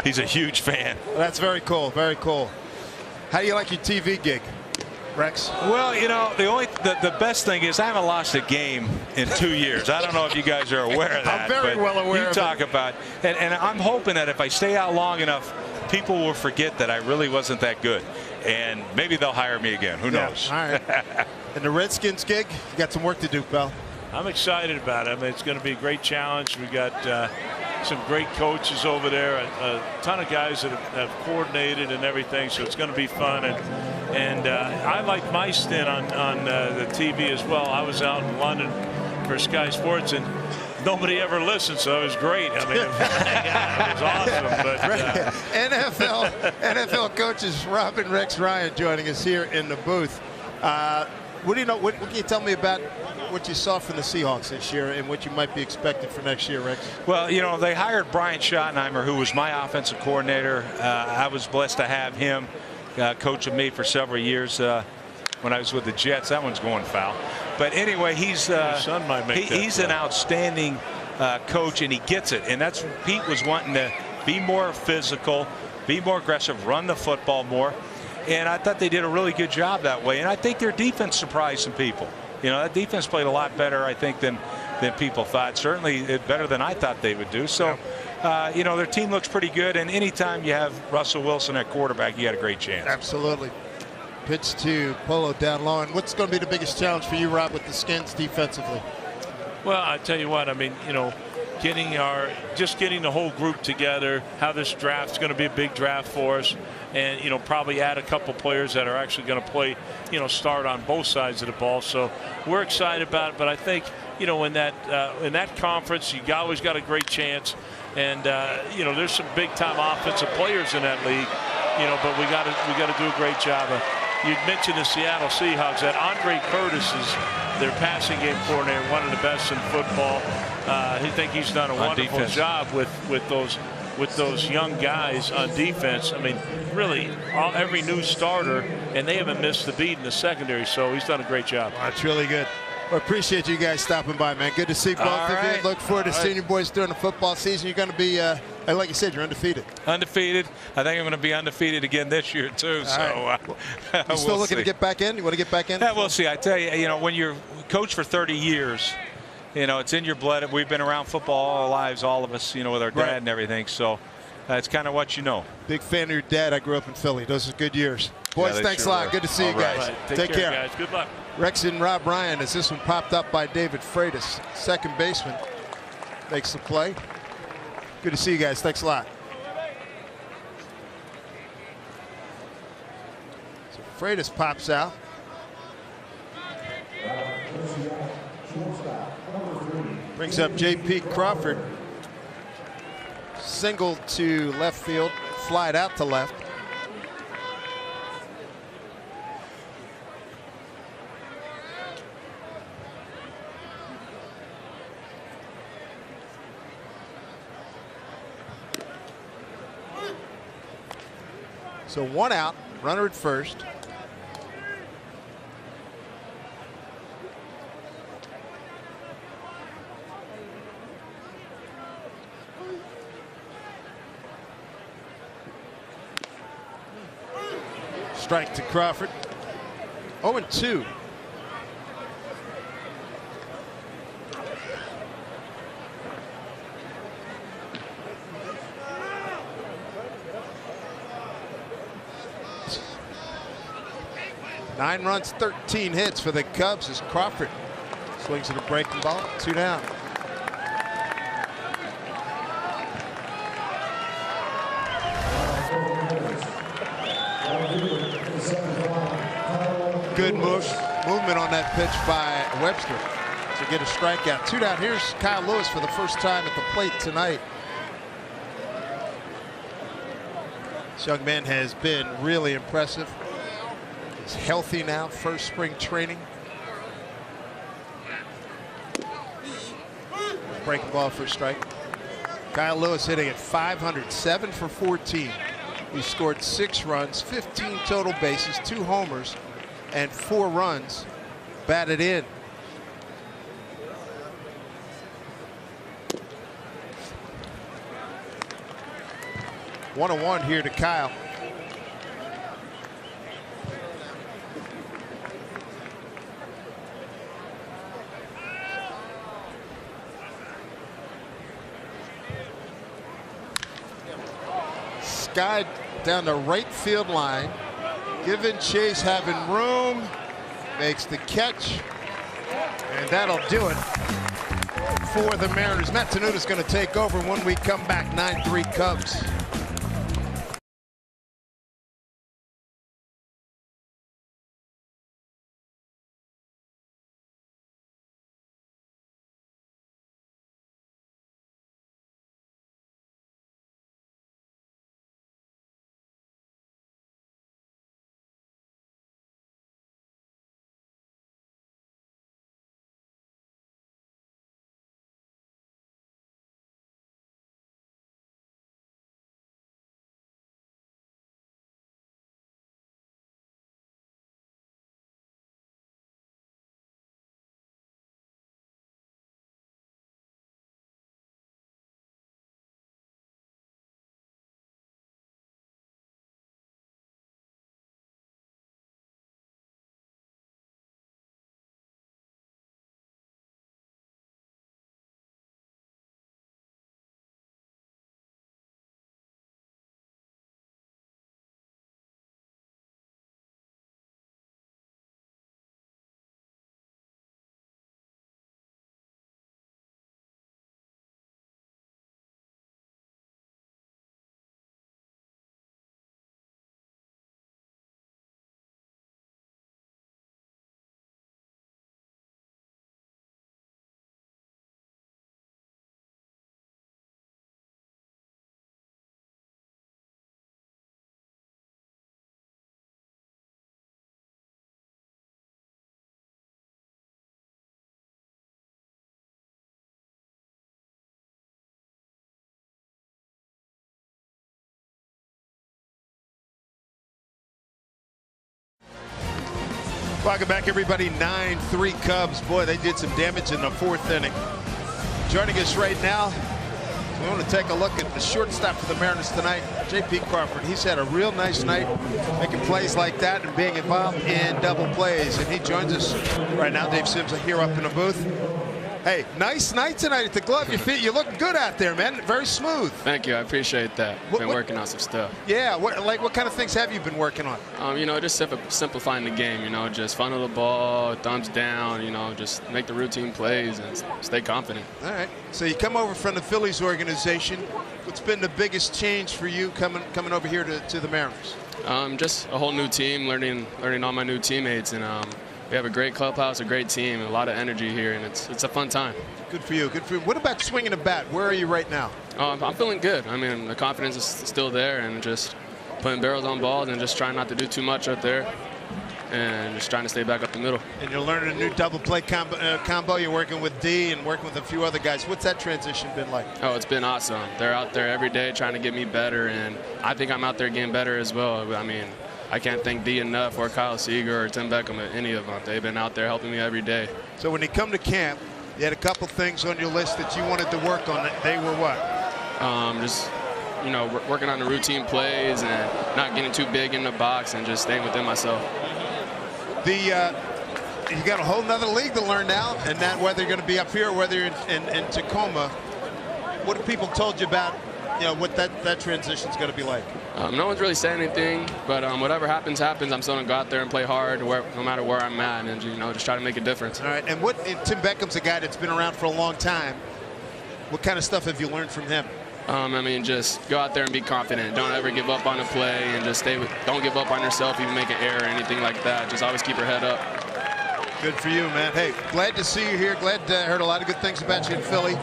He's a huge fan. Well, that's very cool. Very cool. How do you like your TV gig, Rex? Well, you know, the best thing is I haven't lost a game in 2 years. I don't know if you guys are aware of that. I'm very well aware of it. You talk about, and I'm hoping that if I stay out long enough, people will forget that I really wasn't that good. And maybe they'll hire me again. Who knows? All right. And the Redskins gig, you got some work to do, pal. I'm excited about it. I mean, it's going to be a great challenge. We got some great coaches over there, a ton of guys that have coordinated and everything, so it's going to be fun. And I like my stint on the TV as well. I was out in London for Sky Sports, and nobody ever listened, so it was great. I mean, it was awesome. But NFL coaches Rob and Rex Ryan joining us here in the booth. What do you know? What can you tell me about what you saw from the Seahawks this year and what you might be expecting for next year, Rex? Well, you know, they hired Brian Schottenheimer, who was my offensive coordinator. I was blessed to have him coaching me for several years when I was with the Jets. That one's going foul. But anyway, he's an outstanding coach, and he gets it. And that's Pete was wanting to be more physical, be more aggressive, run the football more. And I thought they did a really good job that way. And I think their defense surprised some people. You know, that defense played a lot better, I think, than people thought. Certainly better than I thought they would do. So, you know, their team looks pretty good. And anytime you have Russell Wilson at quarterback, you got a great chance. Absolutely. Pitch to Polo down low. And what's going to be the biggest challenge for you, Rob, with the Skins defensively? Well, I tell you what, I mean, you know, getting the whole group together, how this draft's going to be a big draft for us, and, you know, probably add a couple players that are actually going to play, you know, start on both sides of the ball. So we're excited about it. But I think, you know, in that conference, you always got a great chance. And, you know, there's some big-time offensive players in that league, you know, but we got to do a great job. You mentioned the Seattle Seahawks. That Andre Curtis is their passing game coordinator, one of the best in football. I think he's done a wonderful job with those young guys on defense. I mean, really, every new starter, and they haven't missed the beat in the secondary. So he's done a great job. That's really good. Well, appreciate you guys stopping by, man. Good to see both of you. Look forward to seeing you boys during the football season. You're going to be, like you said, you're undefeated. Undefeated. I think I'm going to be undefeated again this year, too. So, you still looking to get back in? You want to get back in? Yeah, we'll see. I tell you, you know, when you're coach for 30 years, you know, it's in your blood. We've been around football all our lives, all of us, you know, with our dad and everything. So it's kind of what you know. Big fan of your dad. I grew up in Philly. Those are good years. Boys, thanks a lot. Good to see you guys. Take care, guys. Good luck. Rex and Rob Ryan, as this one popped up by David Freitas, second baseman, makes the play. Good to see you guys. Thanks a lot. So Freitas pops out. Brings up J.P. Crawford. Single to left field, flied out to left. So one out, runner at first. Strike to Crawford. 0-2. Nine runs, 13 hits for the Cubs as Crawford swings at a breaking ball. 2 down. Good movement on that pitch by Webster to get a strikeout. 2 down. Here's Kyle Lewis for the first time at the plate tonight. This young man has been really impressive. He's healthy now, first spring training. Breaking ball for a strike. Kyle Lewis hitting at .500, 7 for 14. He scored 6 runs, 15 total bases, 2 homers, and 4 runs batted in. 1-1 here to Kyle. Sky down the right field line, giving Chase having room, makes the catch, and that'll do it for the Mariners. Matt Tenuta's going to take over when we come back. 9-3 Cubs. Welcome back, everybody. 9-3 Cubs. Boy, they did some damage in the fourth inning. Joining us right now, we want to take a look at the shortstop for the Mariners tonight, J.P. Crawford. He's had a real nice night making plays like that and being involved in double plays. And he joins us right now. Dave Sims here up in the booth. Hey, nice night tonight at the Glove. You look good out there, man. Very smooth. Thank you. I appreciate that. Been working on some stuff. Yeah. What kind of things have you been working on? Just simplifying the game. Just funnel the ball, thumbs down. Just make the routine plays and stay confident. All right. So you come over from the Phillies organization. What's been the biggest change for you coming over here to the Mariners? Just a whole new team, learning all my new teammates, and we have a great clubhouse, a great team, and a lot of energy here, and it's a fun time. Good for you. Good for you. What about swinging a bat? Where are you right now? I'm feeling good. The confidence is still there, and just putting barrels on balls and just trying not to do too much up there, and just trying to stay back up the middle. And you're learning a new double play combo. You're working with D and working with a few other guys. What's that transition been like? Oh, it's been awesome. They're out there every day trying to get me better, and I think I'm out there getting better as well. I can't thank D enough, or Kyle Seager, or Tim Beckham, or any of them. They've been out there helping me every day. So when you come to camp, you had a couple things on your list that you wanted to work on. They were what? Working on the routine plays and not getting too big in the box and just staying within myself. You got a whole nother league to learn now, and that whether you're going to be up here or whether you're in Tacoma. What have people told you about what that transition is going to be like? No one's really said anything, but whatever happens. I'm still going to go out there and play hard no matter where I'm at, and just try to make a difference. All right, and Tim Beckham's a guy that's been around for a long time. What kind of stuff have you learned from him? Just go out there and be confident. Don't ever give up on a play, and just don't give up on yourself if you make an error or anything like that. Just always keep your head up. Good for you, man. Hey, glad to see you here. Glad I heard a lot of good things about you in Philly.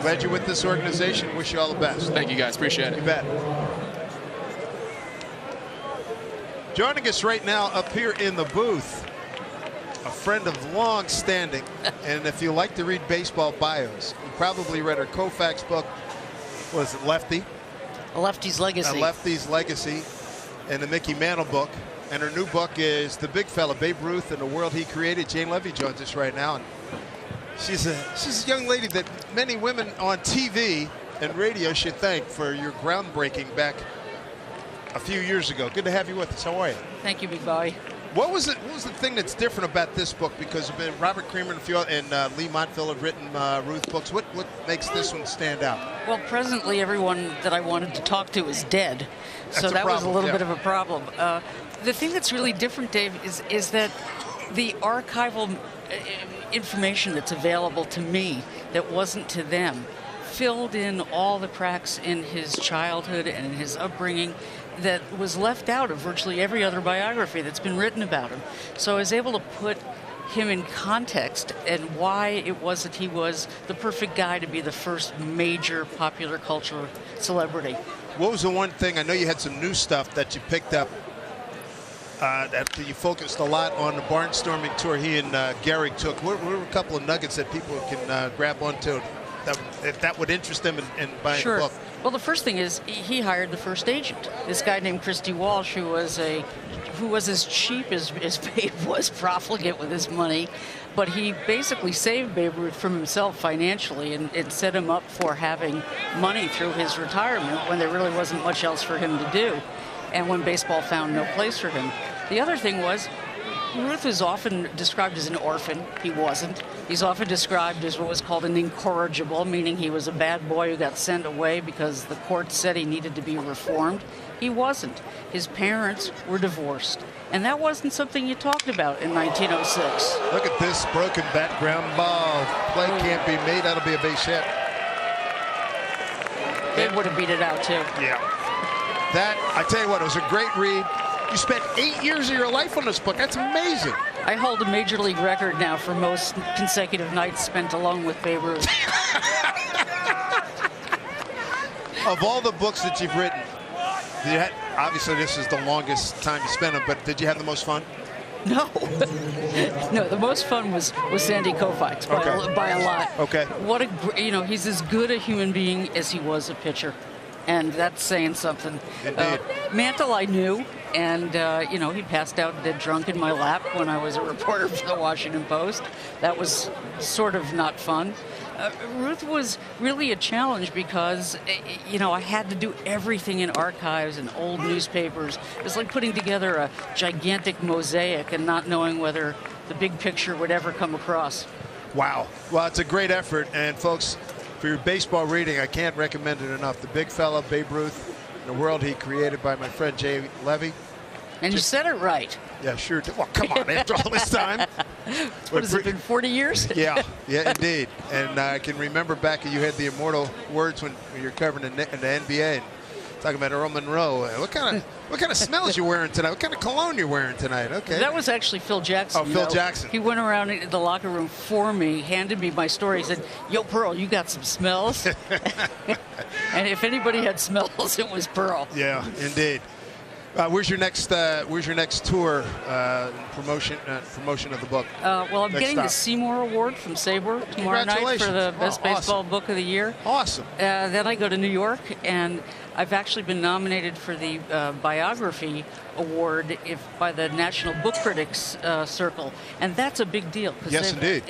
Glad you're with this organization. Wish you all the best. Thank you, guys. Appreciate it. You bet. Joining us right now up here in the booth, a friend of long standing, and if you like to read baseball bios, you probably read her Koufax book. What is it, Lefty? A Lefty's Legacy. A Lefty's Legacy, and the Mickey Mantle book. And her new book is The Big Fella, Babe Ruth and the World He Created. Jane Levy joins us right now. And she's a young lady that many women on TV and radio should thank for your groundbreaking back a few years ago. Good to have you with us. How are you? Thank you, Big Boy. What was the thing that's different about this book? Because Robert Creamer and Lee Montville have written Ruth books. What makes this one stand out? Well, presently everyone that I wanted to talk to is dead, so that was a little bit of a problem. The thing that's really different, Dave, is that the archival information that's available to me that wasn't to them filled in all the cracks in his childhood and in his upbringing that was left out of virtually every other biography that's been written about him. So I was able to put him in context and why it was that he was the perfect guy to be the first major popular culture celebrity. What was the one thing, I know you had some new stuff that you picked up that you focused a lot on the barnstorming tour he and Gehrig took. What were a couple of nuggets that people can grab onto that would interest them in buying a book? Well, the first thing is he hired the first agent, this guy named Christy Walsh, who was as cheap as Babe was, profligate with his money, but he basically saved Babe Ruth from himself financially and set him up for having money through his retirement when there really wasn't much else for him to do, and when baseball found no place for him. The other thing was, Ruth is often described as an orphan. He wasn't. He's often described as what was called an incorrigible, meaning he was a bad boy who got sent away because the court said he needed to be reformed. He wasn't. His parents were divorced, and that wasn't something you talked about in 1906. Look at this broken background ball. Play can't be made. That'll be a base hit. They would have beat it out, too. Yeah. That, I tell you what, it was a great read. You spent 8 years of your life on this book. That's amazing. I hold a major league record now for most consecutive nights spent alone with Babe Ruth. Of all the books that you've written, obviously this is the longest time you spent them, but did you have the most fun? No. No, the most fun was Sandy Koufax by a lot. Okay. What he's as good a human being as he was a pitcher. And that's saying something. Mantle I knew, and he passed out dead drunk in my lap when I was a reporter for the Washington Post. That was sort of not fun. Ruth was really a challenge because, I had to do everything in archives and old newspapers. It was like putting together a gigantic mosaic and not knowing whether the big picture would ever come across. Wow. Well, it's a great effort, and folks, for your baseball reading, I can't recommend it enough. The big fella, Babe Ruth, the world he created, by my friend Jay Levy. And you said it right. Yeah, sure. Well, come on, after all this time. What has it been, 40 years? Yeah, indeed. And I can remember back you had the immortal words when you were covering the NBA and talking about Earl Monroe. What kind of smells you wearing tonight? What kind of cologne you wearing tonight? Okay. That was actually Phil Jackson. Oh, Phil Jackson. He went around in the locker room for me, handed me my story. He said, "Yo, Pearl, you got some smells." And if anybody had smells, it was Pearl. Yeah, indeed. Where's your next tour promotion of the book? Well, I'm getting the Seymour Award from SABR tomorrow night for the best baseball book of the year. Awesome. Then I go to New York, and I've actually been nominated for the biography award by the National Book Critics Circle, and that's a big deal. Yes, indeed.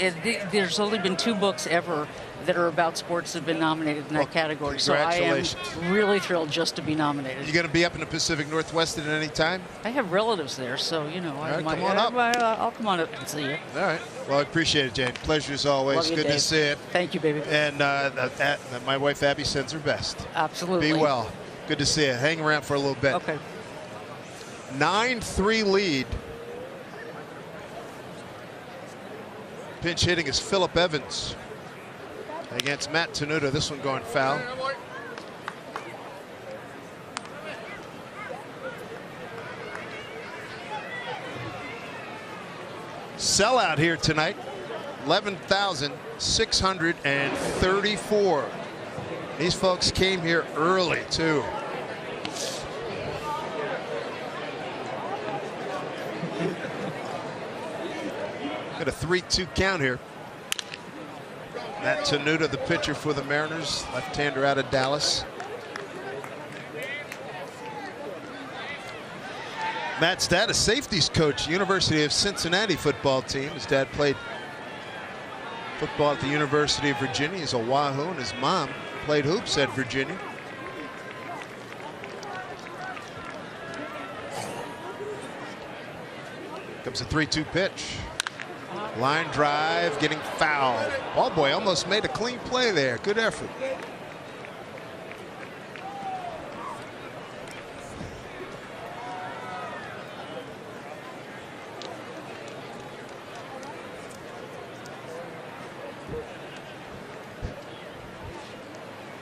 There's only been 2 books ever that are about sports that have been nominated in that category. So I am really thrilled just to be nominated. You going to be up in the Pacific Northwest at any time? I have relatives there, so come on up. I'll come on up and see you. All right. Well, I appreciate it, Jane. Pleasure as always. Love you, Good Dave. to see it. Thank you, baby. And my wife Abby sends her best. Absolutely. Be well. Good to see you. Hang around for a little bit. Okay. 9-3 lead. Pinch hitting is Phillip Evans against Matt Tenuta. This one going foul. Sellout here tonight. 11,634. These folks came here early too. Got a 3-2 count here. Matt Tenuta, the pitcher for the Mariners, left-hander out of Dallas. Matt's dad, a safeties coach, University of Cincinnati football team. His dad played football at the University of Virginia. He's a Wahoo, and his mom played hoops at Virginia. Comes a 3-2 pitch. Line drive, getting fouled. Ball boy almost made a clean play there. Good effort.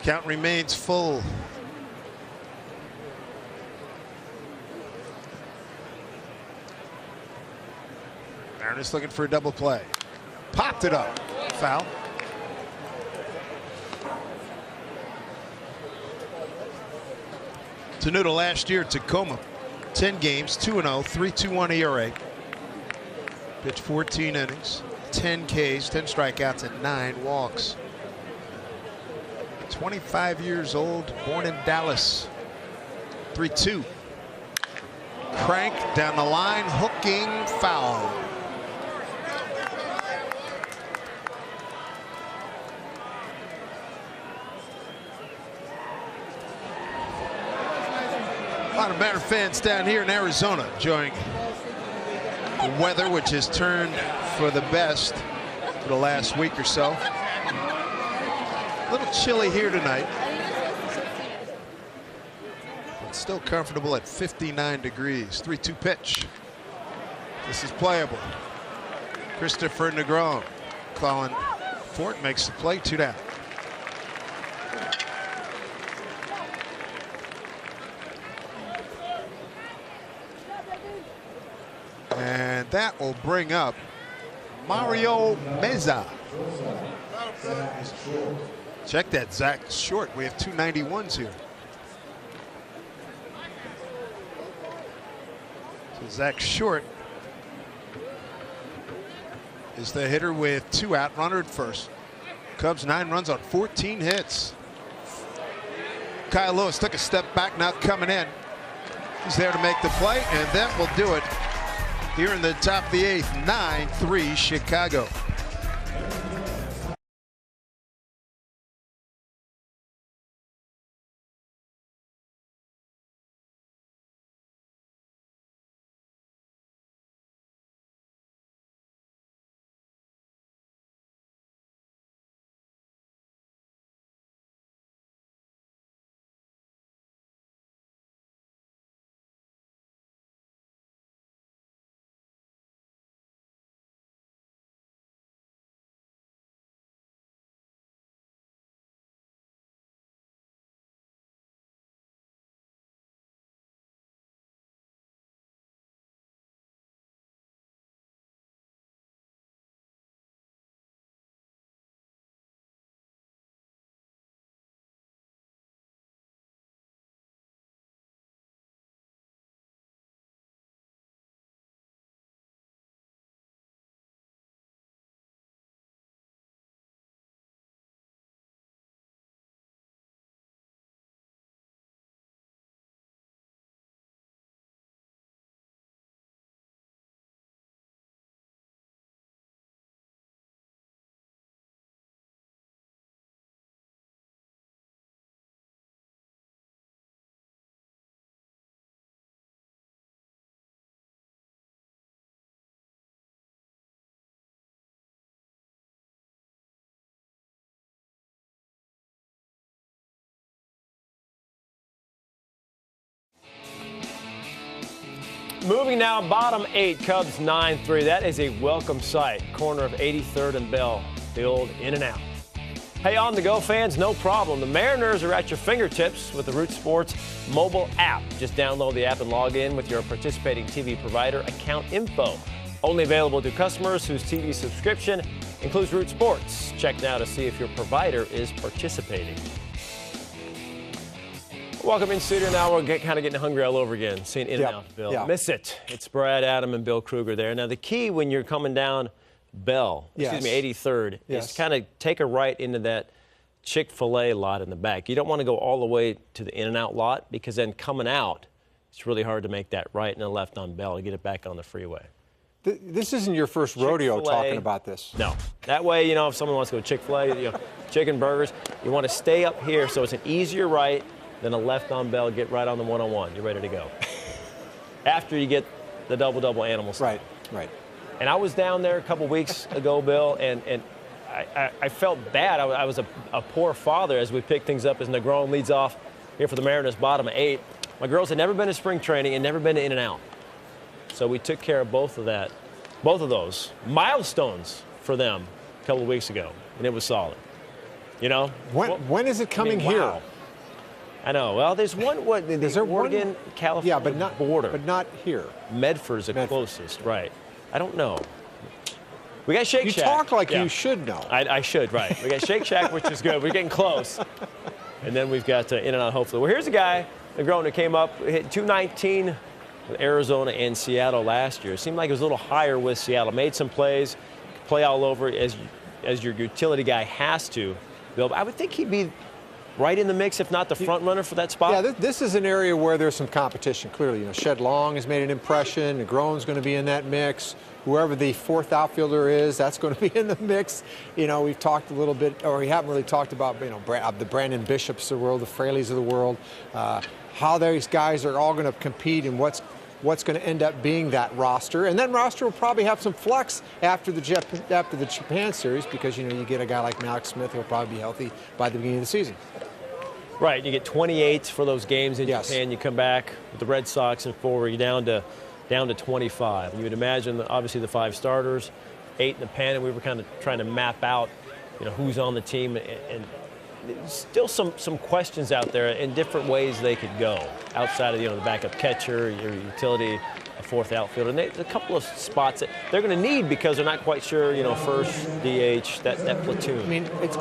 Count remains full. Mariners looking for a double play. Popped it up. Foul. Tenuta last year at Tacoma. 10 games, 2-0, 3.21 ERA. Pitched 14 innings, 10 Ks, 10 strikeouts, and 9 walks. 25 years old, born in Dallas. 3-2. Crank down the line, hooking, foul. A lot of Mariner fans down here in Arizona enjoying the weather, which has turned for the best for the last week or so. A little chilly here tonight, but still comfortable at 59 degrees. 3-2 pitch. This is playable. Christopher Negron. Colin Fort makes the play, 2 down. And that will bring up Mario Meza. Check that, Zach Short. We have 291s here. So Zach Short is the hitter with 2 out, runner at first. Cubs 9 runs on 14 hits. Kyle Lewis took a step back, now coming in. He's there to make the play, and that will do it here in the top of the 8th. 9-3 Chicago. Moving now, bottom 8, Cubs 9-3. That is a welcome sight. Corner of 83rd and Bell. The old in and out. Hey, on the go fans, no problem. The Mariners are at your fingertips with the Root Sports mobile app. Just download the app and log in with your participating TV provider account info. Only available to customers whose TV subscription includes Root Sports. Check now to see if your provider is participating. Welcome in studio now. We're kind of getting hungry all over again. Seeing In and Out, Bill. Yeah. Miss it. It's Brad, Adam, and Bill Kruger there. Now, the key when you're coming down Bell, excuse me, 83rd, is kind of take a right into that Chick-fil-A lot in the back. You don't want to go all the way to the In and Out lot because then coming out, it's really hard to make that right and a left on Bell to get it back on the freeway. This isn't your first rodeo talking about this. No. That way, you know, if someone wants to go Chick-fil-A, chicken burgers, you want to stay up here so it's an easier right than a left on Bell, get right on the 101. You're ready to go. After you get the double animal stuff. Right. Right. And I was down there a couple weeks ago, Bill, and I felt bad. I was a poor father as we picked things up as Negron leads off here for the Mariners, bottom of 8. My girls had never been to spring training and never been to In-N-Out. So we took care of both of those milestones for them a couple of weeks ago, and it was solid. You know? When is it coming here? Wow. I know. Well, there's one. Is there Oregon, California? Yeah, but not border. But not here. Medford's the closest, right? I don't know. We got Shake Shack. You talk like you should know. I should, right? We got Shake Shack, which is good. We're getting close. And then we've got In-N-Out, hopefully. Well, here's a guy, Negron, who came up, hit 219 with Arizona and Seattle last year. It seemed like it was a little higher with Seattle. Made some plays, could play all over as your utility guy has to. Bill, I would think he'd be right in the mix, if not the front runner for that spot. Yeah, this is an area where there's some competition, clearly. You know, Shed Long has made an impression. Negron's going to be in that mix. Whoever the fourth outfielder is, that's going to be in the mix. You know, we've talked a little bit, or we haven't really talked about, you know, the Brandon Bishops of the world, the Fraleys of the world, how these guys are all going to compete and what's going to end up being that roster. And that roster will probably have some flux after the Japan series because, you know, you get a guy like Mallex Smith who will probably be healthy by the beginning of the season. Right, you get 28 for those games in Japan. You come back with the Red Sox and forward, you're down to 25. You would imagine, obviously, the 5 starters, 8 in the pen, and we were kind of trying to map out, you know, who's on the team, and still some questions out there in different ways they could go outside of, you know, the backup catcher, your utility, a fourth outfielder, and a couple of spots that they're going to need because they're not quite sure, you know, first, DH, that platoon. I mean, it's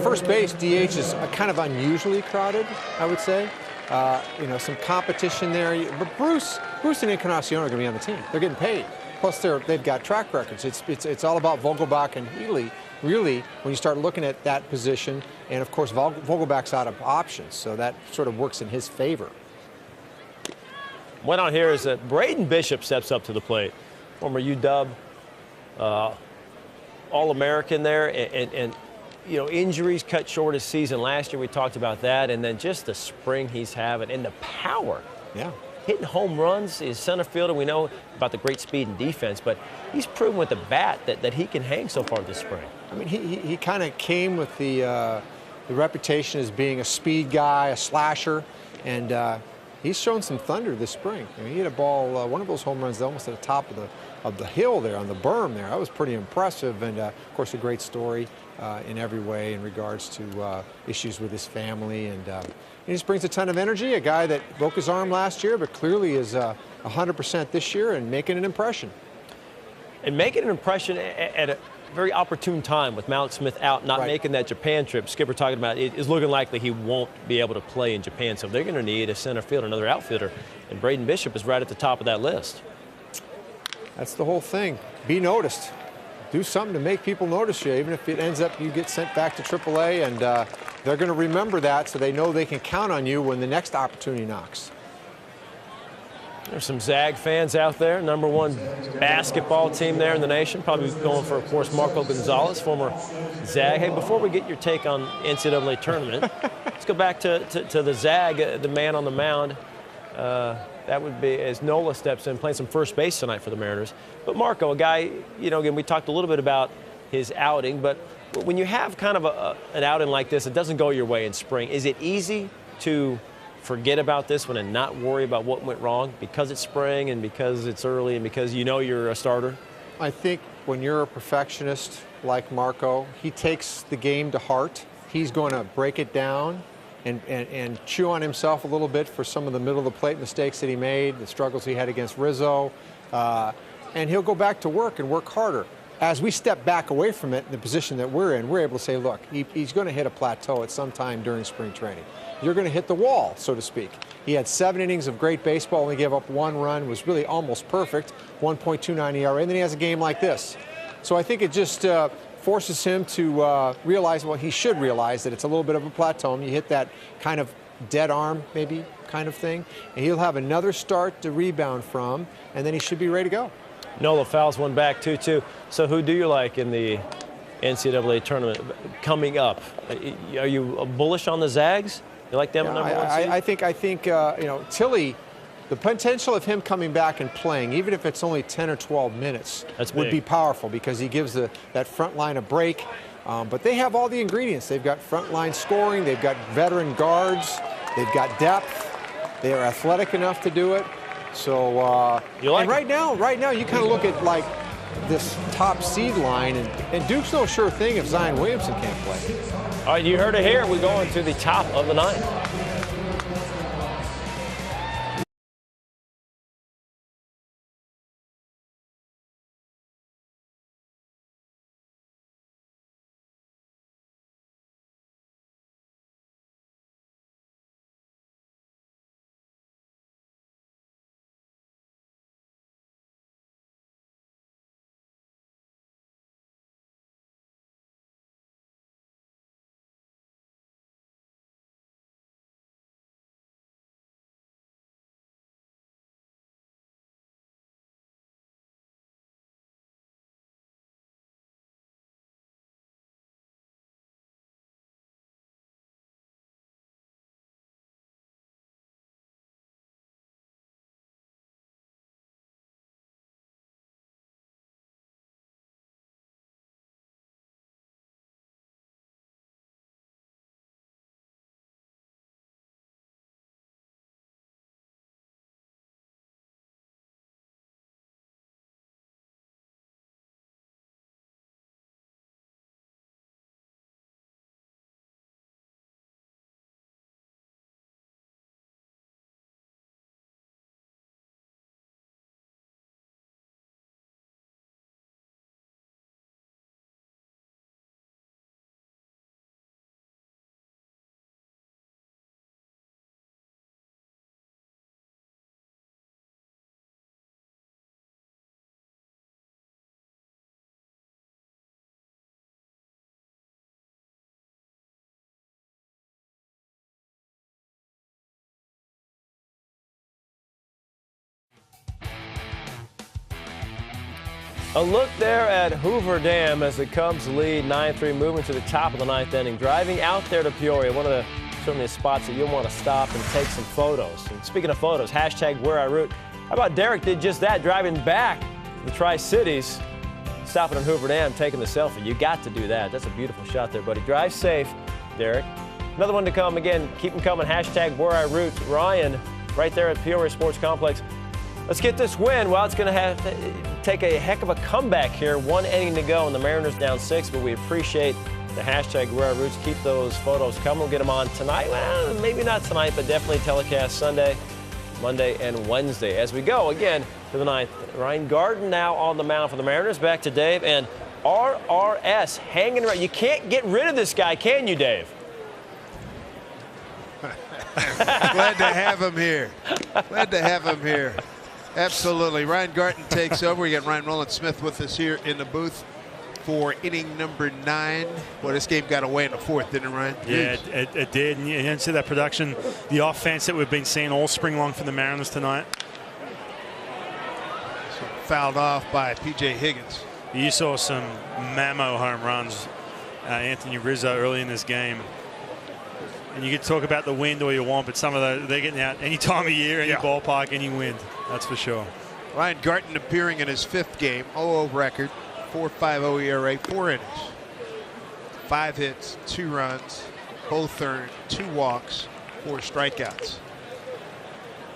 first base, DH is kind of unusually crowded, I would say. You know, some competition there. But Bruce and Encarnacion are going to be on the team. They're getting paid. Plus, they've got track records. It's all about Vogelbach and Healy, really, when you start looking at that position. And, of course, Vogelbach's out of options, so that sort of works in his favor. Went on here is that Braden Bishop steps up to the plate. Former UW All-American there. And you know, injuries cut short his season last year. We talked about that. And then just the spring he's having and the power. Yeah. Hitting home runs is center fielder. We know about the great speed and defense, but he's proven with the bat that he can hang so far this spring. I mean, he kind of came with the reputation as being a speed guy, a slasher, and he's shown some thunder this spring. I mean, he hit a ball, one of those home runs almost at the top of the hill there on the berm there. That was pretty impressive, and of course a great story in every way in regards to issues with his family, and he just brings a ton of energy. A guy that broke his arm last year, but clearly is 100% this year and making an impression. And making an impression at a very opportune time with Mallex Smith out, not making that Japan trip. Skipper talking about it is looking likely he won't be able to play in Japan, so they're going to need a center fielder, another outfielder, and Braden Bishop is right at the top of that list. That's the whole thing. Be noticed. Do something to make people notice you, even if it ends up you get sent back to AAA, and they're going to remember that so they know they can count on you when the next opportunity knocks. There's some Zag fans out there, #1 basketball team there in the nation, probably going for, of course, Marco Gonzalez, former Zag. Hey, before we get your take on NCAA tournament, let's go back to the Zag, the man on the mound. That would be as Nola steps in, playing some first base tonight for the Mariners. But Marco, a guy, you know, again, we talked a little bit about his outing, but when you have kind of an outing like this, it doesn't go your way in spring. Is it easy to forget about this one and not worry about what went wrong because it's spring and because it's early and because you know you're a starter? I think when you're a perfectionist like Marco, he takes the game to heart. He's going to break it down and chew on himself a little bit for some of the middle of the plate mistakes that he made, the struggles he had against Rizzo, and he'll go back to work and work harder. As we step back away from it in the position that we're in, we're able to say, look, he's going to hit a plateau at some time during spring training. You're going to hit the wall, so to speak. He had 7 innings of great baseball, only gave up 1 run, was really almost perfect, 1.29 ERA, and then he has a game like this. So I think it just forces him to realize, well, he should realize that it's a little bit of a plateau. And you hit that kind of dead arm, maybe, kind of thing, and he'll have another start to rebound from, and then he should be ready to go. Nola fouls one back, 2-2. So who do you like in the NCAA tournament coming up? Are you bullish on the Zags? You like them at #1 seed? I think you know, Tilly The potential of him coming back and playing, even if it's only 10 or 12 minutes, would be powerful because he gives that front line a break. But they have all the ingredients. They've got front line scoring. They've got veteran guards. They've got depth. They are athletic enough to do it. So and right now, you kind of look at like this top seed line, and Duke's no sure thing if Zion Williamson can't play. All right, you heard it here. We're going to the top of the ninth. A look there at Hoover Dam as the Cubs lead 9-3, moving to the top of the ninth inning. Driving out there to Peoria, one of the certainly spots that you'll want to stop and take some photos. And speaking of photos, hashtag Where I Root. How about Derek did just that, driving back the Tri-Cities, stopping on Hoover Dam, taking the selfie. You got to do that. That's a beautiful shot there, buddy. Drive safe, Derek. Another one to come. Again, keep them coming. Hashtag Where I Root. Ryan, right there at Peoria Sports Complex. Let's get this win. Well, it's going to have to take a heck of a comeback here. One inning to go, and the Mariners down 6, but we appreciate the hashtag Where Our Roots. Keep those photos coming. We'll get them on tonight. Well, maybe not tonight, but definitely telecast Sunday, Monday, and Wednesday. As we go again to the ninth, Ryan Garden now on the mound for the Mariners. Back to Dave, and RRS hanging around. You can't get rid of this guy, can you, Dave? Glad to have him here. Glad to have him here. Absolutely. Ryan Garten takes over. We got Ryan Rowland-Smith with us here in the booth for inning number 9. Well, this game got away in the 4th, didn't it, Ryan? Yeah, it did. And you didn't see that production, the offense that we've been seeing all spring long for the Mariners tonight. So fouled off by P.J. Higgins. You saw some mammo home runs, Anthony Rizzo, early in this game. And you can talk about the wind all you want, but some of those, they're getting out any time of year, any ballpark, any wind. That's for sure. Ryan Garten appearing in his 5th game, 0-0 record, 4.50 ERA, 4 innings, 5 hits, 2 runs, both earned, 2 walks, 4 strikeouts.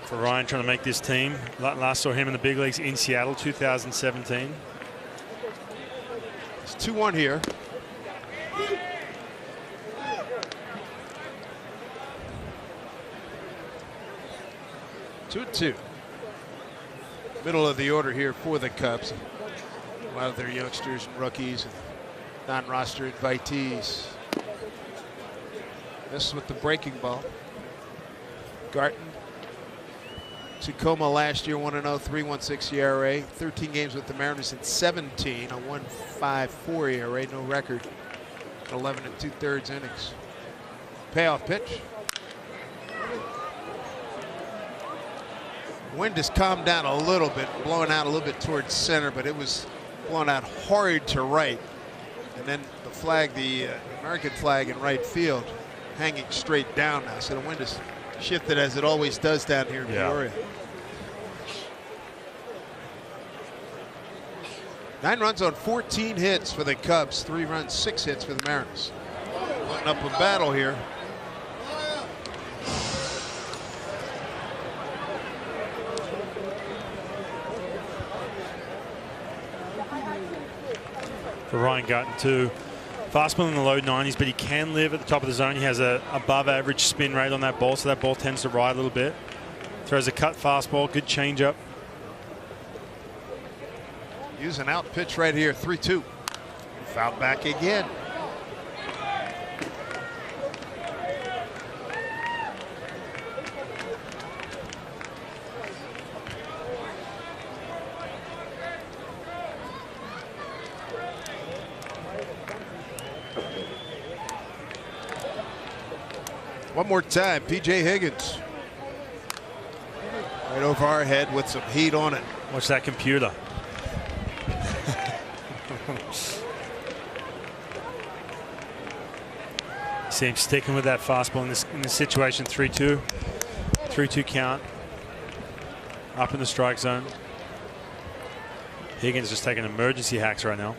For Ryan trying to make this team. Last saw him in the big leagues in Seattle, 2017. It's 2-1 here. Two. Middle of the order here for the Cubs. A lot of their youngsters and rookies and non-roster invitees. This is with the breaking ball. Garten, Tacoma last year, 1-0, 3.16 ERA. 13 games with the Mariners in 17, a 1.54 ERA, no record. 11 2/3 innings. Payoff pitch. Wind has calmed down a little bit, blowing out a little bit towards center, but it was blowing out hard to right. And then the flag, the American flag in right field, hanging straight down now. So the wind has shifted as it always does down here in Peoria. 9 runs on 14 hits for the Cubs. 3 runs, 6 hits for the Mariners. Putting up a battle here. For Ryan Gutton too. Fastball in the low 90s, but he can live at the top of the zone. He has a above average spin rate on that ball, so that ball tends to ride a little bit. Throws a cut fastball, good changeup. Use an out pitch right here, 3-2. Foul back again. One more time, P.J. Higgins. Right over our head with some heat on it. Watch that computer. See him sticking with that fastball in this situation. 3-2. 3-2 count. Up in the strike zone. Higgins just taking emergency hacks right now.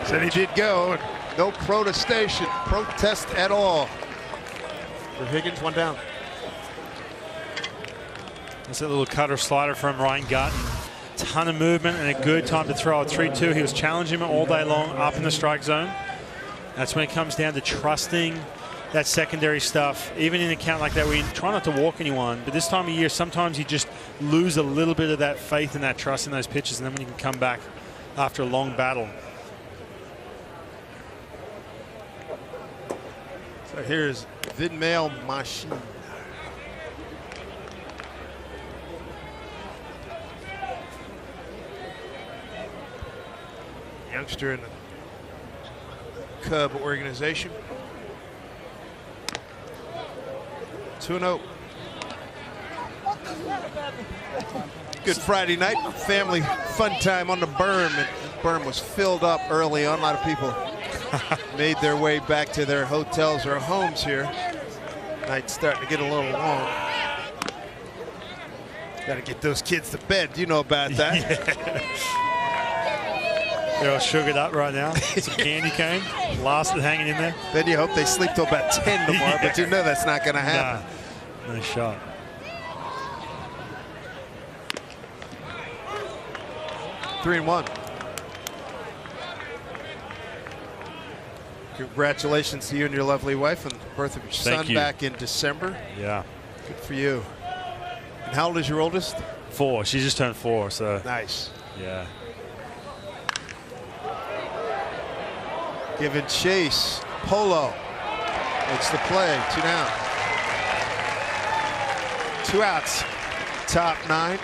Said he did go. No protest at all. For Higgins, 1 down. That's a little cutter slider from Ryan Gutton. Ton of movement and a good time to throw. At 3-2, he was challenging him all day long up in the strike zone. That's when it comes down to trusting that secondary stuff. Even in a count like that, we try not to walk anyone. But this time of year, sometimes you just lose a little bit of that faith and that trust in those pitches, and then when you can come back after a long battle. So here's Vinmail Machine. Youngster in the Cub organization. 2-0. Good Friday night, family fun time on the berm. And the berm was filled up early on. A lot of people made their way back to their hotels or homes here. Night's starting to get a little long. Got to get those kids to bed. You know about that. Yeah. They're all sugared up right now. Some candy cane. Last hanging in there. Then you hope they sleep till about 10 tomorrow, but you know that's not going to happen. Nah, no shot. Three and 1. Congratulations to you and your lovely wife on the birth of your son back in December. Yeah. Good for you. And how old is your oldest? 4. She just turned 4, so. Nice. Yeah. Giving chase. Polo makes the play. 2 down. 2 outs. Top 9.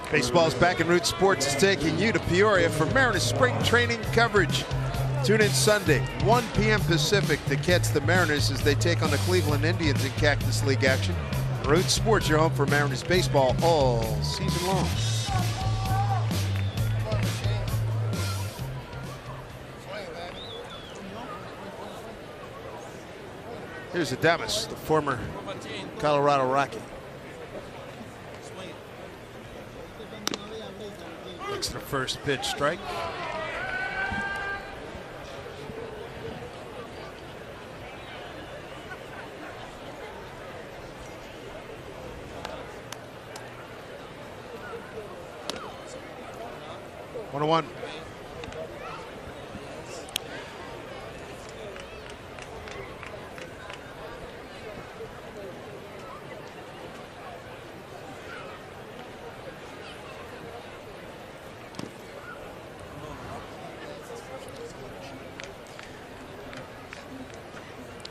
Baseball's back, and Root Sports is taking you to Peoria for Mariners spring training coverage. Tune in Sunday, 1 p.m. Pacific, to catch the Mariners as they take on the Cleveland Indians in Cactus League action. Root Sports, your home for Mariners baseball all season long. Here's Adames, the former Colorado Rocky. Looks the first pitch strike. One 1.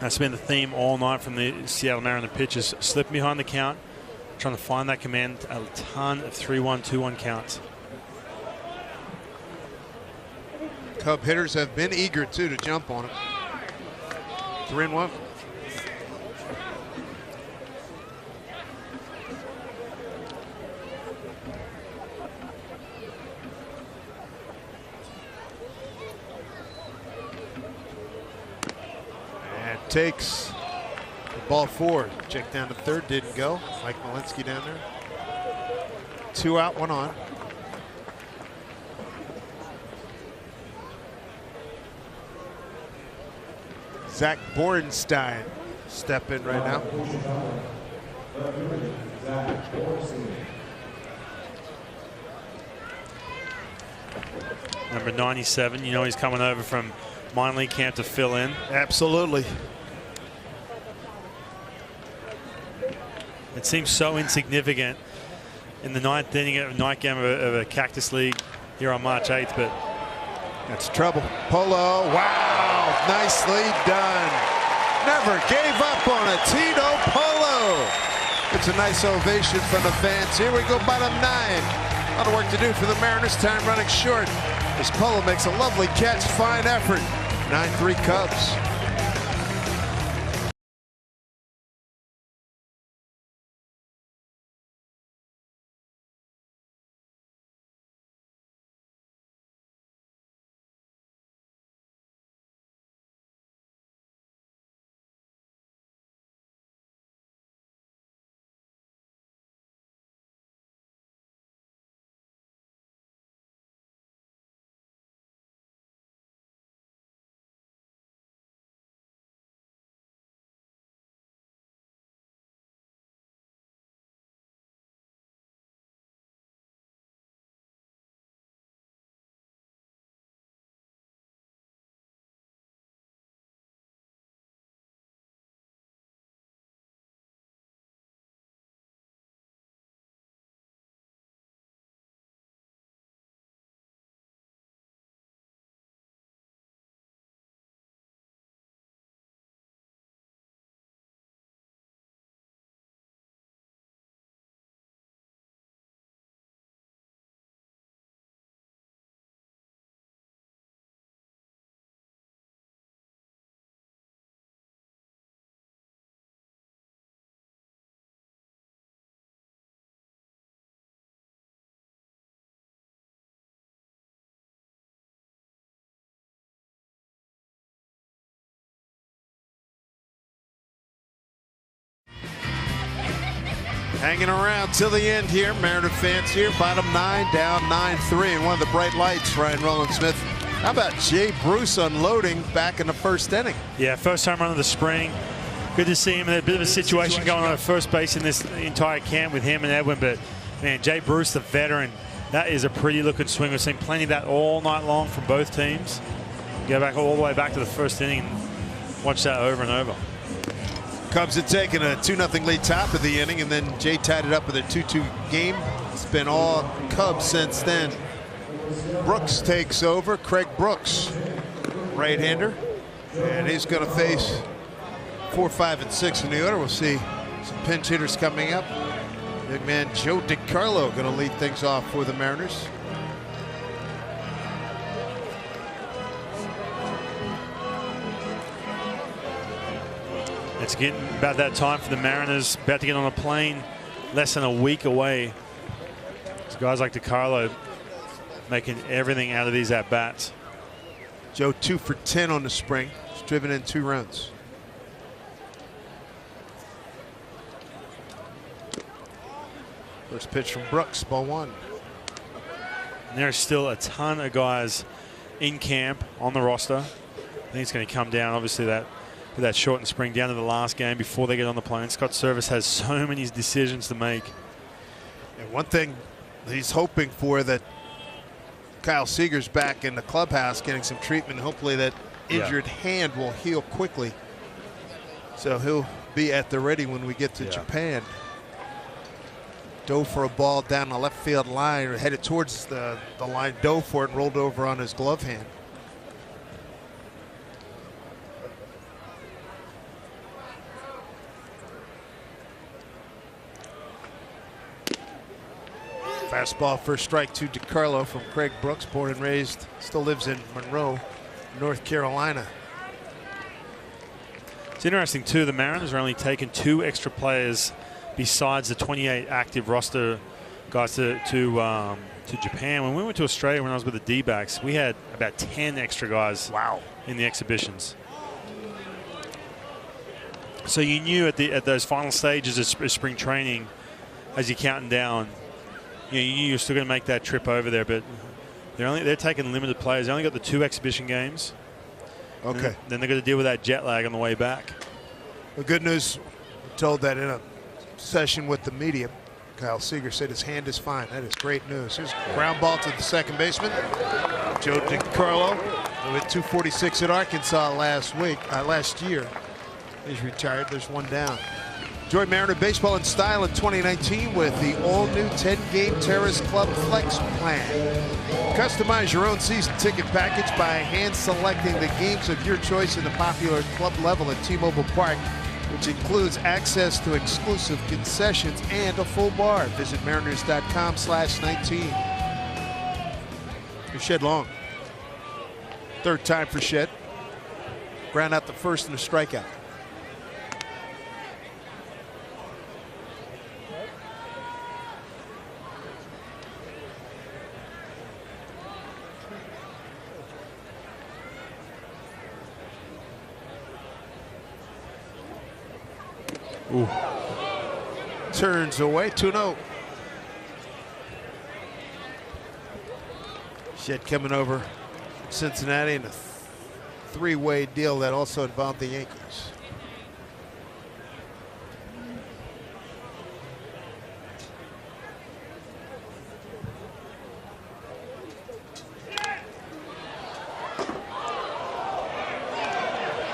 That's been the theme all night from the Seattle Mariners pitchers. Slipping behind the count, trying to find that command. A ton of 3-1, 2-1 counts. Cub hitters have been eager, too, to jump on it. 3 and 1. Takes the ball forward. Check down to third, didn't go. Mike Malinsky down there. 2 out, 1 on. Zach Borenstein step in right now. Number 97, you know he's coming over from minor league camp to fill in. Absolutely. It seems so insignificant in the ninth inning of night game of a Cactus League here on March 8th, but that's trouble. Polo, wow, nicely done. Never gave up on it. Tito Polo. It's a nice ovation from the fans. Here we go, bottom 9. A lot of work to do for the Mariners. Time running short. As Polo makes a lovely catch, fine effort. 9-3 Cubs. Hanging around till the end here. Mariner fans here. Bottom 9, down 9-3. And one of the bright lights, Ryan Rowland-Smith. How about Jay Bruce unloading back in the first inning? Yeah, first home run of the spring. Good to see him in a bit of a situation going on at first base in this entire camp with him and Edwin. But, man, Jay Bruce, the veteran, that is a pretty looking swing. We've seen plenty of that all night long from both teams. Go back all the way back to the first inning and watch that over and over. Cubs had taken a 2-0 lead top of the inning, and then Jay tied it up with a 2-2 game. It's been all Cubs since then. Brooks takes over. Craig Brooks, right-hander, and he's going to face 4, 5, and 6 in the order. We'll see some pinch hitters coming up. Big man Joe DiCarlo going to lead things off for the Mariners. It's getting about that time for the Mariners. About to get on a plane less than a week away. So guys like DiCarlo making everything out of these at-bats. Joe 2 for 10 on the spring. He's driven in 2 runs. First pitch from Brooks, ball 1. And there's still a ton of guys in camp on the roster. I think it's going to come down, obviously, that shortened spring down to the last game before they get on the plane. Scott Servais has so many decisions to make. And one thing he's hoping for, that Kyle Seager's back in the clubhouse getting some treatment. Hopefully that injured hand will heal quickly. So he'll be at the ready when we get to Japan. Dove for a ball down the left field line, headed towards the line, dove for it, and rolled over on his glove hand. Fastball first strike to DiCarlo from Craig Brooks, born and raised, still lives in Monroe, North Carolina. It's interesting too, the Mariners are only taking 2 extra players besides the 28 active roster guys to Japan. When we went to Australia when I was with the D-backs, we had about 10 extra guys in the exhibitions. So you knew at those final stages of spring training, as you're counting down, you're still going to make that trip over there, but they're taking limited players. They only got the 2 exhibition games. Okay. Then they're going to deal with that jet lag on the way back. The good news, told that in a session with the media, Kyle Seager said his hand is fine. That is great news. Here's a ground ball to the second baseman, Joe DiCarlo, with 246 at Arkansas last year. He's retired. There's one down. Enjoy Mariner baseball in style in 2019 with the all-new 10-game Terrace Club Flex plan. Customize your own season ticket package by hand-selecting the games of your choice in the popular club level at T-Mobile Park, which includes access to exclusive concessions and a full bar. Visit mariners.com/19. Here's Shed Long. Third time for Shed. Ground out the first and a strikeout. Ooh. Turns away, 2-0. Shed coming over Cincinnati in a three-way deal that also involved the Yankees.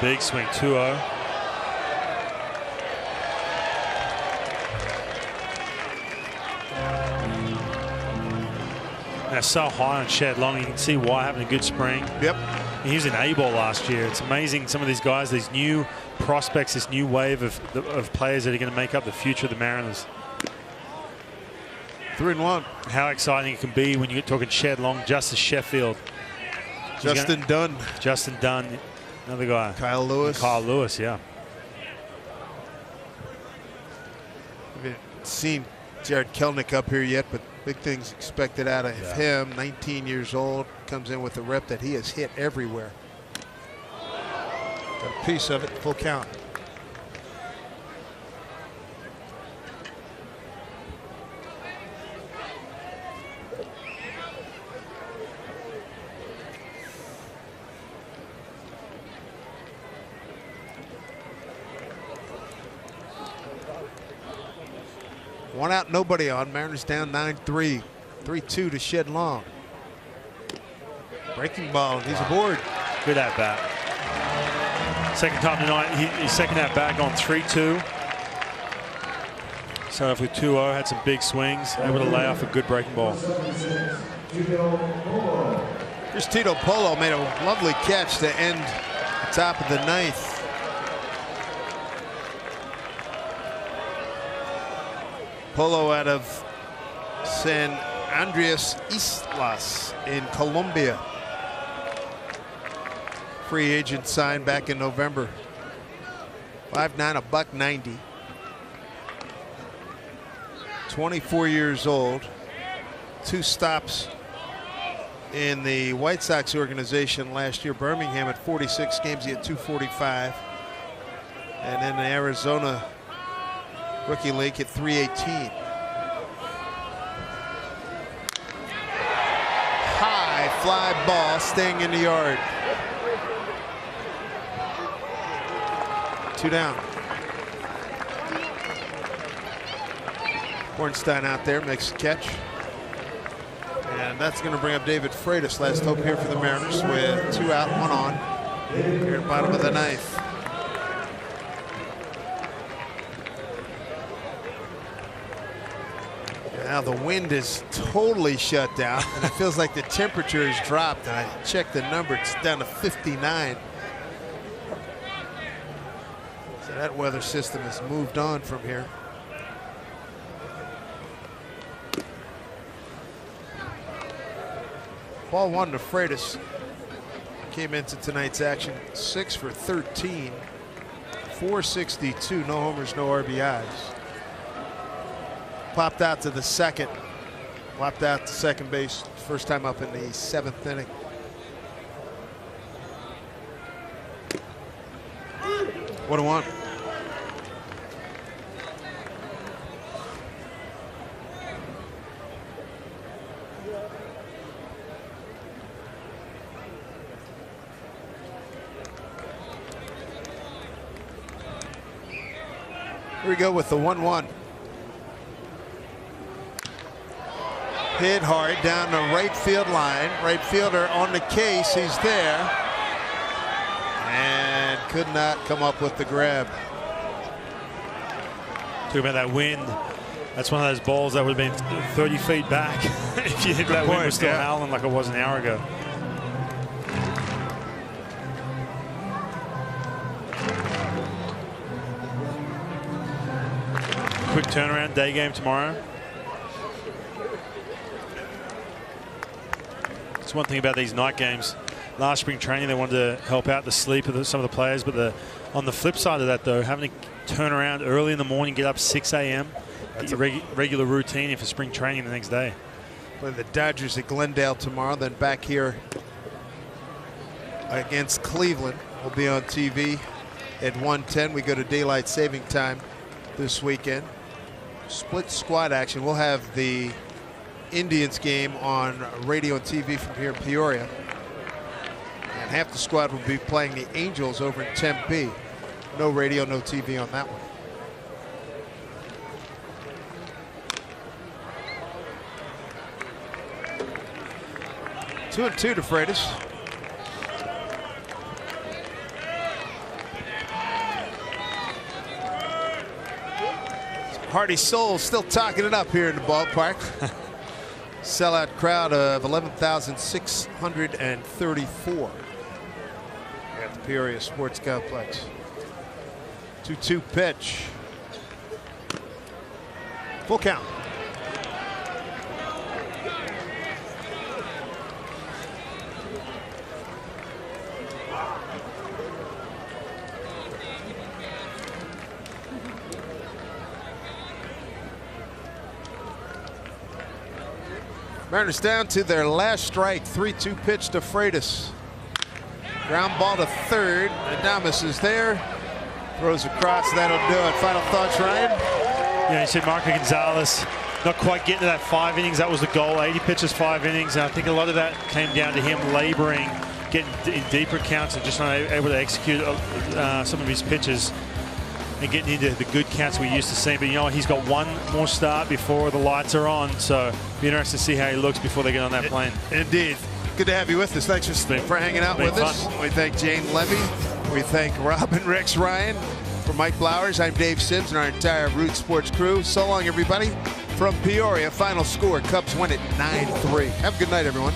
Big swing, 2-0. Now so high on Shed Long, you can see why, having a good spring. Yep. He was in A-ball last year. It's amazing, some of these guys, these new prospects, this new wave of players that are going to make up the future of the Mariners. 3-1. How exciting it can be when you get talking Shed Long, Justice Sheffield. Justin Dunn. Justin Dunn, another guy. Kyle Lewis. Kyle Lewis, yeah. Haven't seen Jared Kelnick up here yet, but big things expected out of him. 19 years old, comes in with a rep that he has hit everywhere. Got a piece of it, full count. One out, nobody on. Mariners down 9-3. 3-2 to Shed Long. Breaking ball, and he's aboard. Good at bat. Second time tonight, he's second at bat on 3-2. So with 2-0, had some big swings, able to lay off a good breaking ball. Here's Tito Polo, made a lovely catch to end the top of the ninth. Polo out of San Andreas Islas in Colombia. Free agent signed back in November. 5'9", $190. 24 years old. 2 stops in the White Sox organization last year. Birmingham at 46 games, he had 245. And then the Arizona Rookie League at 318. High fly ball staying in the yard. 2 down. Bornstein out there makes the catch. And that's going to bring up David Freitas. Last hope here for the Mariners with 2 out, 1 on. Here at the bottom of the ninth. Now the wind is totally shut down, and it feels like the temperature has dropped. And I checked the number, it's down to 59. So that weather system has moved on from here. Ball 1 to Freitas. Came into tonight's action 6 for 13, 462, no homers, no RBIs. Popped out to the second, popped out to second base, first time up in the 7th inning. What a one. Here we go with the 1-1. Hit hard down the right field line. Right fielder on the case. He's there. And could not come up with the grab. Talking about that wind. That's one of those balls that would have been 30 feet back if you think that wind was still howling like it was an hour ago. Quick turnaround, day game tomorrow. That's one thing about these night games. Last spring training, they wanted to help out the sleep of some of the players, but on the flip side of that, though, having to turn around early in the morning, get up 6 a.m., that's a regular routine for spring training the next day. Play the Dodgers at Glendale tomorrow, then back here against Cleveland. We'll be on TV at 1:10. We go to daylight saving time this weekend. Split squad action. We'll have the Indians game on radio and TV from here in Peoria. And half the squad will be playing the Angels over in Tempe. No radio, no TV on that one. Two and two to Freitas. Hardy Soul still talking it up here in the ballpark. Sellout crowd of 11,634 at the Peoria Sports Complex. 2-2 pitch. Full count. Mariners down to their last strike. 3-2 pitch to Freitas. Ground ball to third. Adames is there. Throws across. That'll do it. Final thoughts, Ryan? Yeah, you said Marco Gonzalez not quite getting to that 5 innings. That was the goal. 80 pitches, 5 innings. And I think a lot of that came down to him laboring, getting in deeper counts, and just not able to execute some of his pitches and getting into the good counts we used to see. But you know what? He's got one more start before the lights are on. So be interested to see how he looks before they get on that plane. Indeed. Good to have you with us. Thanks for hanging out with us. We thank Jane Levy. We thank Robin, Rex Ryan. For Mike Blowers, I'm Dave Sims and our entire Root Sports crew. So long, everybody. From Peoria, final score, Cubs win it 9-3. Have a good night, everyone.